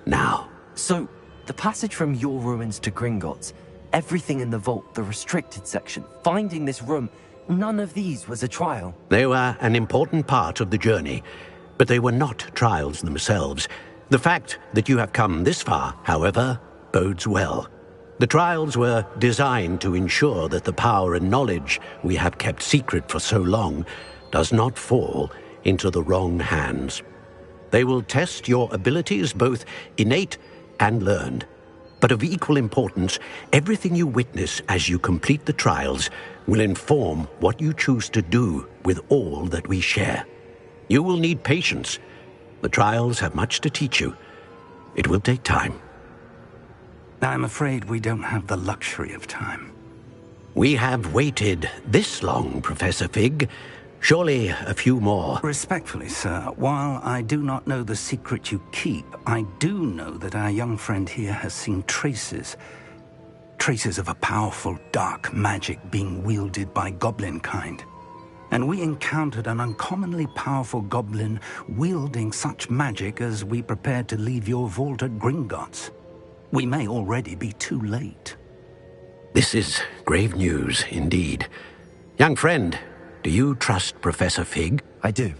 S2: now.
S1: So, the passage from your ruins to Gringotts, everything in the vault, the restricted section, finding this room, none of these was a trial.
S2: They were an important part of the journey, but they were not trials themselves. The fact that you have come this far, however, bodes well. The trials were designed to ensure that the power and knowledge we have kept secret for so long does not fall into the wrong hands. They will test your abilities, both innate and learned. But of equal importance, everything you witness as you complete the trials will inform what you choose to do with all that we share. You will need patience. The trials have much to teach you. It will take time.
S4: I'm afraid we don't have the luxury of time.
S2: We have waited this long, Professor Fig. Surely a few more.
S4: Respectfully, sir, while I do not know the secret you keep, I do know that our young friend here has seen traces of a powerful dark magic being wielded by goblin kind. And we encountered an uncommonly powerful goblin wielding such magic as we prepared to leave your vault at Gringotts. We may already be too late.
S2: This is grave news indeed. Young friend, do you trust Professor Fig?
S1: I do.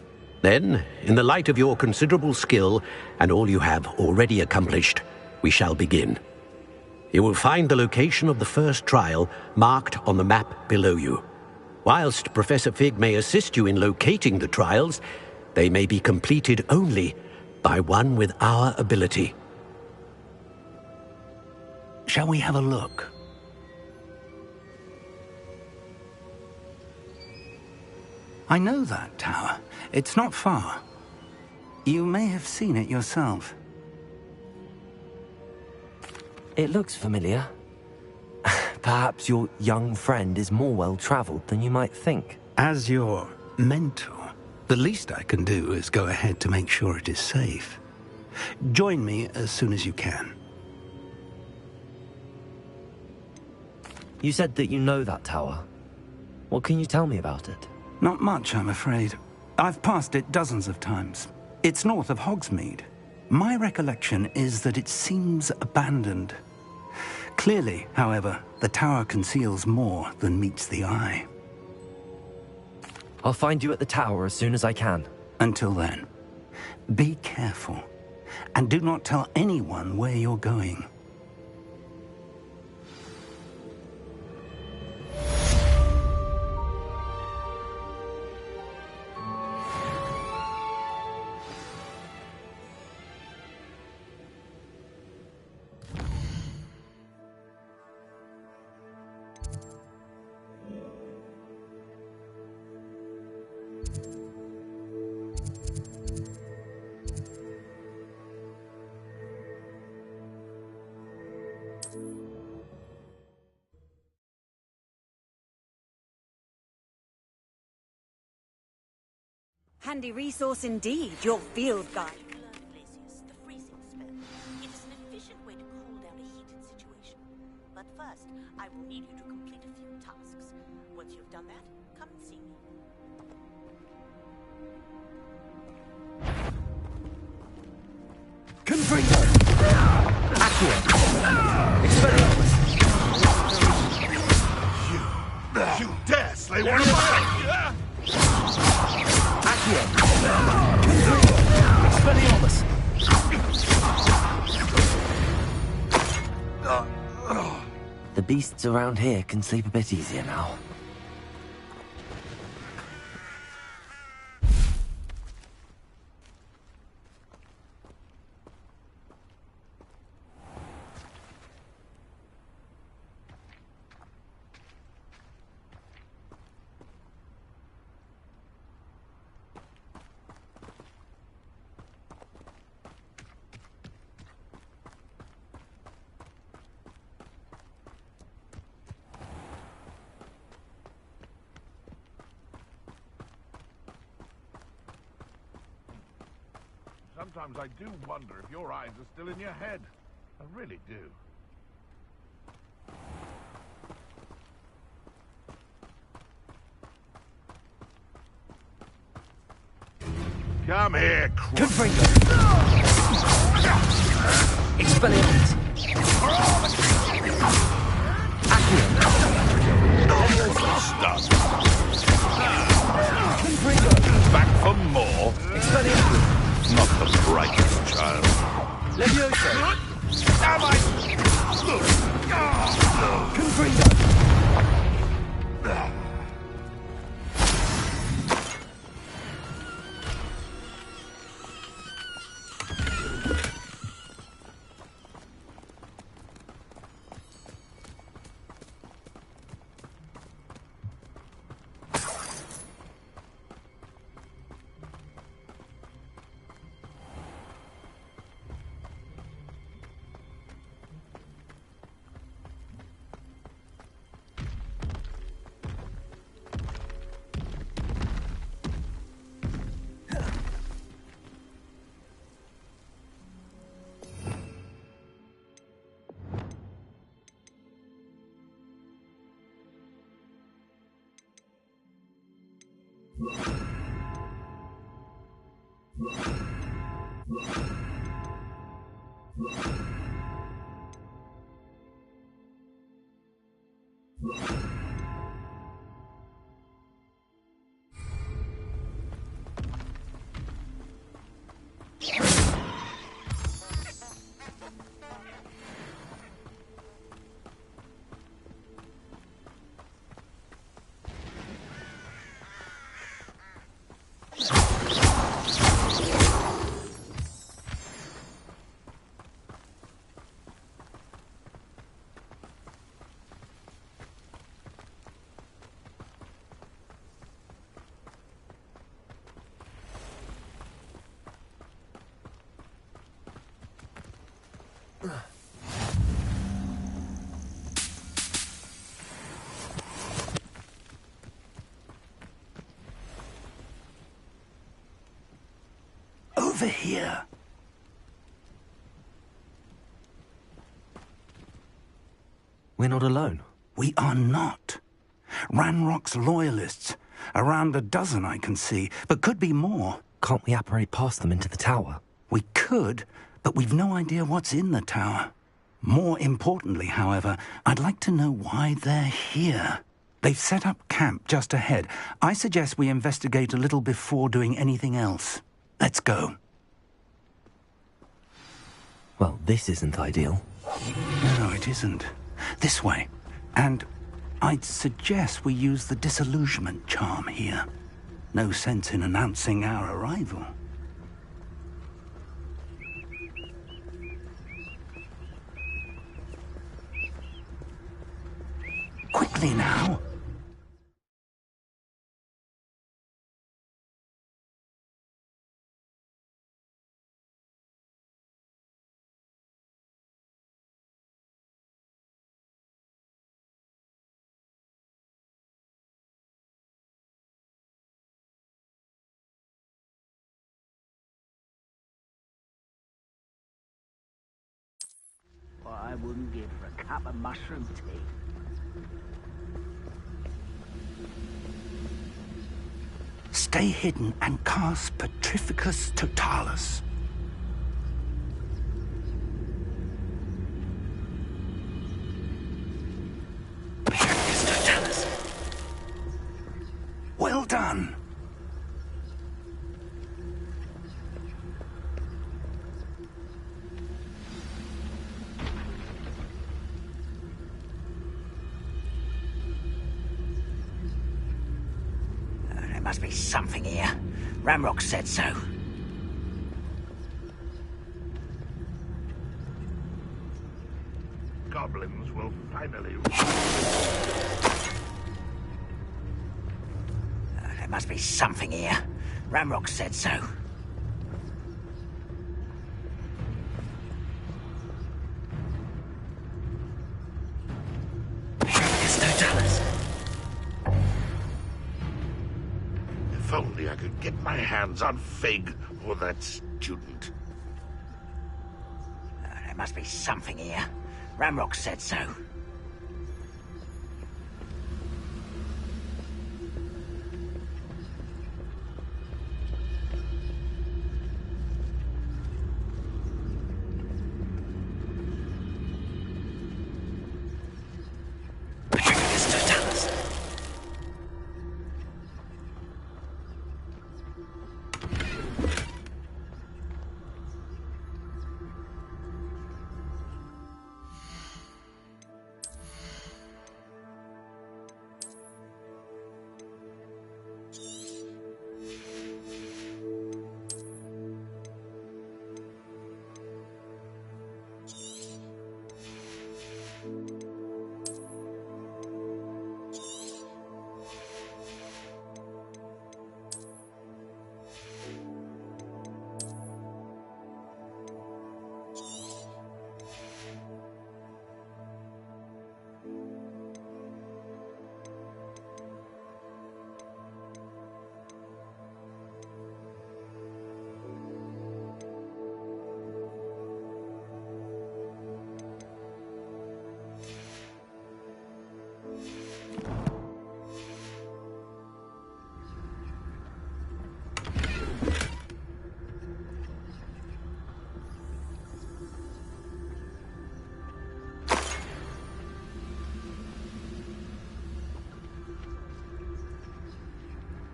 S2: Then, in the light of your considerable skill and all you have already accomplished, we shall begin. You will find the location of the first trial marked on the map below you. Whilst Professor Fig may assist you in locating the trials, they may be completed only by one with our ability.
S4: Shall we have a look? I know that tower. It's not far. You may have seen it yourself.
S1: It looks familiar. Perhaps your young friend is more well-traveled than you might think.
S4: As your mentor, the least I can do is go ahead to make sure it is safe. Join me as soon as you can.
S1: You said that you know that tower. What can you tell me about it?
S4: Not much, I'm afraid. I've passed it dozens of times. It's north of Hogsmeade. My recollection is that it seems abandoned. Clearly, however, the tower conceals more than meets the eye.
S1: I'll find you at the tower as soon as I can.
S4: Until then, be careful, and do not tell anyone where you're going.
S22: Handy resource indeed, your field guide.
S7: The freezing spell. It is an efficient way to cool down a heated situation. But first, I will need you to complete a few tasks. Once you've done that, come and see me.
S11: Confringo! Acqua! Expelliarmus! You!
S3: they want to back!
S1: Accio! Expelliarmus! The beasts around here can sleep a bit easier now.
S3: Sometimes I do wonder if your eyes are still in your head. I really do. Come here,
S1: Confringo! Expelliarmus! Accio!
S3: Stuff.
S1: Confringo!
S3: Back for more?
S1: Expelliarmus!
S3: Not the brightest child.
S1: Levioso!
S3: Am I?
S1: Confringo!
S4: Over here.
S1: We're not alone.
S4: We are not. Ranrock's loyalists. Around a dozen I can see, but could be more.
S1: Can't we apparate past them into the tower?
S4: We could, but we've no idea what's in the tower. More importantly, however, I'd like to know why they're here. They've set up camp just ahead. I suggest we investigate a little before doing anything else. Let's go.
S1: Well, this isn't ideal.
S4: No, it isn't. This way. And I'd suggest we use the disillusionment charm here. No sense in announcing our arrival. Quickly now.
S13: What I wouldn't give for a cup of mushroom tea.
S4: Stay hidden and cast Petrificus Totalis. Petrificus Totalis.
S13: must be something here. Ramrock said so.
S3: Goblins will finally...
S13: There must be something here. Ramrock said so.
S3: If only I could get my hands on Fig or that student.
S13: There must be something here. Ramrock said so.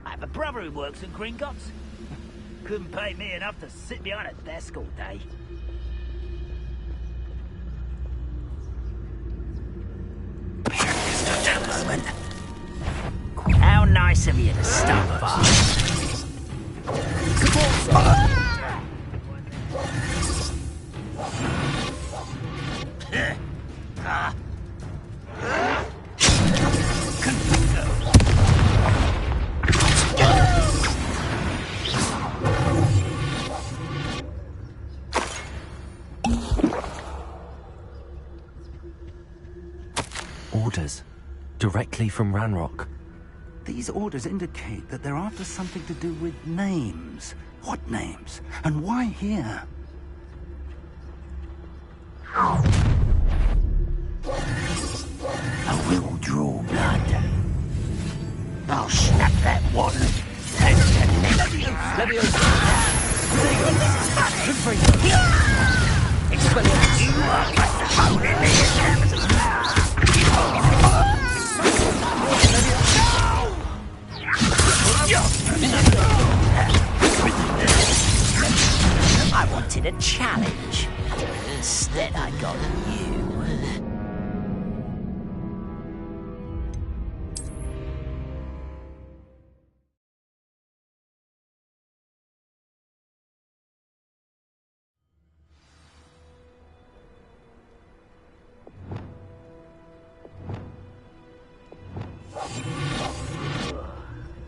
S13: I have a brother who works in Gringotts. Couldn't pay me enough to sit behind a desk all day. Just a moment. How nice of you to stop by.
S1: Orders. Directly from Ranrock.
S4: These orders indicate that they're after something to do with names. What names? And why here?
S13: I will draw blood. I'll snap that one. I wanted a challenge. Instead, I got you.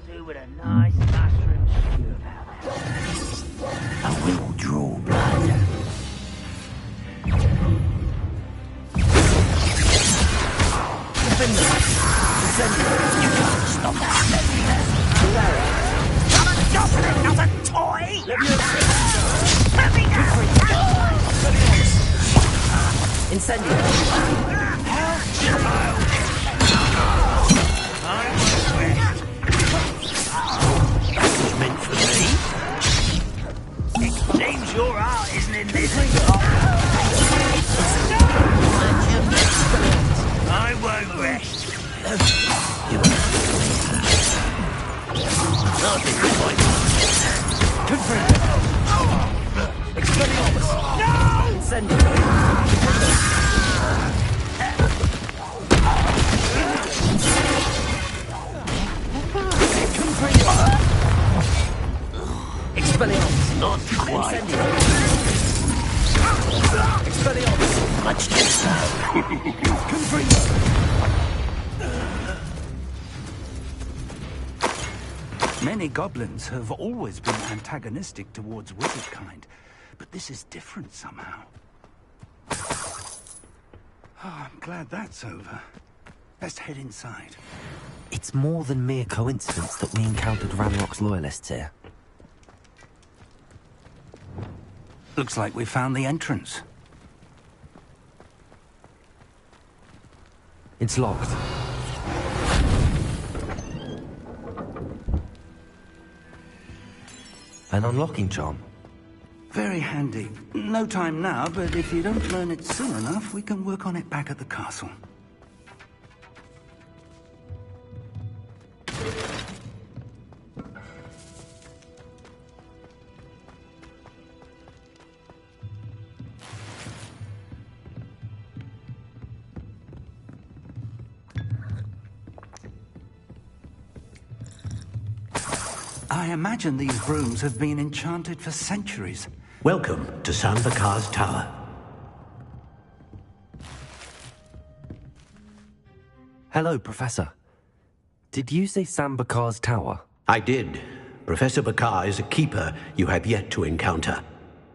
S13: Do with a nice mushroom stew about that. I will draw blood. You can't stop that. I'm a goblin, not a toy! Let me go! Incendio. Meant for me. It seems your art isn't in this. I won't rest. No!
S4: Expelliarmus!
S19: Much too
S4: Many goblins have always been antagonistic towards wizard kind, but this is different somehow. I'm glad that's over. Let's head inside.
S1: It's more than mere coincidence that we encountered Ranrock's loyalists here.
S4: Looks like we found the entrance.
S1: It's locked. An unlocking charm.
S4: Very handy. No time now, but if you don't learn it soon enough, we can work on it back at the castle. I imagine these rooms have been enchanted for centuries.
S2: Welcome to Samvakar's Tower.
S1: Hello, Professor. Did you say Samvakar's Tower?
S2: I did. Professor Bakar is a keeper you have yet to encounter.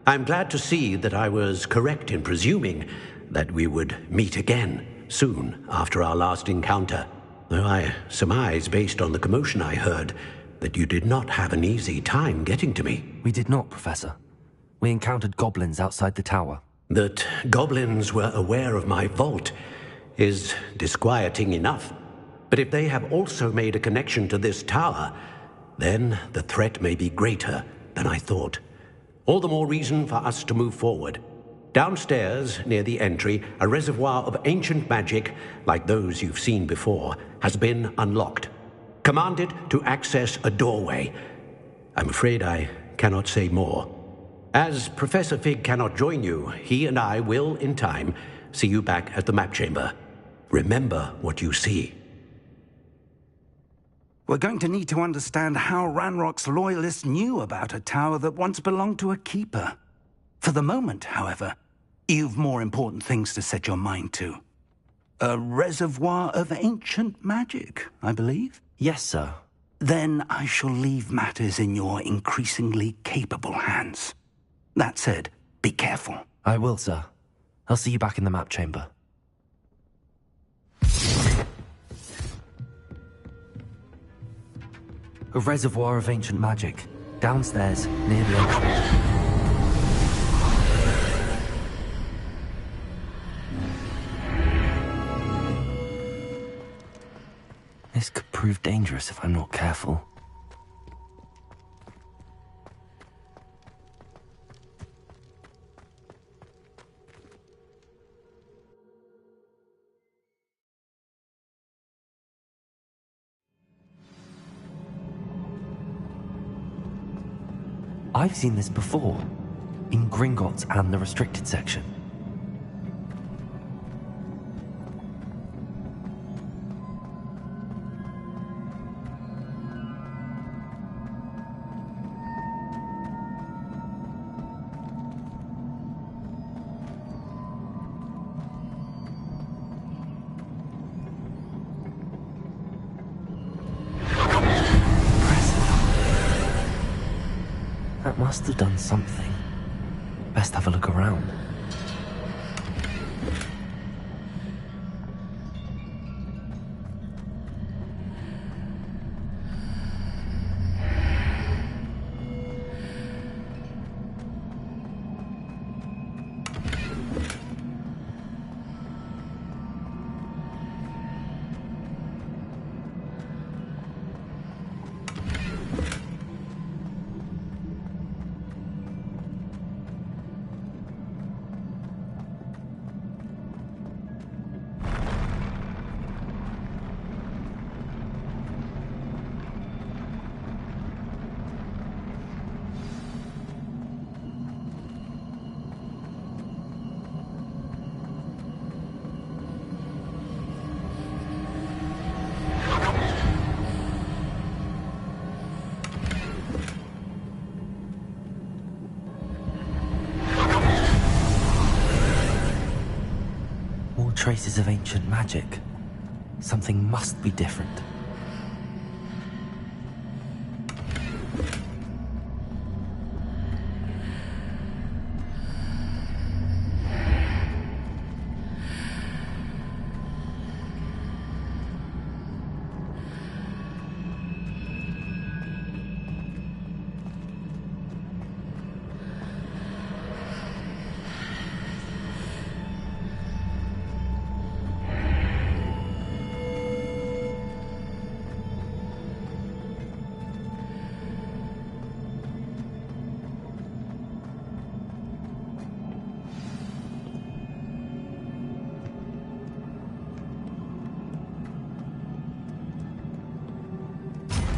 S2: I'm glad to see that I was correct in presuming that we would meet again soon after our last encounter, though I surmise, based on the commotion I heard, that you did not have an easy time getting to me.
S1: We did not, Professor. We encountered goblins outside the tower.
S2: That goblins were aware of my vault is disquieting enough. But if they have also made a connection to this tower, then the threat may be greater than I thought. All the more reason for us to move forward. Downstairs, near the entry, a reservoir of ancient magic, like those you've seen before, has been unlocked. Commanded to access a doorway. I'm afraid I cannot say more. As Professor Fig cannot join you, he and I will, in time, see you back at the map chamber. Remember what you see.
S4: We're going to need to understand how Ranrock's loyalists knew about a tower that once belonged to a keeper. For the moment, however, you've more important things to set your mind to. A reservoir of ancient magic, I believe?
S1: Yes, sir.
S4: Then I shall leave matters in your increasingly capable hands. That said, be careful.
S1: I will, sir. I'll see you back in the map chamber. A reservoir of ancient magic. Downstairs, near the entrance. This could prove dangerous if I'm not careful. I've seen this before, in Gringotts and the restricted section. That must have done something. Best have a look around. traces of ancient magic. Something must be different.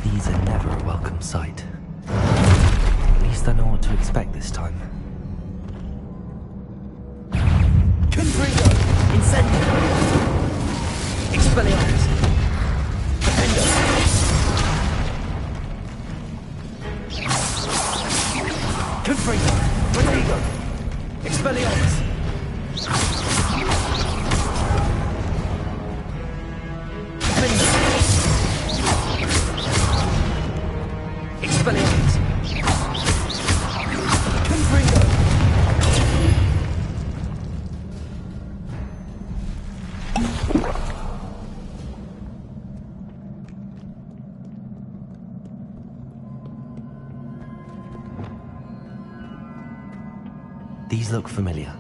S1: These are never a welcome sight. At least I know what to expect this time.
S6: Confringo! Incendio! Expelliarmus! Defendo! Confringo! Rodrigo! Expelliarmus! Defendo! Expelliarmus! Confringo!
S1: These look familiar.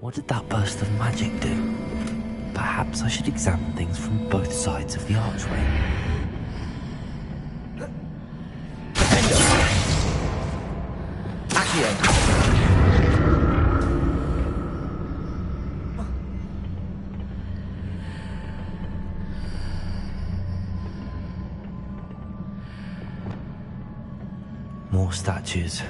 S1: What did that burst of magic do? Perhaps I should examine things from both sides of the archway. More statues.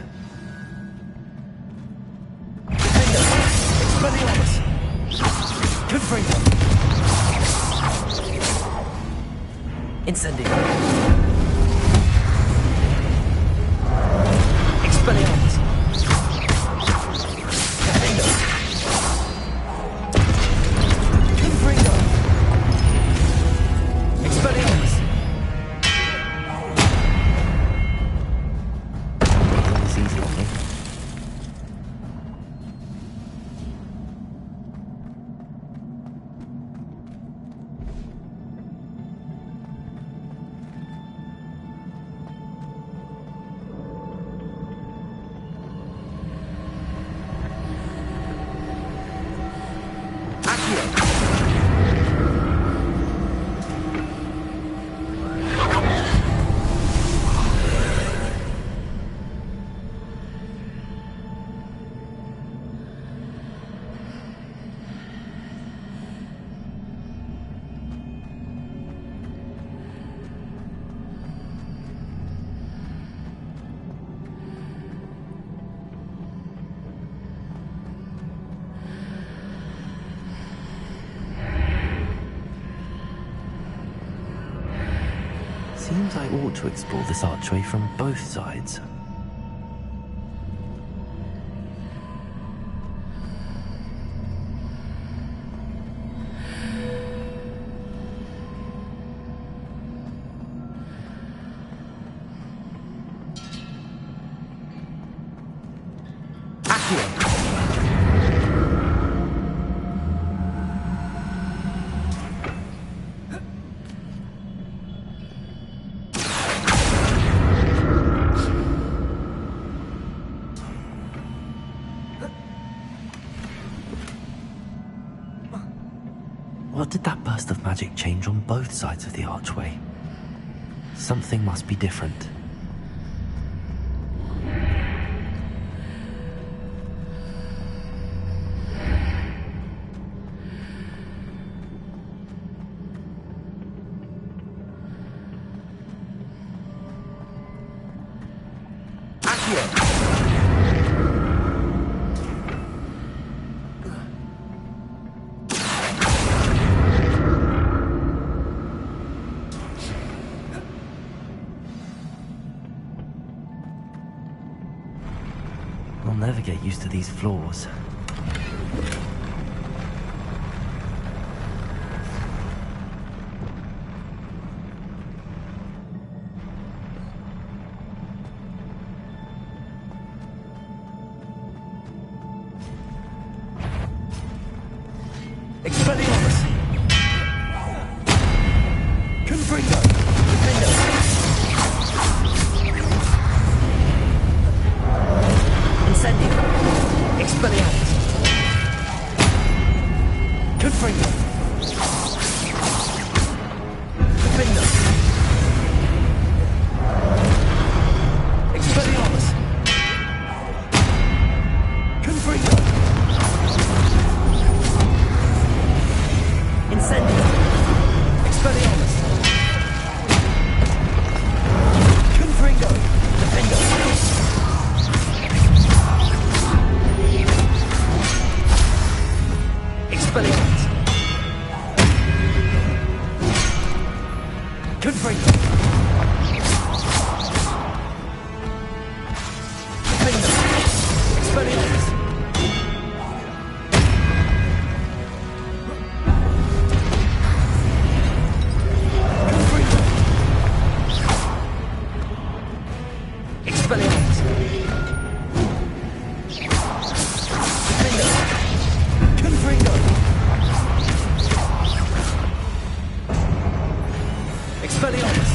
S6: Incendio! Expelliarmus! Defendo! Confringo! Expelliarmus!
S1: This easy on me. Seems I ought to explore this archway from both sides. What did that burst of magic change on both sides of the archway? Something must be different. I'll never get used to these floors.
S6: Expelliarmus! Confringo! Defendo! Incendio! Expelliarmus! Confringo! Defendo! Expelliarmus! Confringo! Incendio! Expelliarmus! Confringo! Defendo! Expelliarmus! Confringo! Defendo! Expelliarmus! Expelliarmus! Defendo! Confringo! Expelliarmus!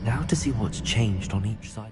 S1: Now to see what's changed on each side.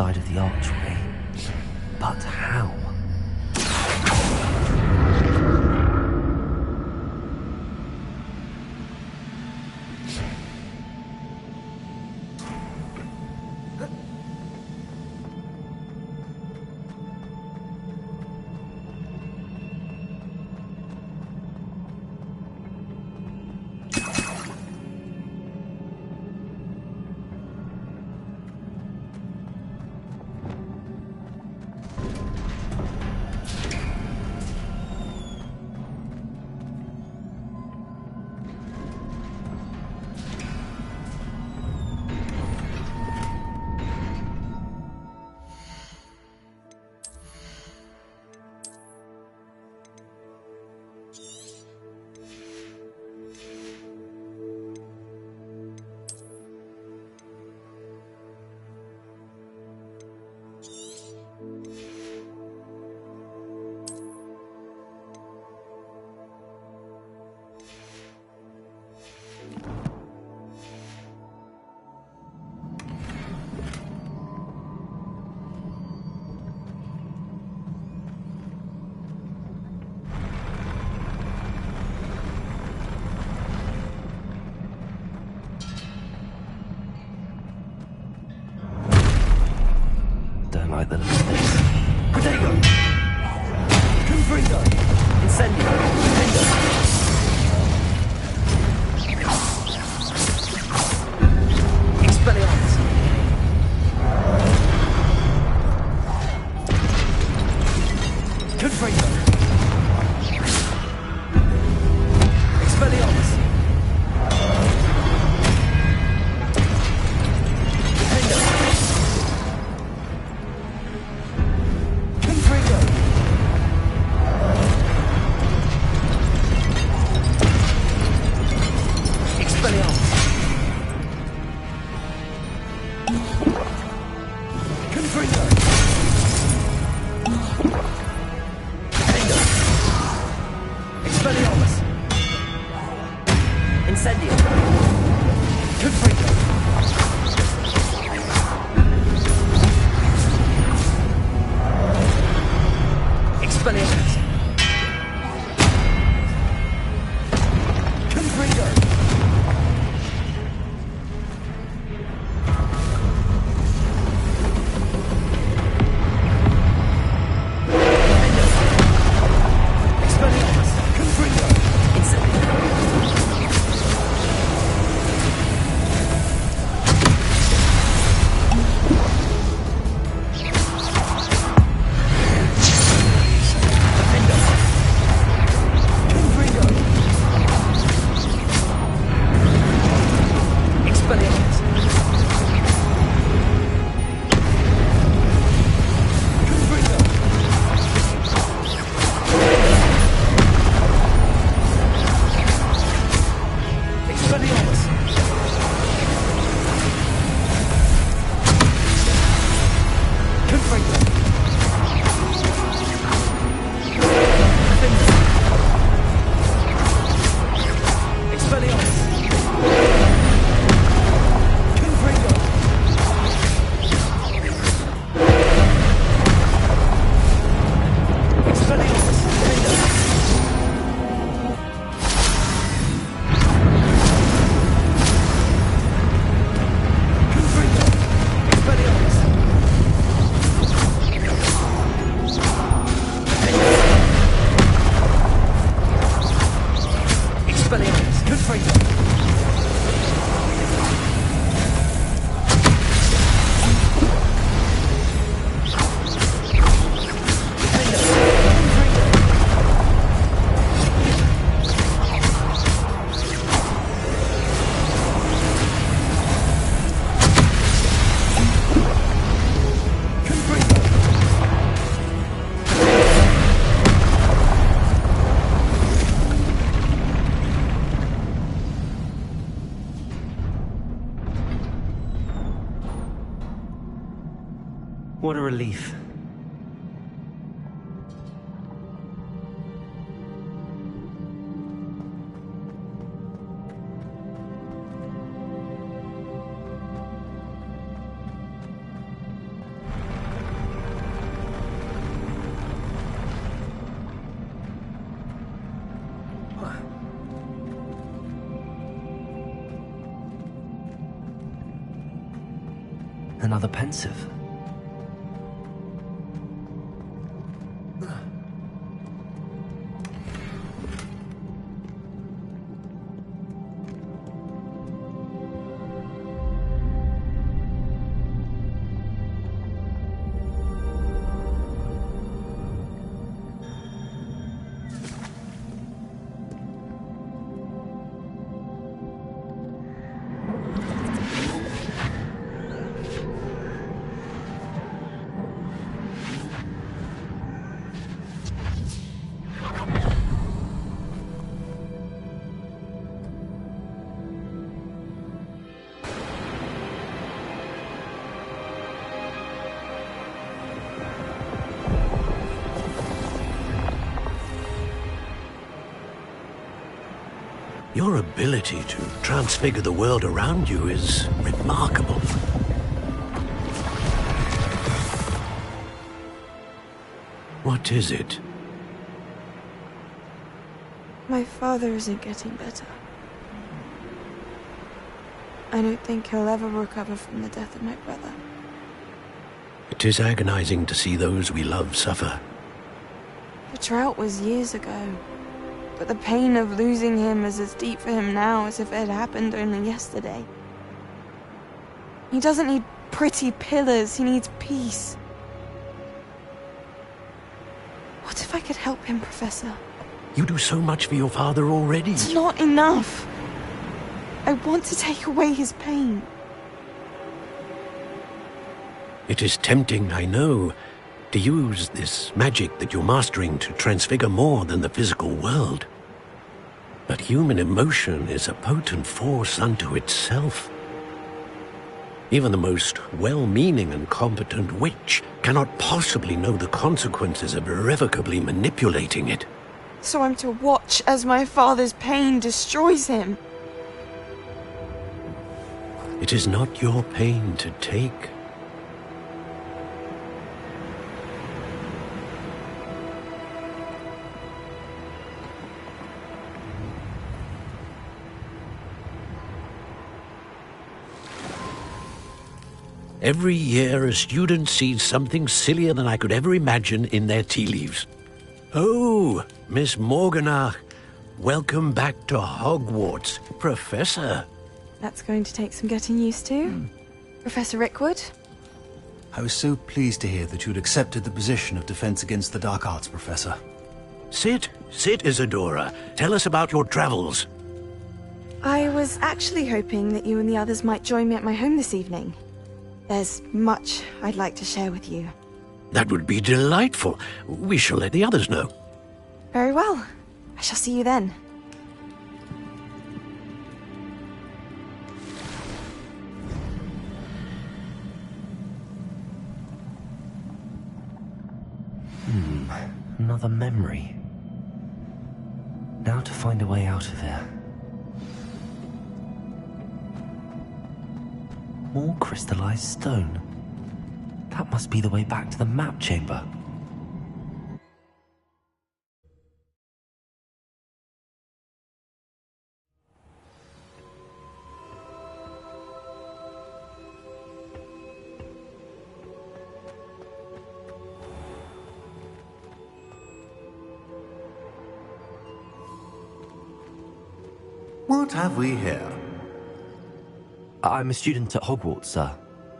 S1: side of the archway. But how? Don't like the look of this.
S6: Protego! Confringo! Incendio! Defendo! Expelliarmus! Confringo! Expelliarmus!
S1: What a relief. Another pensive.
S2: Your ability to transfigure the world around you is remarkable. What is it?
S14: My father isn't getting better. I don't think he'll ever recover from the death of my brother.
S2: It is agonizing to see those we love suffer.
S14: The drought was years ago, but the pain of losing him is as deep for him now as if it had happened only yesterday. He doesn't need pretty pillars, he needs peace. What if I could help him, Professor?
S2: You do so much for your father already.
S14: It's not enough. I want to take away his pain.
S2: It is tempting, I know, to use this magic that you're mastering to transfigure more than the physical world. But human emotion is a potent force unto itself. Even the most well-meaning and competent witch cannot possibly know the consequences of irrevocably manipulating it.
S14: So I'm to watch as my father's pain destroys him.
S2: It is not your pain to take. Every year, a student sees something sillier than I could ever imagine in their tea leaves. Oh, Miss Morganach, welcome back to Hogwarts, Professor.
S14: That's going to take some getting used to. Professor Rickwood?
S17: I was so pleased to hear that you'd accepted the position of Defense Against the Dark Arts, Professor.
S2: Sit, Isadora. Tell us about your travels.
S14: I was actually hoping that you and the others might join me at my home this evening. There's much I'd like to share with you.
S2: That would be delightful. We shall let the others know.
S14: Very well. I shall see you then.
S1: Another memory. Now to find a way out of here. More crystallized stone. That must be the way back to the map chamber.
S17: What have we here?
S1: I'm a student at Hogwarts, sir.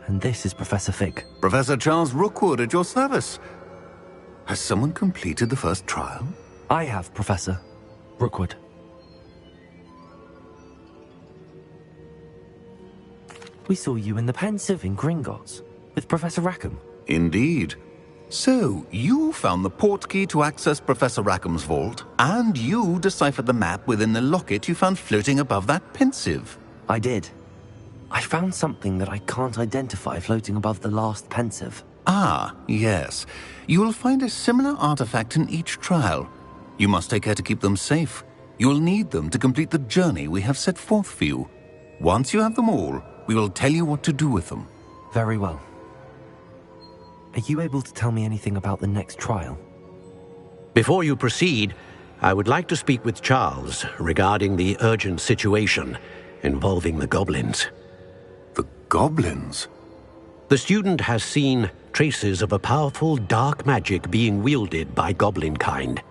S1: And this is Professor Fig.
S17: Professor Charles Rookwood at your service. Has someone completed the first trial?
S1: I have, Professor Rookwood. We saw you in the Pensieve in Gringotts with Professor Rackham.
S15: Indeed. So, you found the portkey to access Professor Rackham's vault, and you deciphered the map within the locket you found floating above that Pensieve.
S1: I did. I found something that I can't identify floating above the last Pensieve.
S15: Ah, yes. You will find a similar artifact in each trial. You must take care to keep them safe. You'll need them to complete the journey we have set forth for you. Once you have them all, we will tell you what to do with them.
S1: Very well. Are you able to tell me anything about the next trial?
S2: Before you proceed, I would like to speak with Charles regarding the urgent situation involving the goblins.
S17: The goblins?
S2: The student has seen traces of a powerful dark magic being wielded by goblin kind.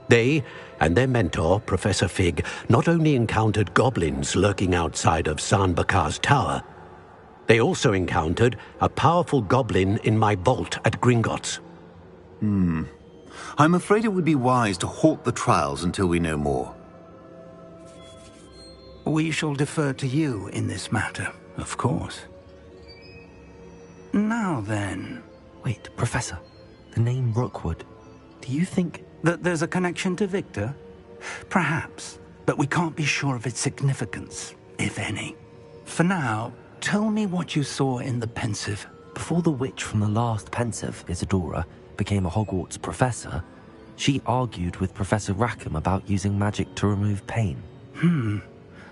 S2: They and their mentor, Professor Fig, not only encountered goblins lurking outside of San Bakar's tower, they also encountered a powerful goblin in my vault at Gringotts.
S15: I'm afraid it would be wise to halt the trials until we know more.
S4: We shall defer to you in this matter, of course. Now then...
S1: Wait, Professor. The name Rookwood. Do you think...
S4: that there's a connection to Victor? Perhaps, but we can't be sure of its significance, if any. For now, tell me what you saw in the Pensive.
S1: Before the witch from the last Pensive, Isadora, became a Hogwarts professor, she argued with Professor Rackham about using magic to remove pain.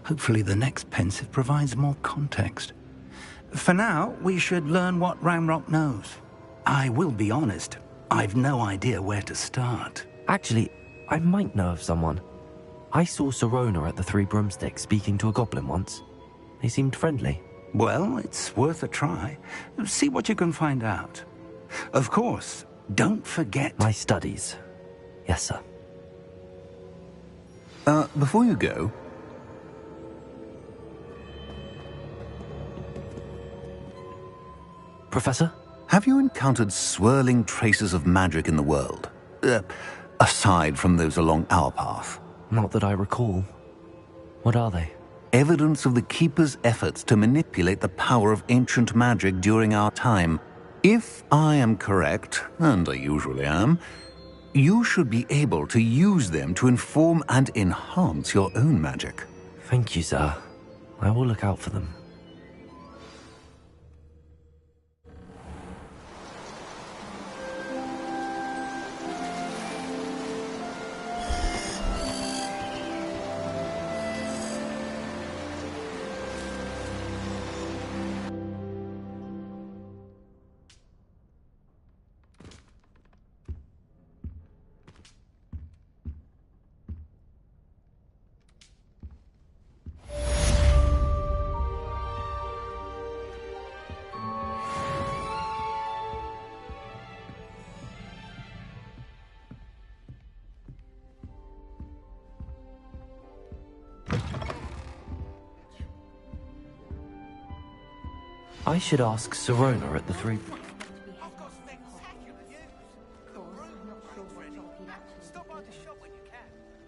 S4: Hopefully the next Pensive provides more context. For now, we should learn what Ranrock knows. I will be honest, I've no idea where to start.
S1: Actually, I might know of someone. I saw Sirona at the Three Broomsticks speaking to a goblin once. They seemed friendly.
S4: Well, it's worth a try. See what you can find out. Of course, don't forget...
S1: my studies. Yes, sir.
S15: Before you go...
S1: Professor?
S15: Have you encountered swirling traces of magic in the world? Aside from those along our path?
S1: Not that I recall. What are they?
S15: Evidence of the Keeper's efforts to manipulate the power of ancient magic during our time. If I am correct, and I usually am, you should be able to use them to inform and enhance your own magic.
S1: Thank you, sir. I will look out for them. I should ask Sirona at the Three...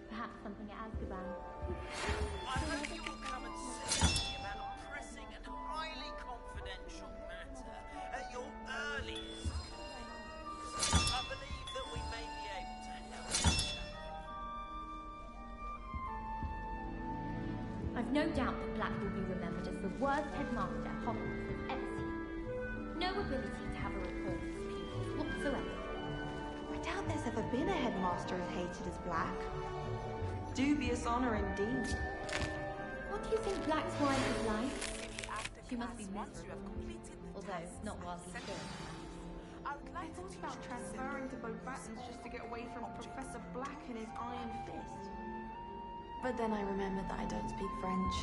S9: Perhaps something at Azkaban.
S13: I hope you will come and see me about a pressing and highly confidential matter at your earliest convenience. I believe that we may be able to help each other.
S9: I've no doubt that Black will be remembered as the worst headmaster Hogwarts has ever seen. No ability to have a rapport with his pupils whatsoever.
S14: I doubt there's ever been a headmaster as hated as Black. Dubious honor indeed.
S9: What do you think Black's wife is like? She must be miserable. Although, not while he's here.
S14: I thought about transferring to Beauxbatons just to get away from Professor Black and his iron fist. But then I remembered that I don't speak French.